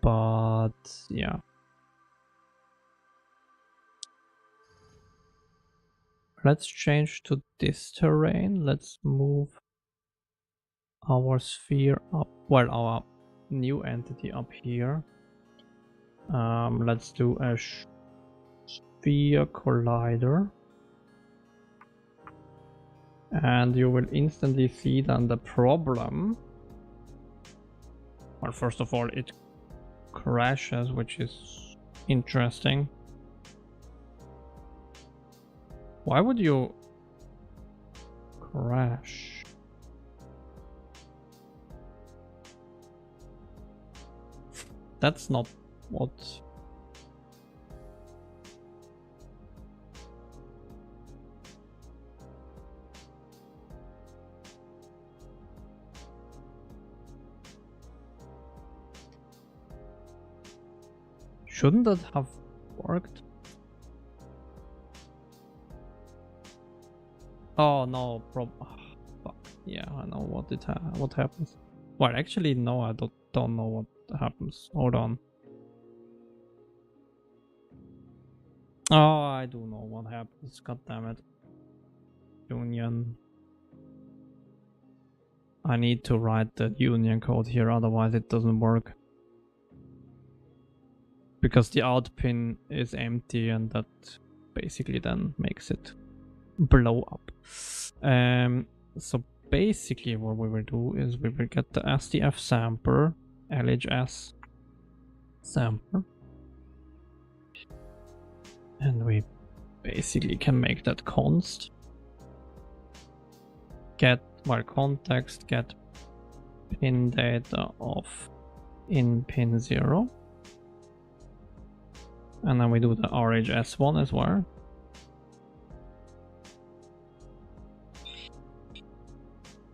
But yeah. Let's change to this terrain. Let's move our sphere up. Well, our new entity up here. Let's do a sphere collider. And you will instantly see then the problem. Well, first of all, it crashes, which is interesting. Why would you crash? That's not what... Shouldn't that have worked? Oh no, fuck. Yeah, I know what happens. Well, actually, no, I don't know what happens. Hold on. Oh, I do know what happens. God damn it. Union. I need to write the union code here, otherwise it doesn't work. Because the out pin is empty and that basically then makes it blow up. So basically what we will do is we will get the SDF sampler, LHS sampler, and we basically can make that const. Get context, get pin data of in pin 0. And then we do the RHS one as well.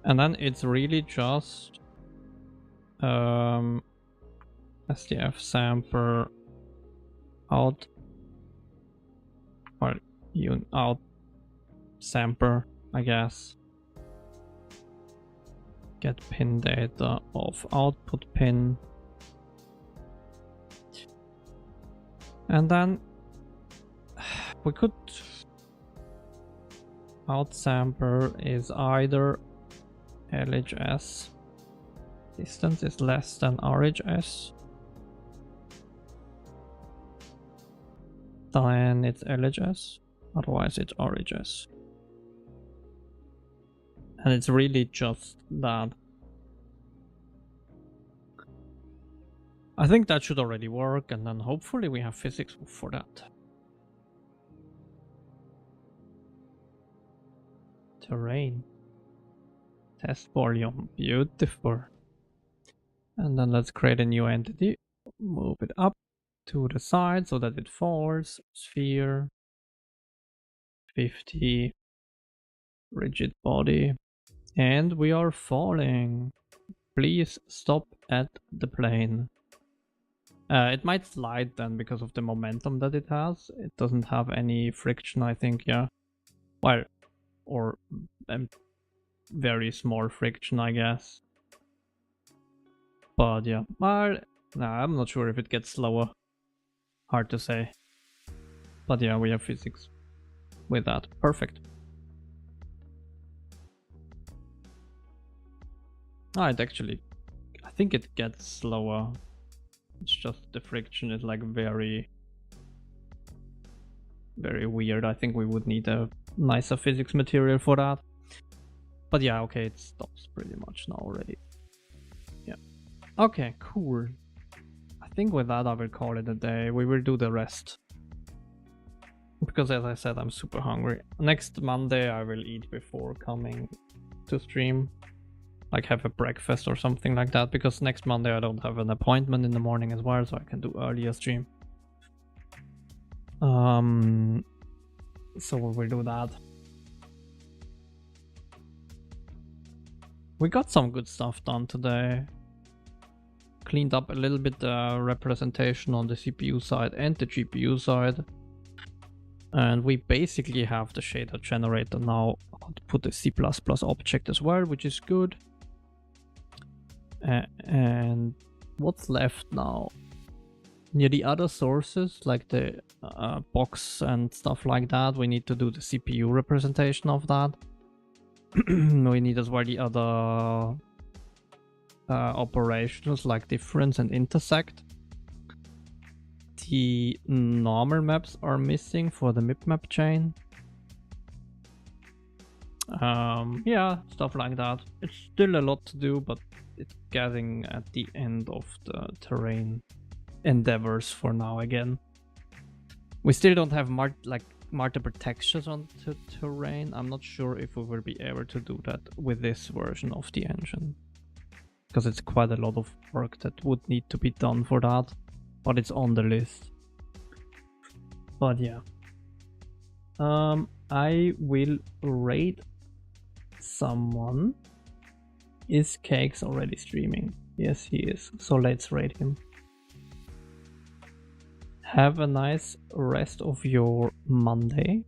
And then it's really just SDF sampler out, or out sampler, I guess. Get pin data of output pin. And then we could out sampler is either LHS distance is less than RHS, then it's LHS, otherwise it's RHS. And it's really just that. I think that should already work, and then hopefully we have physics for that. Terrain. Test volume. Beautiful. And then let's create a new entity. Move it up to the side so that it falls. Sphere. 50. Rigid body. And we are falling. Please stop at the plane. It might slide then because of the momentum that it has. It doesn't have any friction, I think, yeah. Well, or very small friction, I guess. But yeah, well, nah, I'm not sure if it gets slower. Hard to say. But yeah, we have physics with that. Perfect. It actually, I think it gets slower. It's just the friction is like very weird. I think we would need a nicer physics material for that. But yeah, okay, it stops pretty much now already. Yeah. Okay, cool. I think with that I will call it a day. We will do the rest. Because as I said, I'm super hungry. Next Monday I will eat before coming to stream. Like have a breakfast or something like that, because next Monday I don't have an appointment in the morning as well, so I can do earlier stream. So we will do that. We got some good stuff done today. Cleaned up a little bit the representation on the CPU side and the GPU side. And we basically have the shader generator now output a C++ object as well, which is good. And what's left now? Near the other sources, like the box and stuff like that, we need to do the CPU representation of that. We need as well the other operations like difference and intersect. The normal maps are missing for the mip-map chain. Yeah, stuff like that. It's still a lot to do, but it's getting at the end of the terrain endeavors for now again. We still don't have multiple textures on the terrain. I'm not sure if we will be able to do that with this version of the engine, because it's quite a lot of work that would need to be done for that, but it's on the list. But yeah, I will raid someone. Is Cakes already streaming? Yes, he is. So let's raid him. Have a nice rest of your Monday.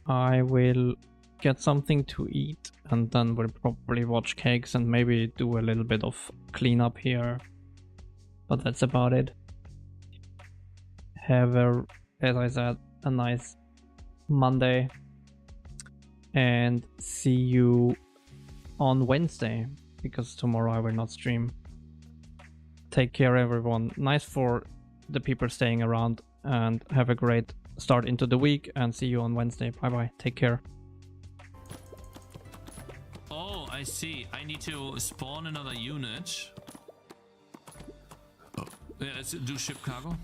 I will get something to eat and then we'll probably watch Cakes and maybe do a little bit of cleanup here. But that's about it. Have as I said, a nice Monday. And see you on Wednesday, because tomorrow I will not stream. Take care, everyone. Nice for the people staying around, and have a great start into the week, and see you on Wednesday. Bye bye. Take care. Oh, I see. I need to spawn another unit. Oh. Yeah, let's do ship cargo.